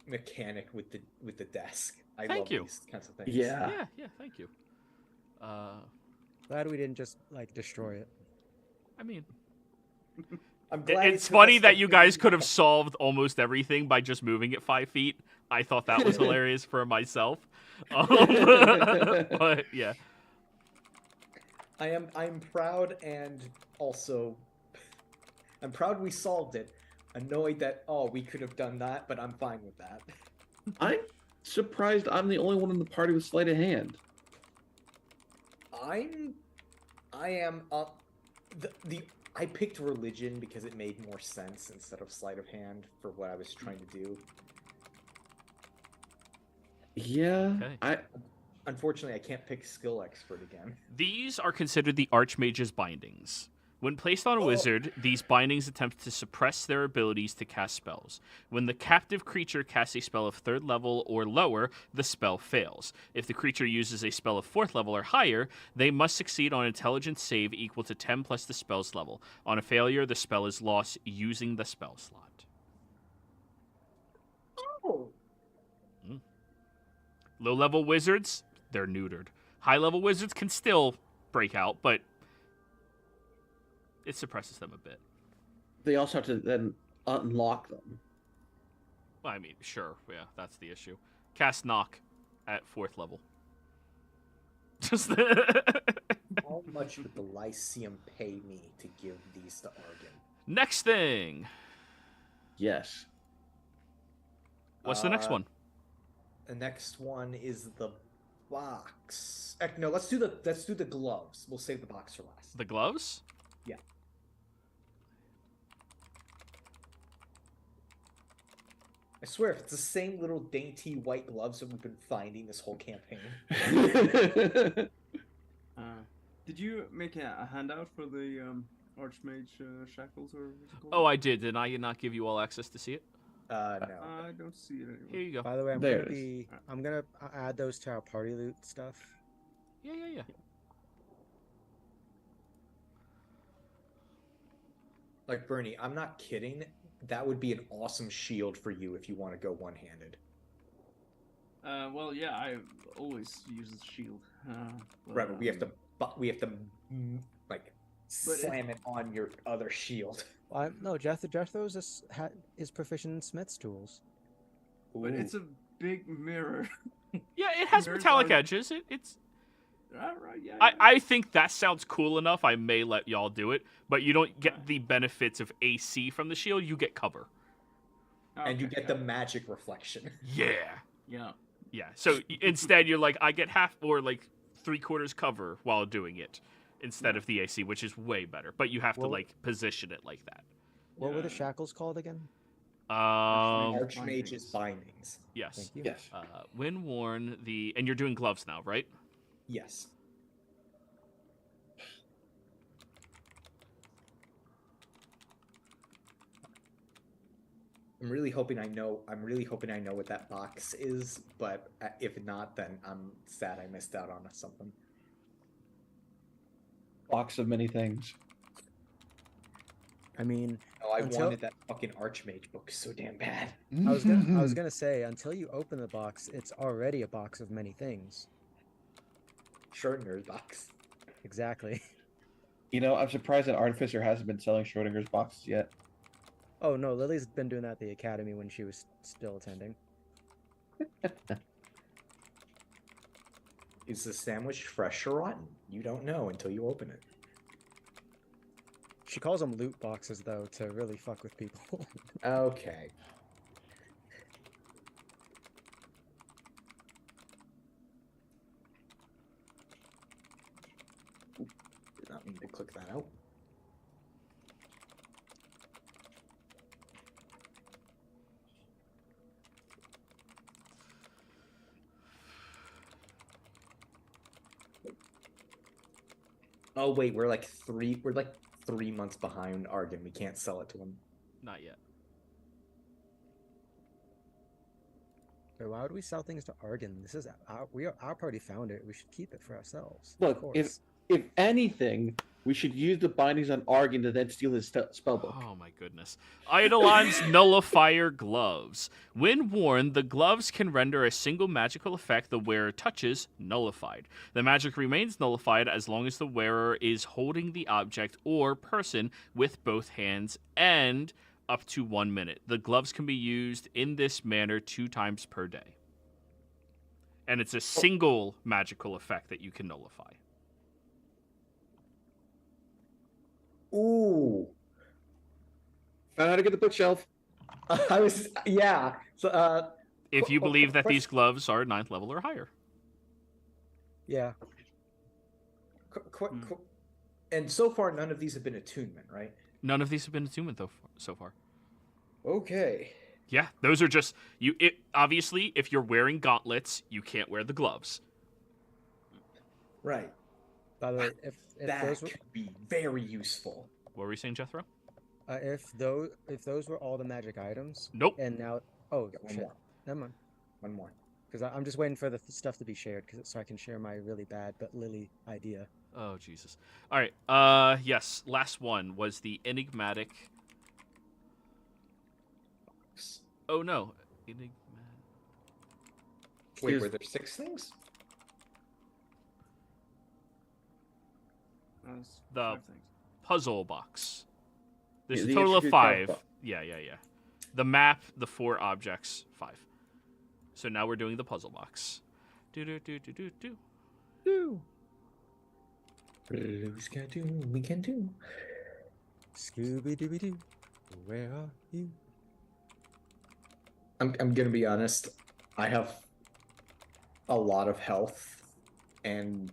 mechanic with the desk. I Thank love you. these kinds of things. Yeah. Yeah, thank you. Glad we didn't just like destroy it. I mean, I'm glad it's it took funny us that to you guys figure could have out- solved almost everything by just moving it 5 feet. I thought that was hilarious for myself. But yeah. I'm proud, and also I'm proud we solved it. Annoyed that we could have done that, but I'm fine with that. I'm surprised I'm the only one in the party with sleight of hand. I am I picked religion because it made more sense instead of sleight of hand for what I was trying to do. Yeah. Okay. Unfortunately, I can't pick skill expert again. These are considered the Archmage's bindings. When placed on a wizard, these bindings attempt to suppress their abilities to cast spells. When the captive creature casts a spell of 3rd level or lower, the spell fails. If the creature uses a spell of 4th level or higher, they must succeed on an intelligence save equal to 10 plus the spell's level. On a failure, the spell is lost using the spell slot. Oh, Low-level wizards, they're neutered. High-level wizards can still break out, but it suppresses them a bit. They also have to then unlock them. Well, I mean, sure, yeah, that's the issue. Cast Knock at 4th level. Just how much would the Lyceum pay me to give these to Argon? Next thing. Yes. What's the next one? The next one is the box. No, let's do the gloves. We'll save the box for last. The gloves? Yeah. I swear, if it's the same little dainty white gloves that we've been finding this whole campaign. Did you make a handout for the Archmage shackles or what's it called? Oh, I did. Did I not give you all access to see it? No. I don't see it anywhere. Here you go. By the way, There it is. I'm gonna add those to our party loot stuff. Yeah. Like, Bernie, I'm not kidding. That would be an awesome shield for you if you want to go one-handed. Well, yeah, I always use the shield. Right, but we have to like But slam it on your other shield. No, Jethro's is proficient in Smith's tools. But it's a big mirror. Yeah, it has Mirrors metallic are- edges. It's. Right, yeah. I think that sounds cool enough. I may let y'all do it, but you don't get the benefits of AC from the shield. You get cover. And you Okay, get the magic reflection. Yeah. Yeah. So instead, you're like, I get half or like 3/4 cover while doing it instead of the AC, which is way better. But you have to Well- like position it like that. What were the Yeah. shackles called again? Archmage's bindings. Yes. Thank you. Yes. When worn, and you're doing gloves now, right? Yes. I'm really hoping I know what that box is, but if not, then I'm sad I missed out on something. Box of many things. I mean, Oh, I Until- wanted that fucking Archmage book so damn bad. I was gonna say, until you open the box, it's already a box of many things. Schrodinger's box. Exactly. You know, I'm surprised that Artificer hasn't been selling Schrodinger's boxes yet. Oh no, Lily's been doing that at the academy when she was still attending. Is the sandwich fresh or rotten? You don't know until you open it. She calls them loot boxes though, to really fuck with people. Okay. Did not mean to click that out. Oh wait, we're like 3 months behind Argon. We can't sell it to him. Not yet. Wait, why would we sell things to Argon? This is our party found it. We should keep it for ourselves. Look, of course. If anything, we should use the bindings on Argon to then steal his spellbook. Oh my goodness. Eidolon's Nullifier Gloves. When worn, the gloves can render a single magical effect the wearer touches nullified. The magic remains nullified as long as the wearer is holding the object or person with both hands and up to 1 minute. The gloves can be used in this manner 2 times per day. And it's a single magical effect that you can nullify. Ooh. Found how to get the bookshelf. I was, yeah. So, If you believe that these gloves are 9th level or higher. Yeah. and so far, none of these have been attunement, right? None of these have been attunement so far. Okay. Yeah, those are just obviously, if you're wearing gauntlets, you can't wear the gloves. Right. By the way, if That those were, could be very useful. What were you saying, Jethro? if those were all the magic items, Nope. and now one One shit, more. never mind, One more. because I'm just waiting for the stuff to be shared, so I can share my really bad but Lily idea. Oh Jesus! All right. Yes. Last one was the enigmatic. Oh no, enigmatic. Wait, Here's- were there 6 things? That's The 5 things. puzzle box. There's Yeah, a the total of intricate 5. box. Yeah. The map, the 4 objects, 5. So now we're doing the puzzle box. Do. We can do. Scooby Dooby Doo, where are you? I'm gonna be honest. I have a lot of health, and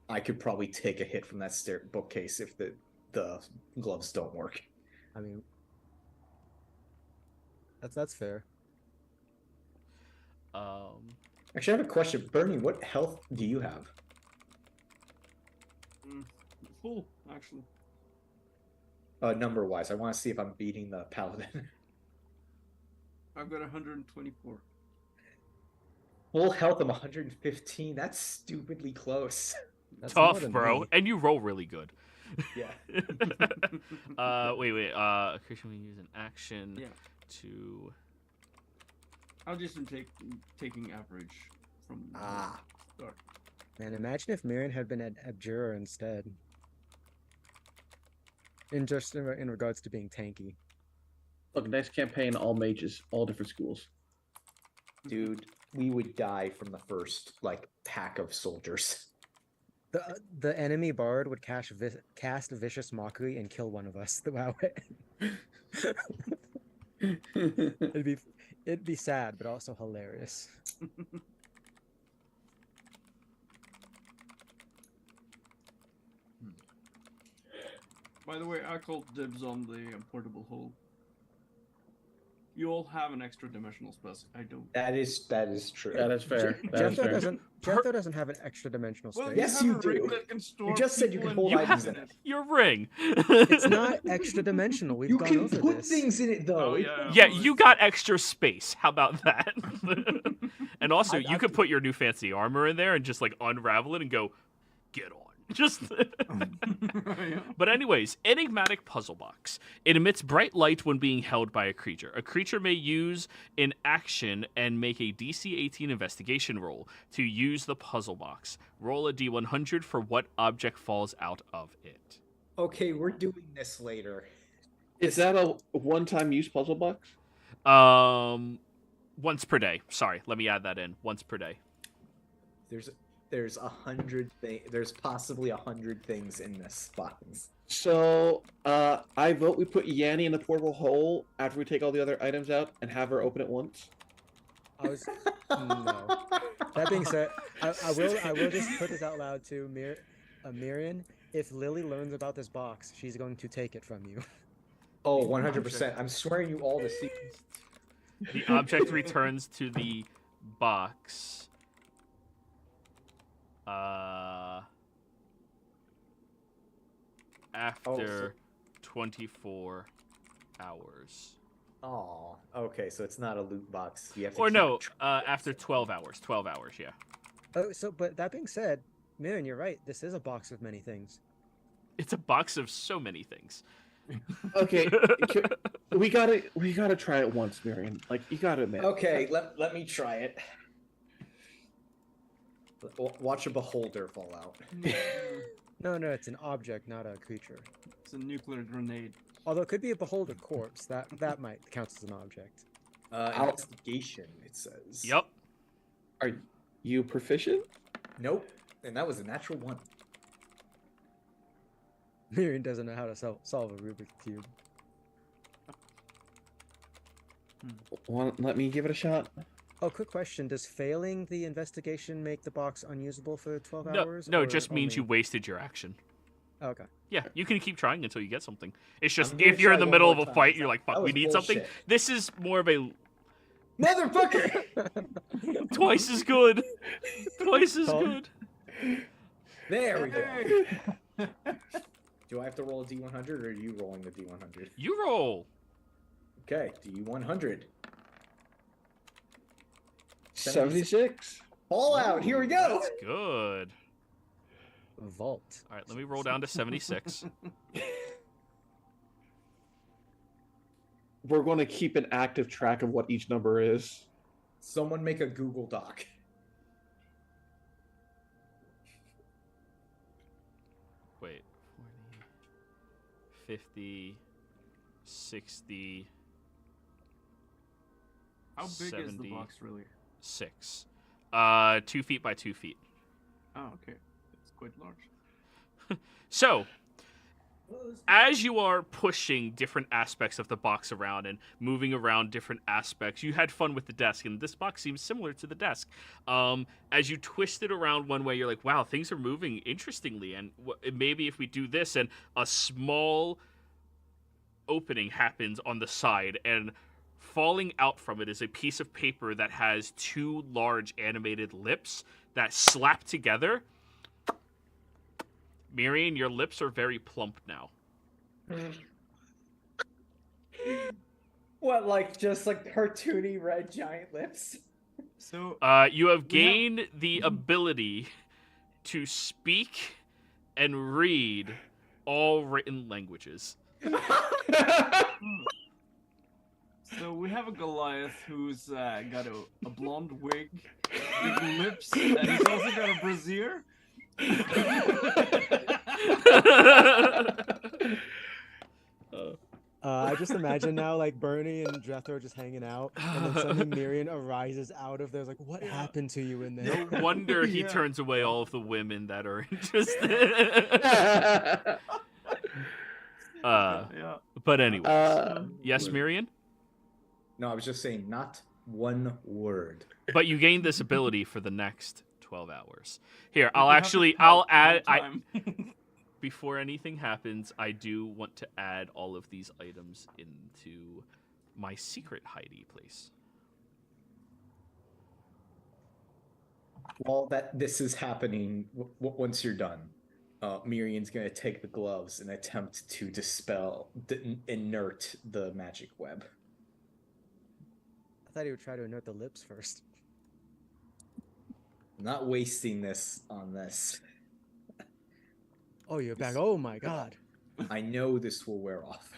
I could probably take a hit from that bookcase if the gloves don't work. I mean, that's fair. Actually, I have a question, Bernie. What health do you have? Full, actually. Number-wise, I want to see if I'm beating the paladin. I've got 124. Full health of 115. That's stupidly close. That's more Tough, than bro. me. And you roll really good. Yeah. Wait. Christian, we use an action Yeah. to. I'll just taking average from Ah. start. Man, imagine if Miriam had been an Abjurer instead. In regards to being tanky. Look, nice campaign, all mages, all different schools. Dude, we would die from the first pack of soldiers. The enemy bard would cast vicious mockery and kill one of us that way. It'd be sad, but also hilarious. By the way, I called dibs on the portable hole. You all have an extra dimensional space. I don't. That is true. That is fair. That is fair. Jethro doesn't have an extra dimensional space. Well, Yes, have you a ring do. that can store You just said you people can and hold you items have in it. Your ring. It's not extra dimensional. We've You gone can over put this. things in it though. Oh, yeah. Yeah, you got extra space. How about that? And also, I- you could put your new fancy armor in there and just unravel it and go, get on. Just. Yeah. But anyways, enigmatic puzzle box. It emits bright light when being held by a creature. A creature may use an action and make a DC 18 investigation roll to use the puzzle box. Roll a D100 for what object falls out of it. Okay, we're doing this later. Is that a one-time use puzzle box? Once per day. Sorry, let me add that in. Once per day. There's 100 things. There's possibly 100 things in this box. So, I vote we put Yanni in the portable hole after we take all the other items out and have her open it once. No. That being said, I will just put this out loud to Miriam. If Lily learns about this box, she's going to take it from you. Oh, 100%. I'm swearing you all to see. The object returns to the box. After 24 hours. Oh, okay. So it's not a loot box. You have to Or keep no, track. after 12 hours. 12 hours, yeah. But that being said, Mirren, you're right. This is a box of many things. It's a box of so many things. Okay, we gotta try it once, Miriam. Like, you gotta admit. Okay, let me try it. Watch a beholder fall out. No, it's an object, not a creature. It's a nuclear grenade. Although it could be a beholder corpse. That might count as an object. Investigation, it says. Yep. Are you proficient? Nope. And that was a natural 1. Mirren doesn't know how to solve a Rubik's Cube. Let me give it a shot. Oh, quick question. Does failing the investigation make the box unusable for 12 No, hours? no, or it just means you only- wasted your action. Oh, okay. Yeah, you can keep trying until you get something. It's just I'm gonna if you're in try the one middle of more a time. fight, you're like, That fuck, we was need something. bullshit. This is more of a Motherfucker! twice as good. Twice as Tom? good. There we go. Do I have to roll a D100 or are you rolling the D100? You roll. Okay, D100. 76. Fallout, here we go! That's good. Vault. All right, let me roll down to 76. We're going to keep an active track of what each number is. Someone make a Google Doc. Wait, 40, 50, 60, How big is the 70. box really? 6. 2 feet by 2 feet. Oh, okay. It's quite large. So, as you are pushing different aspects of the box around and moving around different aspects, you had fun with the desk, and this box seems similar to the desk. As you twist it around one way, you're like, wow, things are moving interestingly, and maybe if we do this, and a small opening happens on the side, and falling out from it is a piece of paper that has 2 large animated lips that slap together. Miriam, your lips are very plump now. What, like, just like cartoony red giant lips? So You have gained the ability to speak and read all written languages. So we have a Goliath who's got a blonde wig, big lips, and he's also got a brassiere. I just imagine now, like, Bernie and Jethro just hanging out, and then suddenly Miriam arises out of there, like, what happened to you in there? No wonder he Yeah. turns away all of the women that are interested. Yeah. But anyway, Uh, yes, Miriam? No, I was just saying not one word. But you gain this ability for the next 12 hours. Here, You have to I'll count the whole add... time. Before anything happens, I do want to add all of these items into my secret hidey place. While this is happening, once you're done, Miriam's gonna take the gloves and attempt to dispel, inert the magic web. I thought he would try to inert the lips first. I'm not wasting this on this. Oh, you're back. Oh my god. I know this will wear off.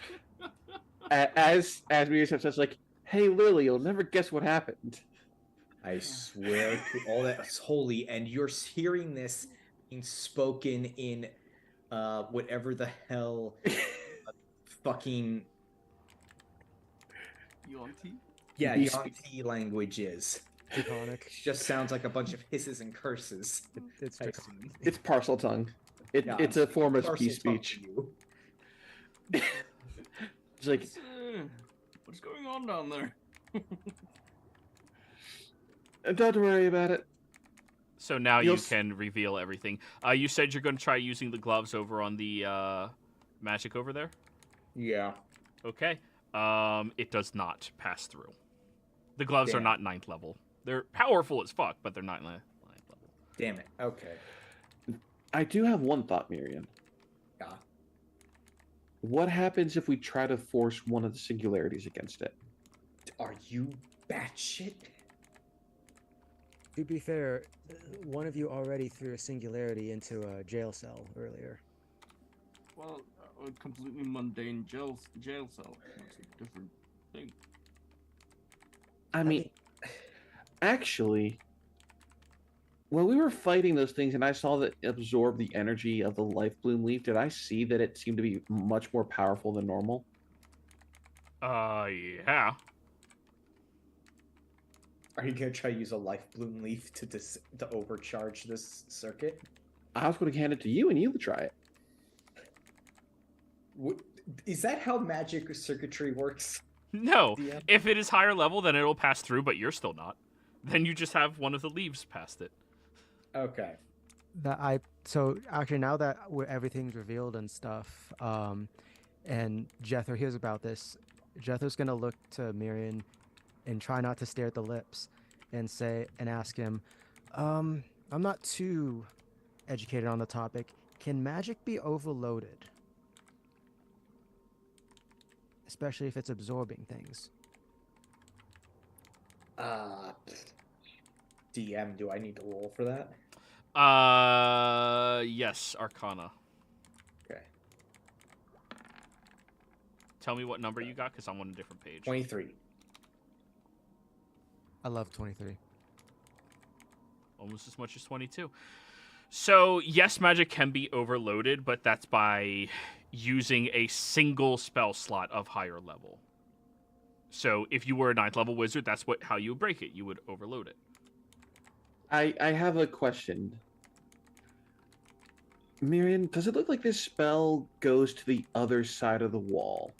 as we says, like, hey Lily, you'll never guess what happened. I swear to all that is holy, and you're hearing this being spoken in whatever the hell fucking Yuan-Ti? Yuan-Ti language is. Draconic. It just sounds like a bunch of hisses and curses. It's I draconic. assume. It's parcel tongue. Yeah, It's a form of Parcel speech. talk to you. It's like, What's going on down there? don't worry about it. So now You'll you s- can reveal everything. You said you're going to try using the gloves over on the magic over there? Yeah. Okay. It does not pass through. The gloves are Damn. not 9th level. They're powerful as fuck, but they're not 9th level. Damn it. Okay. I do have one thought, Miriam. Yeah. What happens if we try to force one of the singularities against it? Are you batshit? To be fair, one of you already threw a singularity into a jail cell earlier. Well, a completely mundane jail cell. That's a different thing. I mean, actually, when we were fighting those things and I saw that it absorbed the energy of the life bloom leaf, did I see that it seemed to be much more powerful than normal? Yeah. Are you gonna try to use a life bloom leaf to overcharge this circuit? I was going to hand it to you and you to try it. Is that how magic circuitry works? No. DM? If it is higher level, then it'll pass through, but you're still not. Then you just have one of the leaves past it. Okay. So actually, now that everything's revealed and stuff, and Jethro hears about this, Jethro's gonna look to Miriam and try not to stare at the lips, and ask him, I'm not too educated on the topic. Can magic be overloaded? Especially if it's absorbing things. DM, do I need to roll for that? Yes, Arcana. Okay. Tell me what number you got, because I'm on a different page. 23. I love 23. Almost as much as 22. So, yes, magic can be overloaded, but that's by using a single spell slot of higher level. So, if you were a 9th level wizard, that's how you would break it. You would overload it. I have a question. Miriam, does it look like this spell goes to the other side of the wall?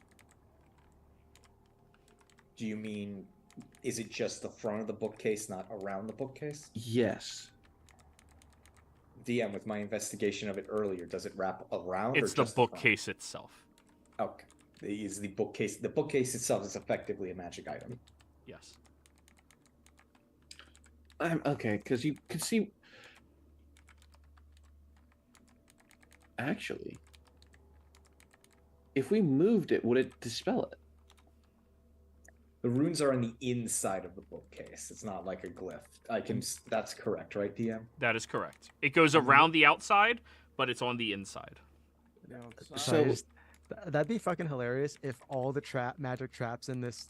Do you mean, is it just the front of the bookcase, not around the bookcase? Yes. DM, with my investigation of it earlier, does it wrap around? It's or the just bookcase itself. Okay. Is the bookcase itself is effectively a magic item? Yes. Okay, because you can see. Actually, if we moved it, would it dispel it? The runes are on the inside of the bookcase. It's not like a glyph. That's correct, right, DM? That is correct. It goes around the outside, but it's on the inside. So that'd be fucking hilarious if all the magic traps in this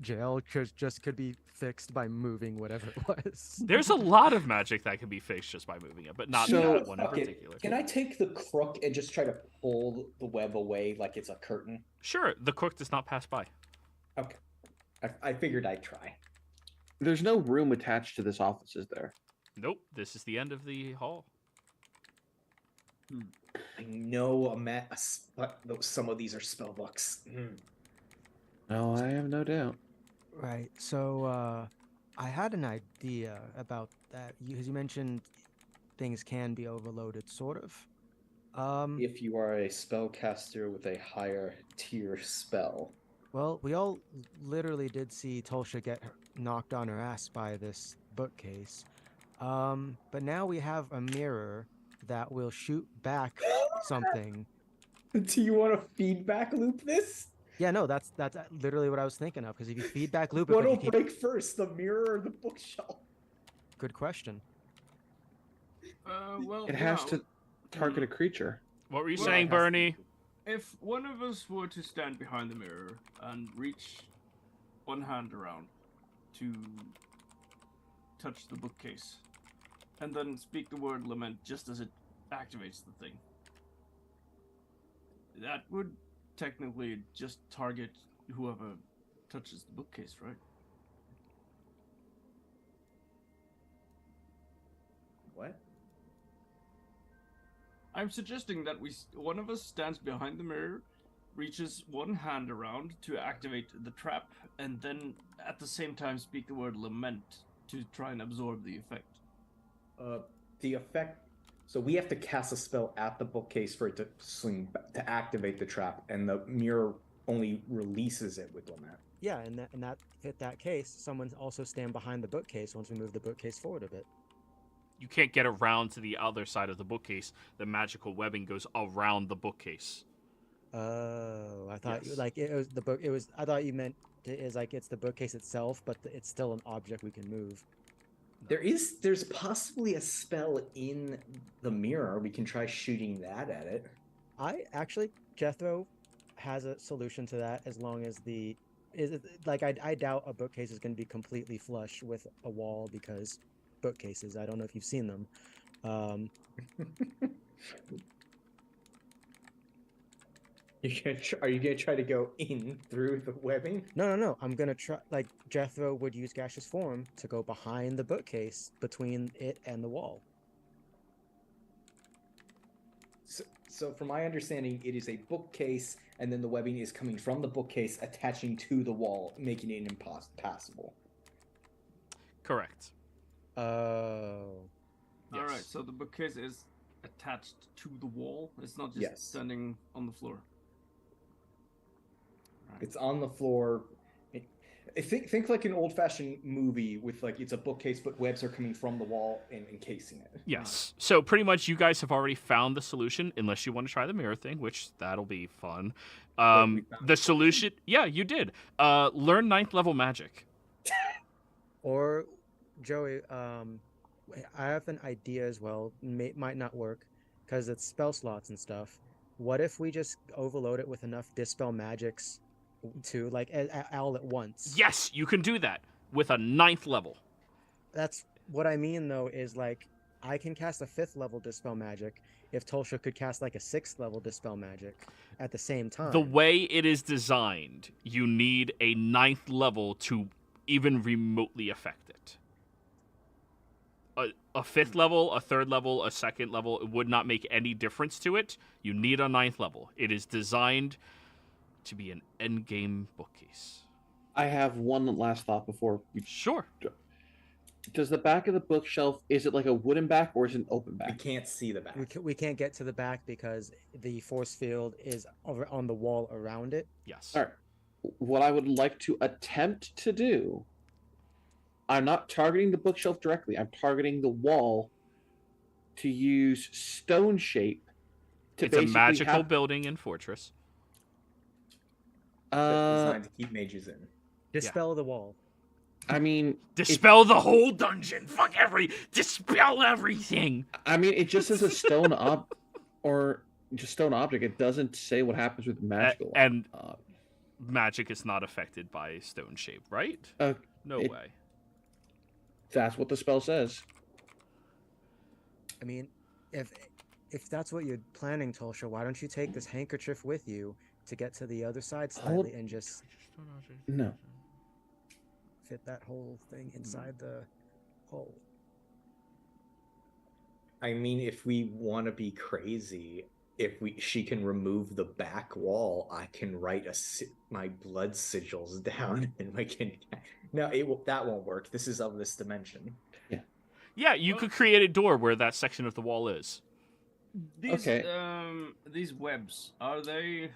jail could be fixed by moving whatever it was. There's a lot of magic that can be fixed just by moving it, but not that one in particular. Can I take the crook and just try to pull the web away like it's a curtain? Sure, the crook does not pass by. Okay. I figured I'd try. There's no room attached to this office, is there? Nope, this is the end of the hall. I know some of these are spell books. No, I have no doubt. Right. So I had an idea about that. Because you mentioned things can be overloaded, sort of. If you are a spellcaster with a higher tier spell. Well, we all literally did see Tulsha get knocked on her ass by this bookcase. But now we have a mirror that will shoot back something. Do you want to feedback loop this? Yeah, no, that's literally what I was thinking of. Because if you feedback loop, What'll break first, the mirror or the bookshelf? Good question. Well, It has to target a creature. What were you saying, Bernie? If one of us were to stand behind the mirror and reach one hand around to touch the bookcase, and then speak the word lament just as it activates the thing, that would technically just target whoever touches the bookcase, right? What? I'm suggesting that one of us stands behind the mirror, reaches one hand around to activate the trap, and then at the same time speak the word lament to try and absorb the effect. The effect. So we have to cast a spell at the bookcase for it to swing to activate the trap, and the mirror only releases it with lament. Yeah, and that case, someone also stand behind the bookcase once we move the bookcase forward a bit. You can't get around to the other side of the bookcase. The magical webbing goes around the bookcase. Oh, I thought Yes. it was the book. It was. I thought you meant it's like it's the bookcase itself, but it's still an object we can move. There's possibly a spell in the mirror. We can try shooting that at it. Jethro has a solution to that as long as I doubt a bookcase is going to be completely flush with a wall because bookcases. I don't know if you've seen them. Are you gonna try to go in through the webbing? No. I'm gonna try. Like Jethro would use gaseous form to go behind the bookcase between it and the wall. So from my understanding, it is a bookcase, and then the webbing is coming from the bookcase, attaching to the wall, making it impassable. Correct. Oh. All right, so the bookcase is attached to the wall. It's not just standing on the floor. Right. It's on the floor. Think like an old-fashioned movie with like it's a bookcase, but webs are coming from the wall and encasing it. Yes. So pretty much, you guys have already found the solution, unless you want to try the mirror thing, which that'll be fun. The solution, yeah, you did. Learn 9th level magic. Or, Joey, I have an idea as well. Might not work because it's spell slots and stuff. What if we just overload it with enough dispel magics to like all at once? Yes, you can do that with a 9th level. That's what I mean, though, is like I can cast a 5th level dispel magic if Tolsha could cast like a 6th level dispel magic at the same time. The way it is designed, you need a 9th level to even remotely affect it. A 5th level, a 3rd level, a 2nd level, it would not make any difference to it. You need a 9th level. It is designed to be an endgame bookcase. I have one last thought before we... Sure. Does the back of the bookshelf, is it like a wooden back or is it an open back? We can't see the back. We can't get to the back because the force field is on the wall around it. Yes. All right. What I would like to attempt to do, I'm not targeting the bookshelf directly. I'm targeting the wall to use stone shape to it's a magical building and fortress. Designed to keep mages in. Dispel the wall. I mean, dispel the whole dungeon. Dispel everything. I mean, it just is a stone or just stone object. It doesn't say what happens with magical. And magic is not affected by stone shape, right? No way. That's what the spell says. I mean, if that's what you're planning, Tolsha, why don't you take this handkerchief with you to get to the other side slightly and just fit that whole thing inside the hole? I mean, if we want to be crazy, she can remove the back wall, I can write my blood sigils down, and we can. No, that won't work. This is of this dimension. Yeah. Yeah, you could create a door where that section of the wall is. These webs, are they?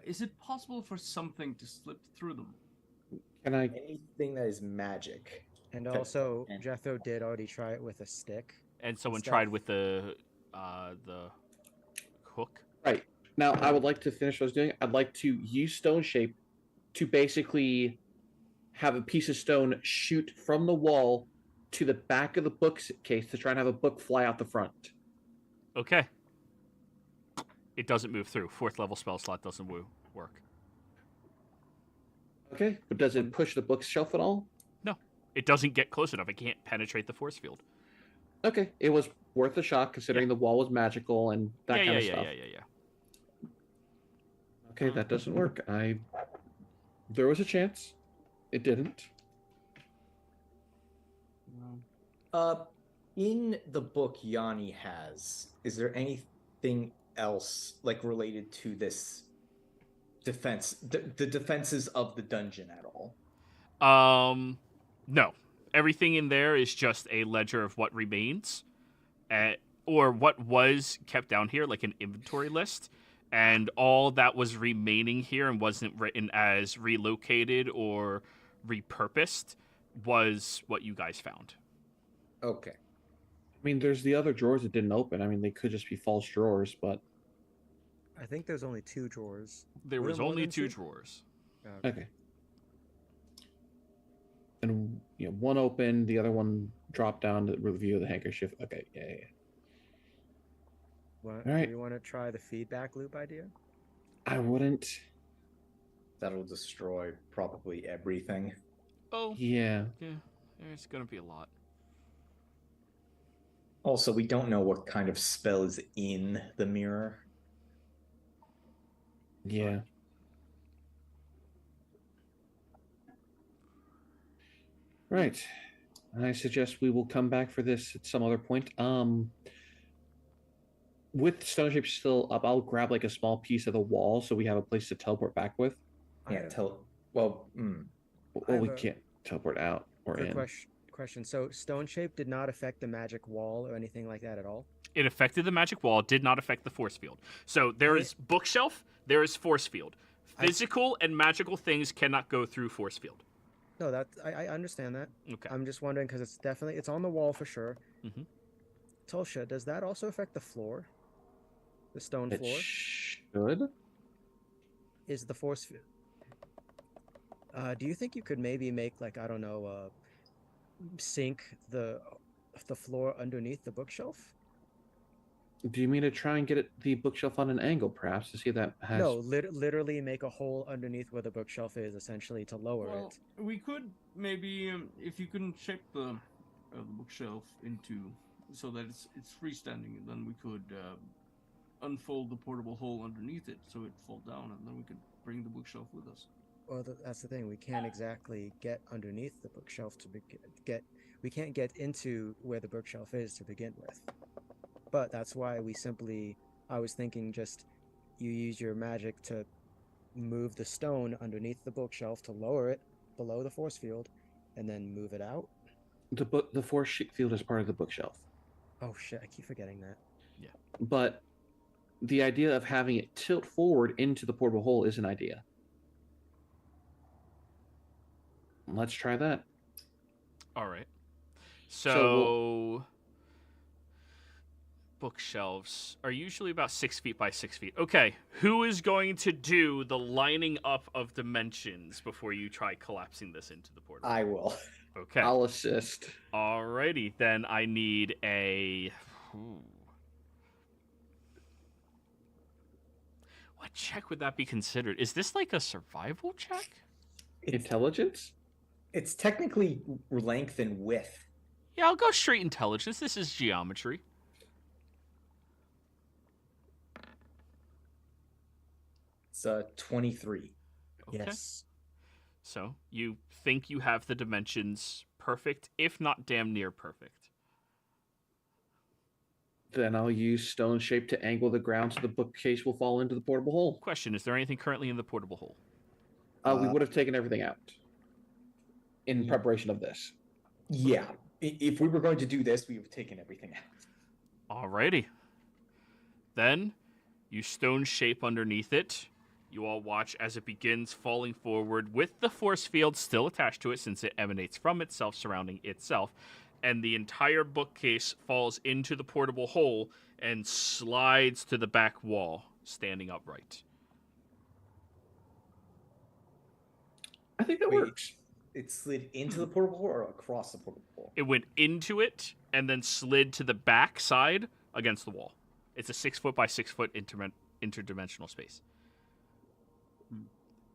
Is it possible for something to slip through them? Anything that is magic. And also, Jethro did already try it with a stick. And someone tried with the hook. Right. Now, I would like to finish what I was doing. I'd like to use stone shape to basically have a piece of stone shoot from the wall to the back of the bookcase to try and have a book fly out the front. Okay. It doesn't move through. 4th level spell slot doesn't work. Okay, but does it push the bookshelf at all? No. It doesn't get close enough. It can't penetrate the force field. Okay, it was worth a shot considering the wall was magical and that kind of stuff. Yeah. Okay, that doesn't work. There was a chance. It didn't. In the book Yanni has, is there anything else like related to this defense, the defenses of the dungeon at all? No. Everything in there is just a ledger of what remains, or what was kept down here, like an inventory list, and all that was remaining here and wasn't written as relocated or repurposed was what you guys found. Okay. I mean, there's the other drawers that didn't open. I mean, they could just be false drawers, but... I think there's only 2 drawers. There was only 2 drawers. Okay. And one open, the other one dropped down to review the handkerchief. Okay, yeah. All right. Do we want to try the feedback loop idea? I wouldn't. That'll destroy probably everything. Oh, Yeah. There's gonna be a lot. Also, we don't know what kind of spell is in the mirror. Yeah. Right. I suggest we will come back for this at some other point. With Stone Shape still up, I'll grab like a small piece of the wall so we have a place to teleport back with. Well, we can't teleport out or in. Question. So Stone Shape did not affect the magic wall or anything like that at all? It affected the magic wall, did not affect the force field. So there is bookshelf, there is force field. Physical and magical things cannot go through force field. No, I understand that. Okay. I'm just wondering because it's on the wall for sure. Mm-hmm. Tulsha, does that also affect the floor? The stone floor? It should. Is the force field? Do you think you could maybe make sink the floor underneath the bookshelf? Do you mean to try and get the bookshelf on an angle, perhaps, to see if that has... No, literally make a hole underneath where the bookshelf is, essentially, to lower it. We could maybe, if you can shape the bookshelf into so that it's freestanding, then we could unfold the portable hole underneath it so it fall down, and then we could bring the bookshelf with us. Well, that's the thing. We can't exactly get underneath the bookshelf we can't get into where the bookshelf is to begin with. But that's why I was thinking just you use your magic to move the stone underneath the bookshelf to lower it below the force field and then move it out. The force field is part of the bookshelf. Oh shit, I keep forgetting that. Yeah. But the idea of having it tilt forward into the portable hole is an idea. Let's try that. All right. So bookshelves are usually about 6 feet by 6 feet. Okay, who is going to do the lining up of dimensions before you try collapsing this into the portal? I will. Okay. I'll assist. Alrighty, then I need a... What check would that be considered? Is this like a survival check? Intelligence? It's technically length and width. Yeah, I'll go straight intelligence. This is geometry. It's 23. Okay. Yes. So you think you have the dimensions perfect, if not damn near perfect. Then I'll use Stone Shape to angle the ground so the bookcase will fall into the portable hole. Question, is there anything currently in the portable hole? We would have taken everything out in preparation of this. Yeah. If we were going to do this, we would have taken everything out. Alrighty. Then you Stone Shape underneath it. You all watch as it begins falling forward with the force field still attached to it since it emanates from itself, surrounding itself. And the entire bookcase falls into the portable hole and slides to the back wall, standing upright. I think that works. It slid into the portable hole or across the portable hole? It went into it and then slid to the back side against the wall. It's a 6 foot by 6 foot interdimensional space.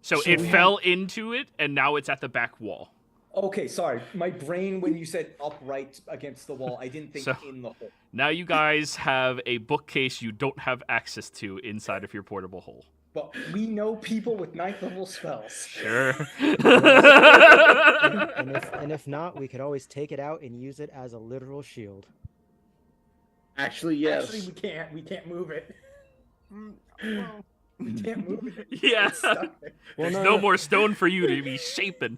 So it fell into it, and now it's at the back wall. Okay, sorry. My brain, when you said upright against the wall, I didn't think in the hole. Now you guys have a bookcase you don't have access to inside of your portable hole. But we know people with 9th level spells. Sure. and if not, we could always take it out and use it as a literal shield. Actually, yes. Actually, we can't. We can't move it. We can't move it. Yeah. It's stuck there. There's no more stone for you to be shaping.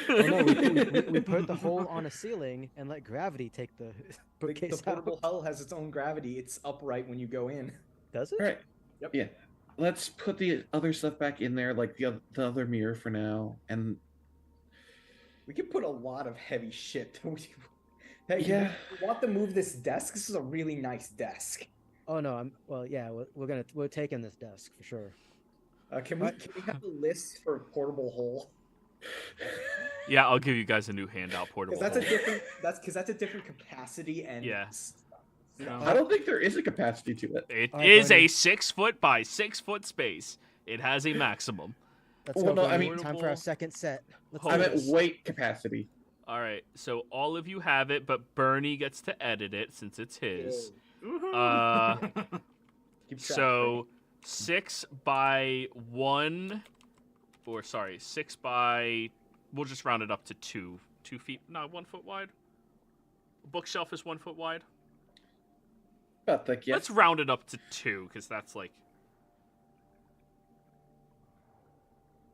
We put the hole on a ceiling and let gravity take the bookcase The portable out. hull has its own gravity. It's upright when you go in. Does it? All right. Yep. Yeah. Let's put the other stuff back in there, like the other mirror for now. And we can put a lot of heavy shit. Hey, yeah. You want to move this desk? This is a really nice desk. Oh no, we're taking this desk for sure. Can we have a list for a portable hole? Yeah, I'll give you guys a new handout portable. Because that's a hole. different. That's a different capacity and. Yeah. Yeah. I don't think there is a capacity to it. It All right, is Bernie. a 6 foot by 6 foot space. It has a maximum. Let's Well, go. no, I Bernie. mean- time for our second set. Let's Hold I do meant this. weight capacity. All right, so all of you have it, but Bernie gets to edit it since it's his. Woohoo! Keep track, So 6 by 1, or sorry, 6 by, we'll just round it up to 2 feet, no, 1 foot wide. Bookshelf is 1 foot wide. About thick, yeah. Let's round it up to 2, because that's like,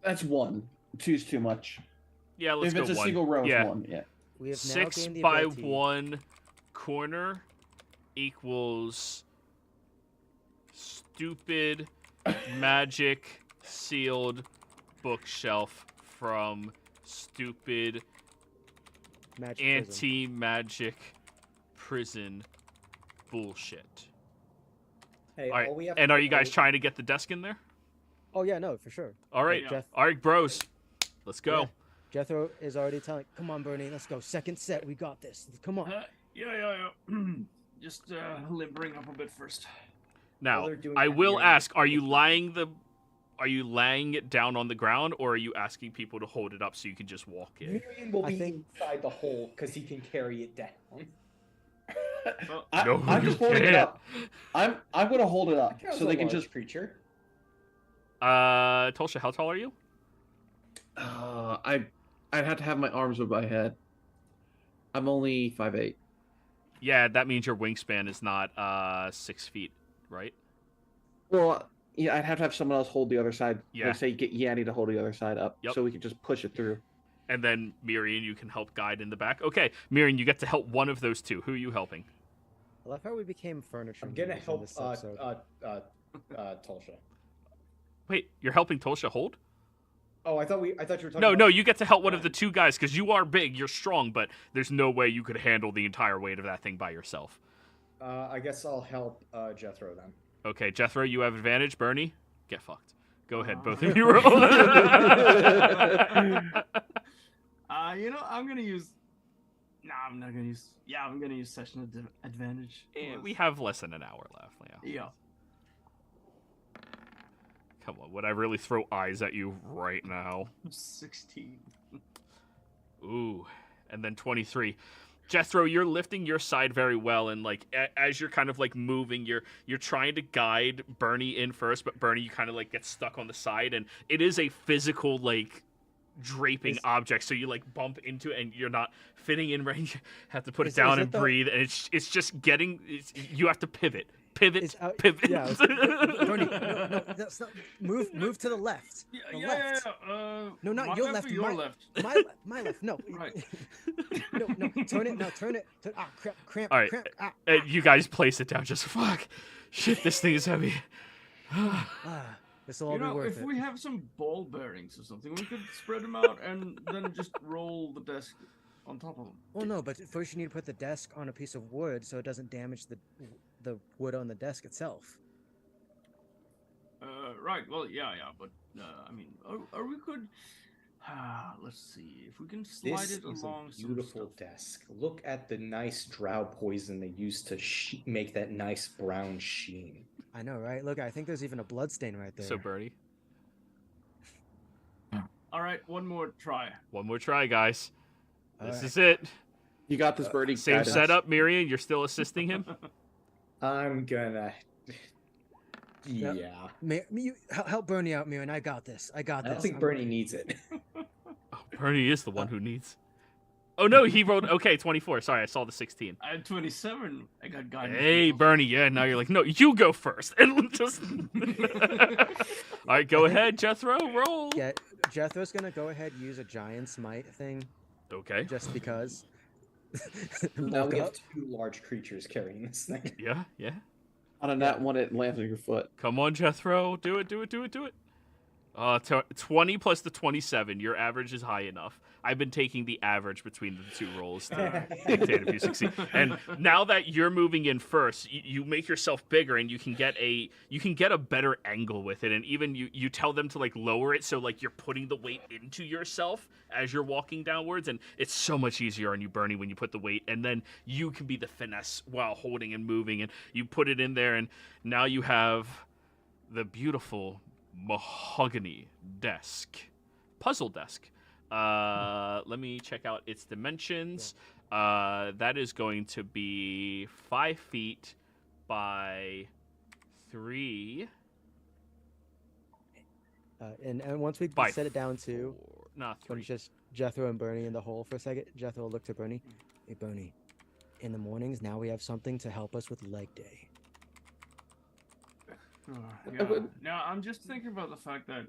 That's 1. 2's too much. yeah, let's If go it's a 1. single row, Yeah. it's 1. Yeah. We have now 6 gained the by ability. 1 corner equals stupid magic sealed bookshelf from stupid Magic prism. anti-magic prison bullshit. Hey, All right, all we have and to are you guys do- trying to get the desk in there? Oh yeah, no, for sure. All right, Yeah. Jeff, all right, bros, let's go. Yeah. Jethro is already telling. Come on, Bernie, let's go. Second set, we got this. Come on. Yeah. Just limbering up a bit first. Now, While they're doing I that, will Miriam- ask: Are you laying it down on the ground, or are you asking people to hold it up so you can just walk in? Miriam will I be think- inside the hole because he can carry it down. Well, No, I'm just you holding it can't. up. I'm gonna hold it up That was so a they can large just. creature. Tulsa, how tall are you? I'd have to have my arms above my head. I'm only 5'8". Yeah, that means your wingspan is not 6 feet, right? Well, yeah, I'd have to have someone else hold the other side. Yeah. Like, say, get Yanni to hold the other side up, Yep. so we can just push it through. And then Miriam, you can help guide in the back. Okay, Miriam, you get to help one of those two. Who are you helping? I love how we became furniture. I'm gonna movers in help this episode. Tulsa. Wait, you're helping Tulsa hold? Oh, I thought you were talking. No, about... no, you get to help one of the two guys because you are big, you're strong, but there's no way you could handle the entire weight of that thing by yourself. I guess I'll help Jethro then. Okay, Jethro, you have advantage. Bernie, get fucked. Go ahead, both Uh. of you roll. I'm gonna use. Nah, I'm not gonna use. Yeah, I'm gonna use session advantage. We have less than an hour left. Yeah. Yeah. Come on, would I really throw eyes at you right now? 16. Ooh, and then 23. Jethro, you're lifting your side very well, and like as you're kind of like moving, you're trying to guide Bernie in first, but Bernie, you kind of like get stuck on the side, and it is a physical like draping object, so you like bump into it, and you're not fitting in range. You have to put it Is down it and the- breathe, and it's just getting. You have to pivot. Pivot. Is out- Pivot. yeah, Bernie, no, that's not. Move to the left. Yeah, The yeah, left. yeah. No, not my your left. left, Or your my- left. My left. No. Right. No. Turn it. No, turn it. Ah, cramp. All right. Cramp. Ah, You guys place it down. Just fuck. Shit, this thing is heavy. this will all be worth If it. we have some ball bearings or something, we could spread them out and then just roll the desk on top of them. Well, no, but first you need to put the desk on a piece of wood so it doesn't damage the wood on the desk itself. Right. Well, yeah. But I mean, or we could. Let's see if we can slide This it is along a some beautiful stuff. desk. Look at the nice drow poison they used to make that nice brown sheen. I know, right? Look, I think there's even a blood stain right there. So Bernie, All right, one more try. one more try, guys. All This right. is it. You got this, Birdie. Same Guide us. setup, Miriam. You're still assisting him. I'm gonna. Yep. Yeah. Help Bernie out, Miriam. I got this. I don't this. think I'm- Bernie needs it. Oh, Bernie is the one who needs. Oh no, he rolled. Okay, 24. Sorry, I saw the 16. I had 27. I got guidance. Hey, from Bernie. Yeah, now you're like, no, you go first, and just. All right, go ahead, Jethro. Roll. Yeah, Jethro's gonna go ahead and use a giant smite thing Okay. just because. Now Look we up. have two large creatures carrying this thing. Yeah. On a nat one, it lands on your foot. Come on, Jethro. Do it. 20 plus the 27. Your average is high enough. I've been taking the average between the two rolls to dictate if you succeed. And now that you're moving in first, you make yourself bigger, and you can get a better angle with it. And even you tell them to like lower it, so like you're putting the weight into yourself as you're walking downwards, and it's so much easier on you, Bernie, when you put the weight, and then you can be the finesse while holding and moving, and you put it in there, and now you have the beautiful mahogany puzzle desk. Let me check out its dimensions. That is going to be 5 feet by 3. And once we set it down to, just Jethro and Bernie in the hole for a second. Jethro will look to Bernie. Hey, Bernie, in the mornings, now we have something to help us with leg day. Yeah. Now I'm just thinking about the fact that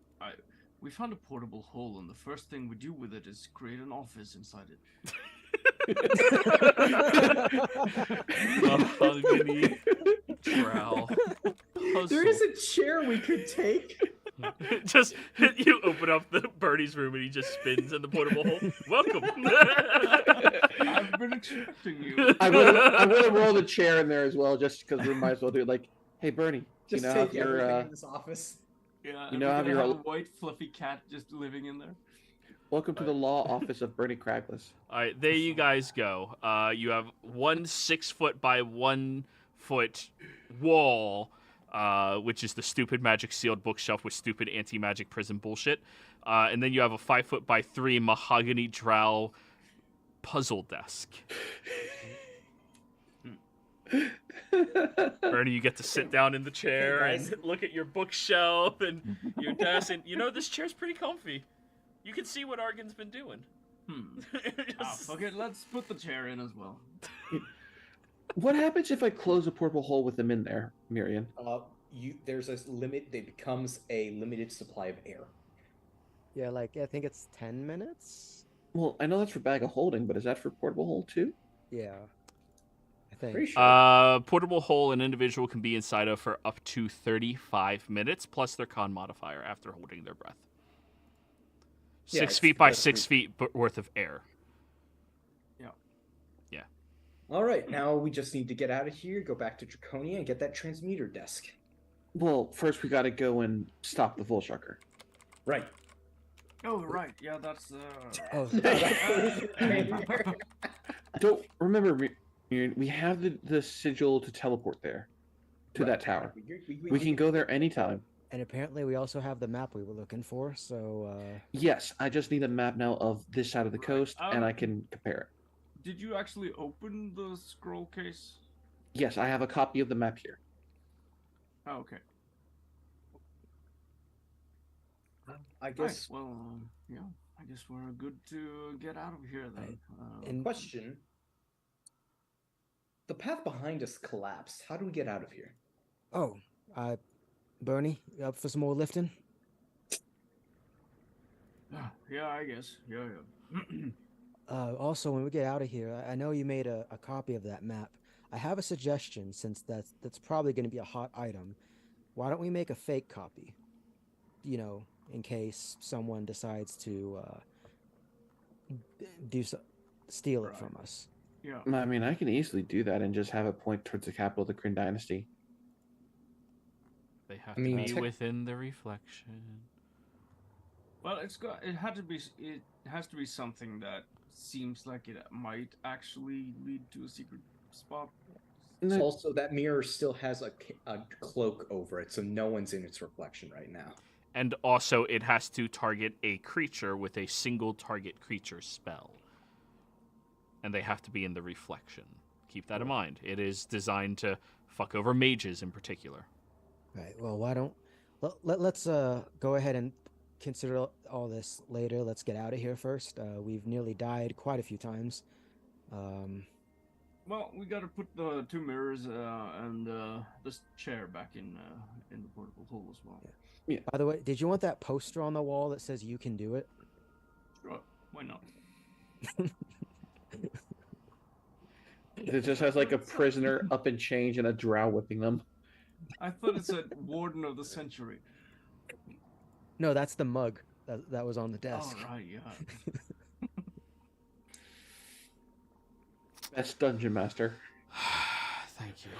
we found a portable hole, and the first thing we do with it is create an office inside it. Mahogany trowel. There is a chair we could take. Just you open up the Bernie's room and he just spins in the portable hole. Welcome. I've been expecting you. I'm gonna roll the chair in there as well, just because we might as well do it. Like, hey Bernie, Just take everything in this office. Yeah, you know how you're have a white fluffy cat just living in there. welcome to the law office of Bernie Cragless. All right, there you guys go. You have 1 6-foot by 1 foot wall, which is the stupid magic sealed bookshelf with stupid anti-magic prison bullshit. And then you have a 5-foot by 3 mahogany trowel puzzle desk. Bernie, you get to sit down in the chair and look at your bookshelf and your desk, and you know this chair's pretty comfy. You can see what Argan's been doing. Okay, let's put the chair in as well. What happens if I close a portable hole with them in there, Miriam? There's a limit. It becomes a limited supply of air. Yeah, like I think it's 10 minutes. Well, I know that's for bag of holding, but is that for portable hole too? Yeah, I think. Pretty sure. Portable hole an individual can be inside of for up to 35 minutes, plus their con modifier after holding their breath. 6 feet by 6 feet worth of air. Yeah. All right, now we just need to get out of here, go back to Draconia, and get that transmuter desk. Well, first we gotta go and stop the Volsharker. Right. Oh, right. Yeah, that's. Don't remember, Miriam, we have the sigil to teleport there, to that tower. We can go there anytime. And apparently we also have the map we were looking for, so... Yes, I just need a map now of this side of the coast, and I can compare it. Did you actually open the scroll case? Yes, I have a copy of the map here. Oh, okay. I guess... Right, well, yeah, I guess we're good to get out of here then. And question. The path behind us collapsed. How do we get out of here? Oh, Bernie, you up for some more lifting? Yeah, I guess. Yeah. Also, when we get out of here, I know you made a copy of that map. I have a suggestion, since that's probably going to be a hot item. Why don't we make a fake copy? You know, in case someone decides to steal it from us. Yeah. I mean, I can easily do that and just have it point towards the capital of the Kryn Dynasty. They have to be within the reflection. Well, it has to be something that seems like it might actually lead to a secret spot. It's also that mirror still has a cloak over it, so no one's in its reflection right now. And also, it has to target a creature with a single target creature spell. And they have to be in the reflection. Keep that in mind. It is designed to fuck over mages in particular. Right. Well, why don't let's go ahead and consider all this later. Let's get out of here first. We've nearly died quite a few times. Well, we gotta put the 2 mirrors and this chair back in the portable hole as well. Yeah. By the way, did you want that poster on the wall that says "You can do it"? Sure. Why not? It just has like a prisoner up in chains and a drow whipping them. I thought it said Warden of the Century. No, that's the mug that was on the desk. Oh, right, yeah. Best dungeon master. Thank you.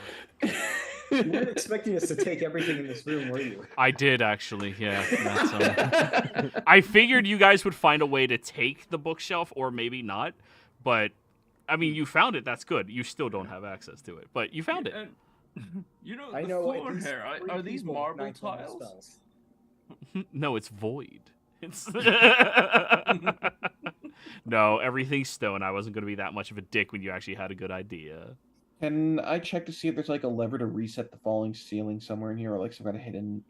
You weren't expecting us to take everything in this room, were you? I did actually, yeah. That's, I figured you guys would find a way to take the bookshelf, or maybe not. But I mean, you found it. That's good. You still don't have access to it, but you found it. And, you know, I the know at floor least here, three are these people with marble ninth level tiles? spells. No, it's void. It's no, everything's stone. I wasn't going to be that much of a dick when you actually had a good idea. Can I check to see if there's like a lever to reset the falling ceiling somewhere in here, or like some kind of hidden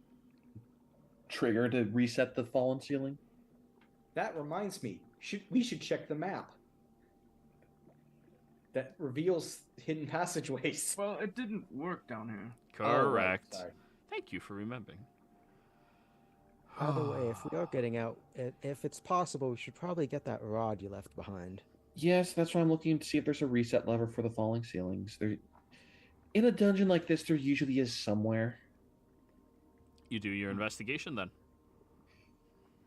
trigger to reset the fallen ceiling? That reminds me, we should check the map. That reveals hidden passageways. Well, it didn't work down here. Correct. Oh, right, sorry. Thank you for remembering. By the way, if we are getting out, if it's possible, we should probably get that rod you left behind. Yes, that's why I'm looking to see if there's a reset lever for the falling ceilings. There, in a dungeon like this, there usually is somewhere. You do your investigation then.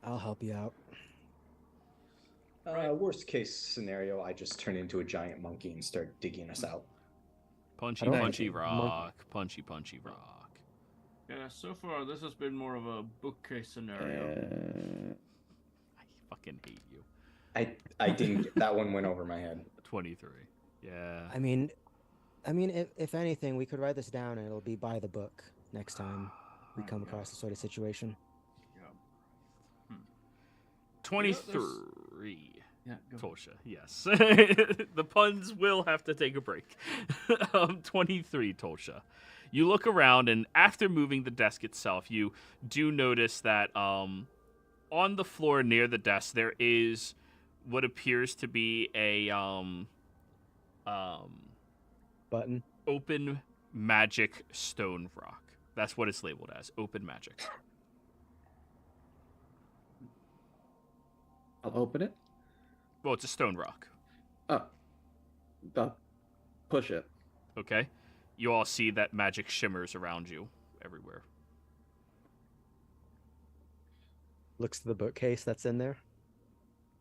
I'll help you out. Worst case scenario, I just turn into a giant monkey and start digging us out. Punchy, I don't punchy think- rock. Punchy, punchy rock. Yeah, so far this has been more of a bookcase scenario. I fucking hate you. I didn't get that one went over my head. 23. Yeah. I mean, if anything, we could write this down and it'll be by the book next time we come Yeah. across this sort of situation. Yeah. 23. Yeah, go. Tosha, yes. The puns will have to take a break. 23, Tosha. You look around, and after moving the desk itself, you do notice that on the floor near the desk, there is what appears to be a Button. open magic stone rock. That's what it's labeled as, open magic. I'll open it. Well, it's a stone rock. Oh, I'll push it. Okay? You all see that magic shimmers around you everywhere. Looks to the bookcase that's in there.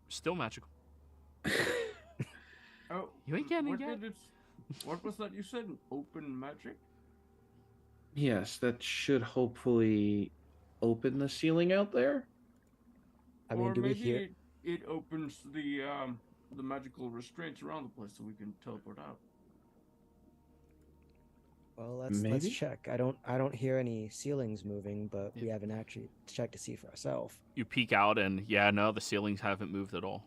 Still magical. Oh, You ain't getting it yet. What was that you said? Open magic? Yes, that should hopefully open the ceiling out there. I mean, or do we maybe hear? it opens the magical restraints around the place so we can teleport out. Well, let's Maybe? check. I don't hear any ceilings moving, but we Yeah. haven't actually checked to see for ourselves. You peek out, and yeah, no, the ceilings haven't moved at all.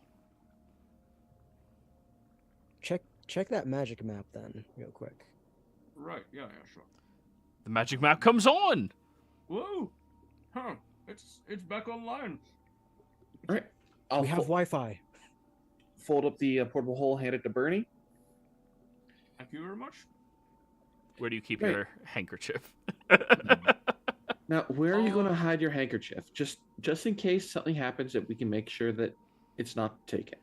Check that magic map then, real quick. Right, yeah, sure. The magic map comes on! Whoa! Huh. It's back online. All right. I'll We have Wi-Fi. fold up the portable hole, hand it to Bernie. Thank you very much. Where do you keep Right. your handkerchief? Now, where are you going to hide your handkerchief? Just in case something happens, that we can make sure that it's not taken.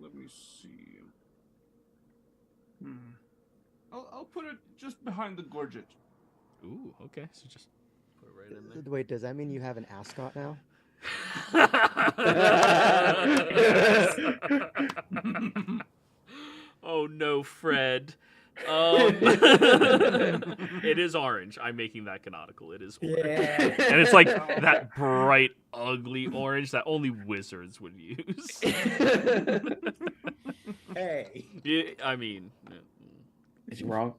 Let me see. I'll put it just behind the gorget. Ooh, okay, so just put it right in there. Wait, does that mean you have an ascot now? Oh no, Fred. It is orange. I'm making that canonical. It is orange. Yeah. And it's like that bright, ugly orange that only wizards would use. Hey. Yeah, I mean, Is he wrong?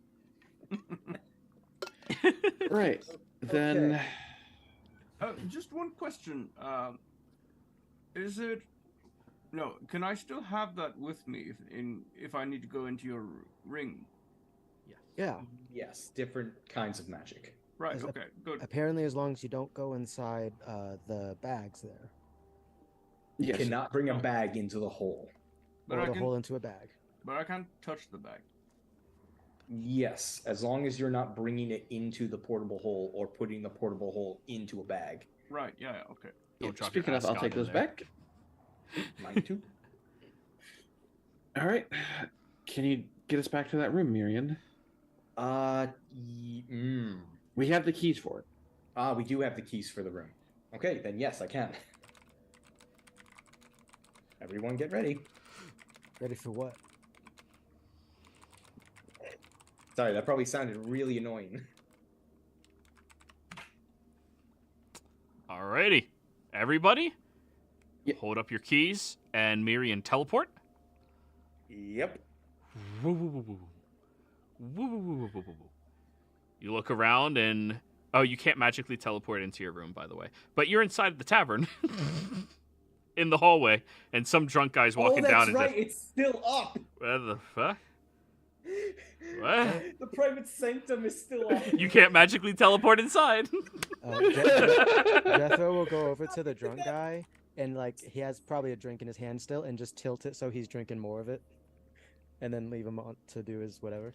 Right. Then Just one question. Is it? No. Can I still have that with me if I need to go into your ring? Yeah. Yes, different kinds of magic. Right. Is it- Okay. Good. Apparently, as long as you don't go inside the bags there, You yes. cannot bring a bag into the hole. But or I the can. hole into a bag. But I can't touch the bag. Yes, as long as you're not bringing it into the portable hole or putting the portable hole into a bag. Right. Yeah. Okay. don't drop your Speaking of, I'll ascot take in those there. back. Mine too. All right. Can you get us back to that room, Miriam? We have the keys for it. We do have the keys for the room. Okay, then yes, I can. Everyone get ready. Ready for what? Sorry, that probably sounded really annoying. Alrighty. Everybody, Yep. hold up your keys and Miriam teleport. Yep. Woo, woo, woo, woo. Woo, woo, woo, woo, woo, woo. You look around and... Oh, you can't magically teleport into your room, by the way. But you're inside the tavern. In the hallway. And some drunk guy's walking down. Oh, that's right. It's still up. What the fuck? What? The private sanctum is still up. You can't magically teleport inside. Jethro will go over to the drunk guy, and like he has probably a drink in his hand still, and just tilt it so he's drinking more of it, and then leave him on to do his whatever.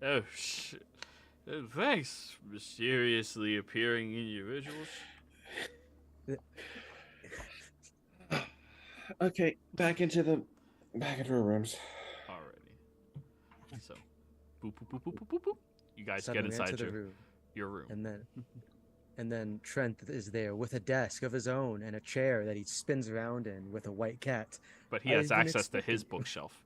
Oh, shit. Thanks, mysteriously appearing individuals. Okay, back into our rooms. Alrighty. So, boop, boop, boop, boop, boop, boop, boop. You guys Suddenly get inside enter the room, your room. and then Trent is there with a desk of his own and a chair that he spins around in with a white cat. But he I has didn't access to expect his it. bookshelf.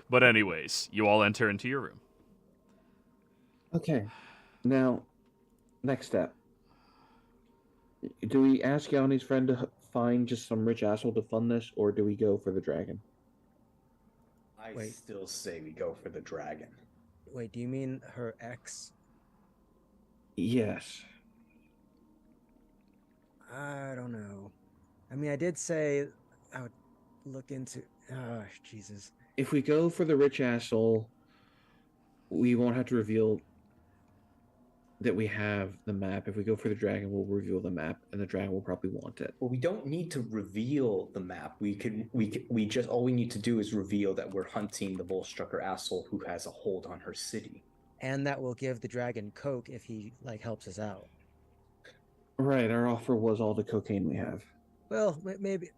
But anyways, you all enter into your room. Okay, now, next step. Do we ask Yanni's friend to find just some rich asshole to fund this, or do we go for the dragon? I Wait. still say we go for the dragon. Wait, do you mean her ex? Yes. I don't know. I mean, I did say I would look into. Oh, Jesus. If we go for the rich asshole, we won't have to reveal that we have the map. If we go for the dragon, we'll reveal the map, and the dragon will probably want it. Well, we don't need to reveal the map. We just all we need to do is reveal that we're hunting the Volstrucker asshole who has a hold on her city. And that will give the dragon coke if he like helps us out. Right, our offer was all the cocaine we have. Well, maybe.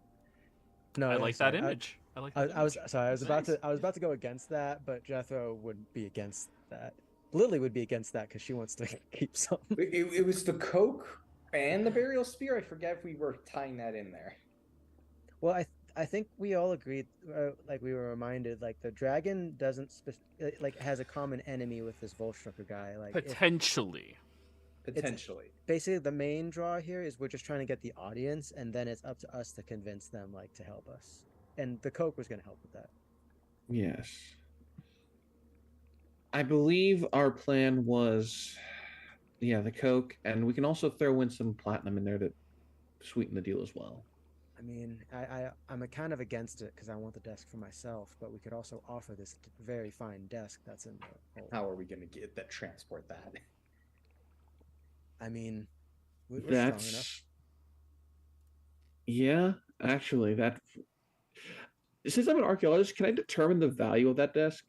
No, I I'm like sorry. that image. I like that I was image. sorry. I was Nice. about to go against that, but Jethro would be against that. Lily would be against that because she wants to keep some. It was the coke and the burial spear. I forget if we were tying that in there. Well, I think we all agreed, like we were reminded, like the dragon doesn't like has a common enemy with this Volstrucker guy. Like Potentially. Potentially. basically the main draw here is we're just trying to get the audience, and then it's up to us to convince them like to help us. And the coke was going to help with that. Yes. I believe our plan was, yeah, the coke, and we can also throw in some platinum in there to sweeten the deal as well. I mean, I'm kind of against it because I want the desk for myself, but we could also offer this very fine desk that's in the hole. How are we going to get that? Transport that? I mean, we're strong enough. That's, yeah, actually, that. Since I'm an archaeologist, can I determine the value of that desk?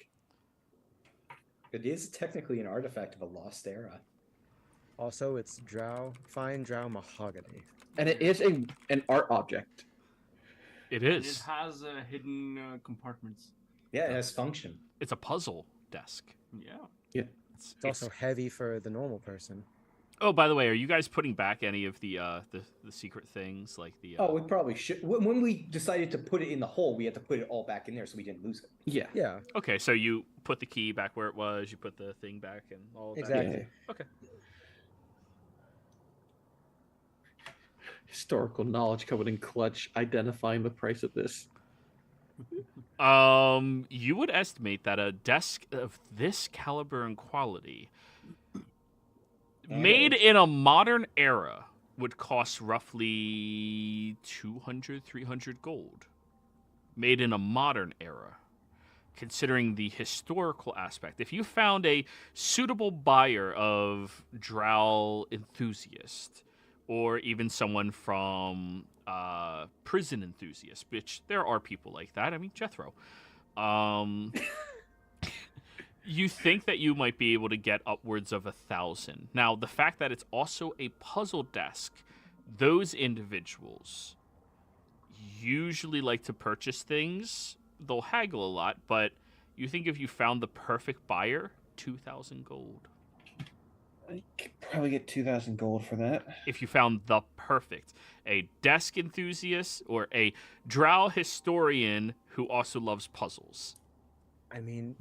It is technically an artifact of a lost era. Also, it's fine drow mahogany. And it is an art object. It And is. it has hidden compartments. Yeah, it has function. It's a puzzle desk. Yeah. It's also heavy for the normal person. Oh, by the way, are you guys putting back any of the secret things like the? Oh, we probably should. When we decided to put it in the hole, we had to put it all back in there so we didn't lose it. Yeah. Yeah, Okay, so you put the key back where it was. You put the thing back and all of that. exactly. Yeah. Okay. Historical knowledge coming in clutch, identifying the price of this. You would estimate that a desk of this caliber and quality, made in a modern era, would cost roughly 200, 300 gold. Made in a modern era. Considering the historical aspect. If you found a suitable buyer of drow enthusiast, or even someone from prison enthusiast, which there are people like that. I mean, Jethro. You think that you might be able to get upwards of 1,000. Now, the fact that it's also a puzzle desk, those individuals usually like to purchase things. They'll haggle a lot, but you think if you found the perfect buyer, 2,000 gold. I could probably get 2,000 gold for that. If you found the perfect, a desk enthusiast or a drow historian who also loves puzzles. I mean,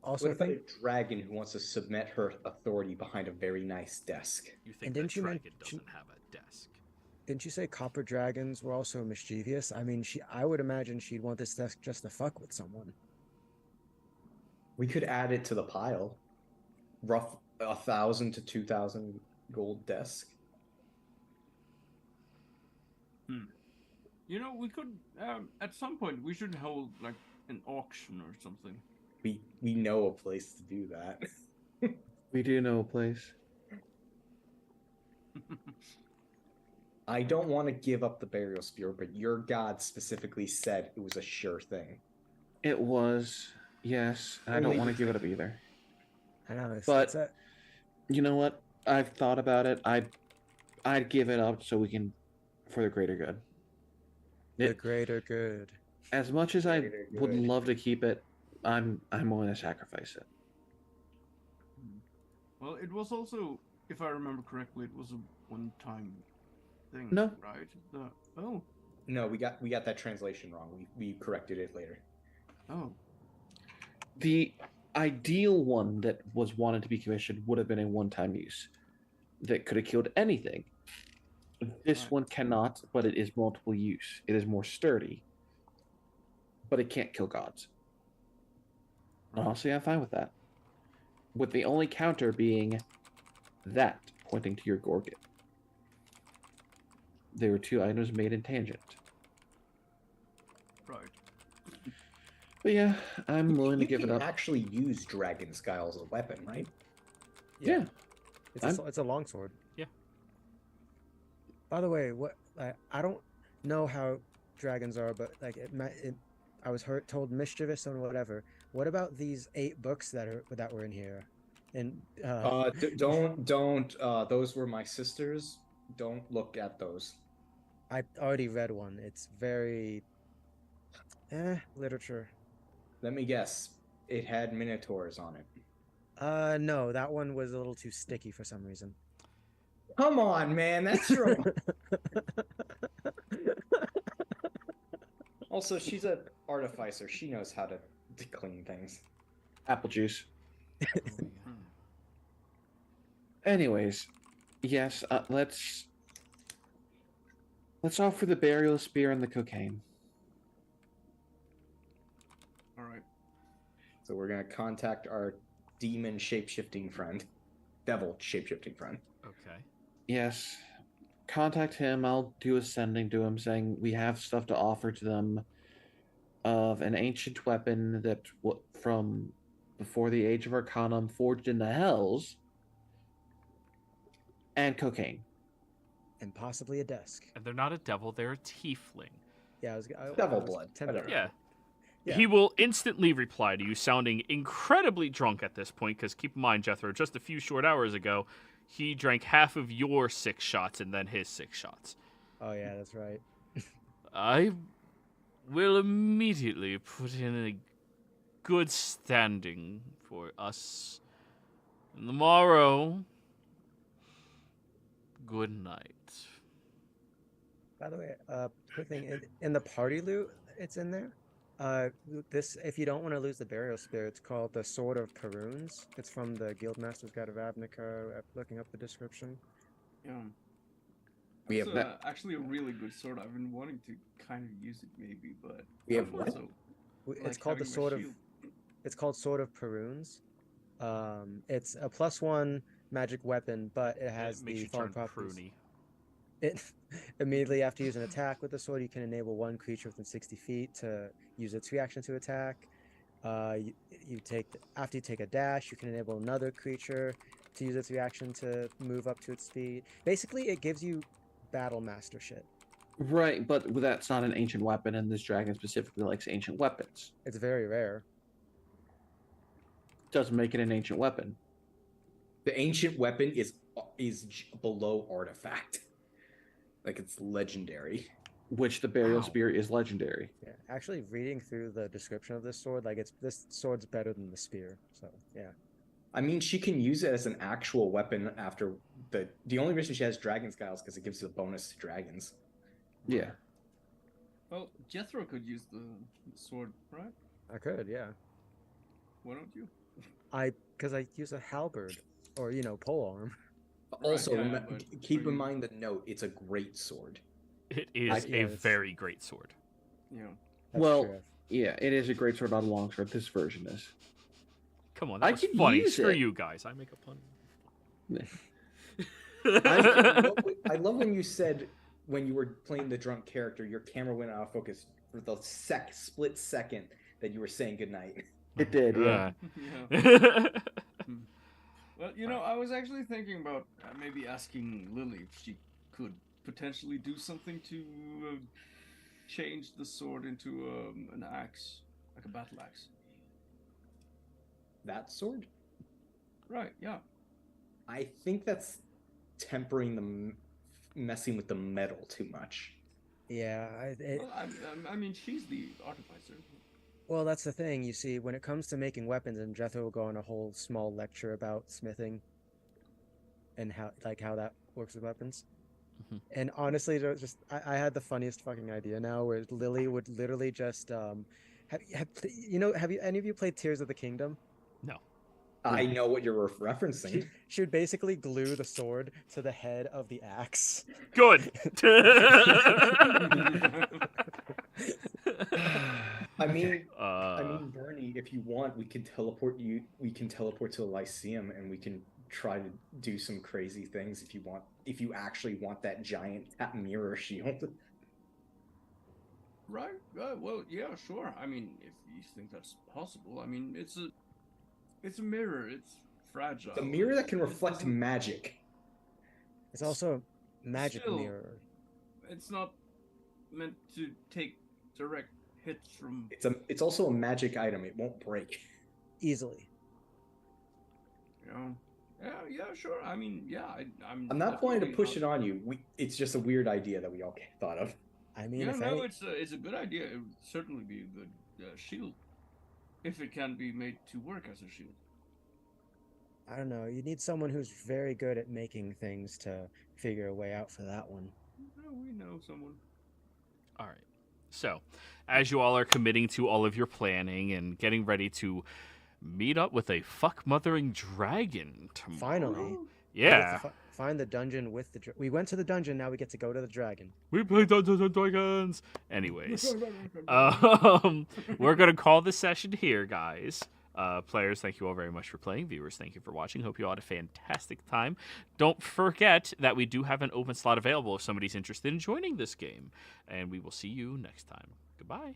also What about think, a dragon who wants to submit her authority behind a very nice desk? You think And the didn't you dragon mention- doesn't have a desk. didn't you say copper dragons were also mischievous? I mean, I would imagine she'd want this desk just to fuck with someone. We could add it to the pile. Rough 1,000 to 2,000 gold desk. You know, we could at some point we should hold like an auction or something. We know a place to do that. We do know a place. I don't want to give up the burial spear, but your god specifically said it was a sure thing. It was, yes. I don't Only want to because- give it up either. I know, it's, But- it's a, You know what? I've thought about it. I'd give it up so we can, for the greater good. the greater good. As much as I Greater would good. love to keep it, I'm willing to sacrifice it. Well, it was also, if I remember correctly, it was a one-time thing. No. Right? No, we got that translation wrong. We corrected it later. Oh. The ideal one that was wanted to be commissioned would have been a one-time use that could have killed anything. This Right. one cannot, but it is multiple use. It is more sturdy, but it can't kill gods. Honestly, I'm fine with that. With the only counter being that pointing to your Gorget. There were 2 items made in tangent. Right. But yeah, I'm willing to You give it can up. actually use dragon skull as a weapon, right? Yeah. It's a longsword. Yeah. By the way, I don't know how dragons are, but like I was told mischievous and whatever. What about these 8 books that were in here? And Don't. Those were my sisters. Don't look at those. I already read one. It's very literature. Let me guess. It had minotaurs on it. No, that one was a little too sticky for some reason. Come on, man. That's your. Also, she's an artificer. She knows how to clean things. Apple juice. Oh, Anyways, yes, let's offer the burial spear and the cocaine. All right. So we're gonna contact our demon shapeshifting friend, devil shapeshifting friend. Okay. Yes, contact him. I'll do a sending to him saying we have stuff to offer to them of an ancient weapon that from before the Age of Arcanum, forged in the Hells, and cocaine. And possibly a desk. And they're not a devil, they're a tiefling. Yeah, Devil blood, tempted. whatever. Yeah. Yeah. He will instantly reply to you, sounding incredibly drunk at this point, because keep in mind, Jethro, just a few short hours ago, he drank half of your 6 shots and then his 6 shots. Oh yeah, that's right. I will immediately put in a good standing for us. And tomorrow, good night. By the way, quick thing in the party loot, it's in there. This, if you don't want to lose the burial spear, it's called the Sword of Perunes. It's from the Guildmaster's Guide of Ravnica. Looking up the description. Yeah. We have It's that. actually a really good sword. I've been wanting to kind of use it maybe, but We have I'm what? also It's like called the having my Sword of. shield. It's called Sword of Perunes. It's a +1 magic weapon, but it has It makes the you fallen turn properties. pruny. It immediately after using an attack with the sword, you can enable 1 creature within 60 feet to use its reaction to attack. After you take a dash, you can enable another creature to use its reaction to move up to its speed. Basically, it gives you battle master shit. Right, but that's not an ancient weapon, and this dragon specifically likes ancient weapons. It's very rare. Doesn't make it an ancient weapon. The ancient weapon is below artifact. Like it's legendary. Which the burial Wow. spear is legendary. Yeah, actually, reading through the description of this sword, like this sword's better than the spear. So yeah. I mean, she can use it as an actual weapon after the only reason she has dragon scale is because it gives you a bonus to dragons. Yeah. Well, Jethro could use the sword, right? I could, yeah. Why don't you? Because I use a halberd or pole arm. Also, yeah, but keep are in you- mind the note. It's a great sword. It is Yeah, a it's- very great sword. Yeah. That's Well, true. yeah, it is a great sword, not a long sword. This version is. Come on, I that was could funny. use Screw it. you guys. I make a pun. I love when you said when you were playing the drunk character, your camera went out of focus for the split second that you were saying goodnight. It did, yeah. Yeah. Well, I was actually thinking about maybe asking Lily if she could potentially do something to change the sword into an axe, like a battle axe. That sword? Right? Yeah. I think that's tempering messing with the metal too much. Yeah, Well, I mean, she's the artificer. well, that's the thing. You see, when it comes to making weapons, and Jethro will go on a whole small lecture about smithing and how that works with weapons. Mhm. And honestly, I had the funniest fucking idea now, where Lily would literally just have you any of you played Tears of the Kingdom? No. I know what you're referencing. She would basically glue the sword to the head of the axe. Good. I mean, Uh, Bernie, if you want, we can teleport you. We can teleport to the Lyceum, and we can try to do some crazy things if you want. If you actually want that giant mirror shield. Right? Well, yeah, sure. I mean, if you think that's possible, I mean, it's a mirror. It's fragile. The mirror that can It reflect doesn't- magic. It's also a magic Still- mirror. It's not meant to take direct hits from. It's also a magic item. It won't break. Easily. Yeah, sure. I mean, yeah. I'm not planning to definitely push not- it on you. It's just a weird idea that we all thought of. I mean, Yeah, if no, any, it's a good idea. It would certainly be a good shield, if it can be made to work as a shield. I don't know, you need someone who's very good at making things to figure a way out for that one. Oh, we know someone. all right. So, as you all are committing to all of your planning and getting ready to meet up with a fuck-mothering dragon tomorrow. Finally. Yeah. Find the dungeon with the we went to the dungeon, now we get to go to the dragon. We play Dungeons and Dragons. Anyways, we're going to call this session here, guys. Players, thank you all very much for playing. Viewers, thank you for watching. Hope you all had a fantastic time. Don't forget that we do have an open slot available if somebody's interested in joining this game. And we will see you next time. Goodbye.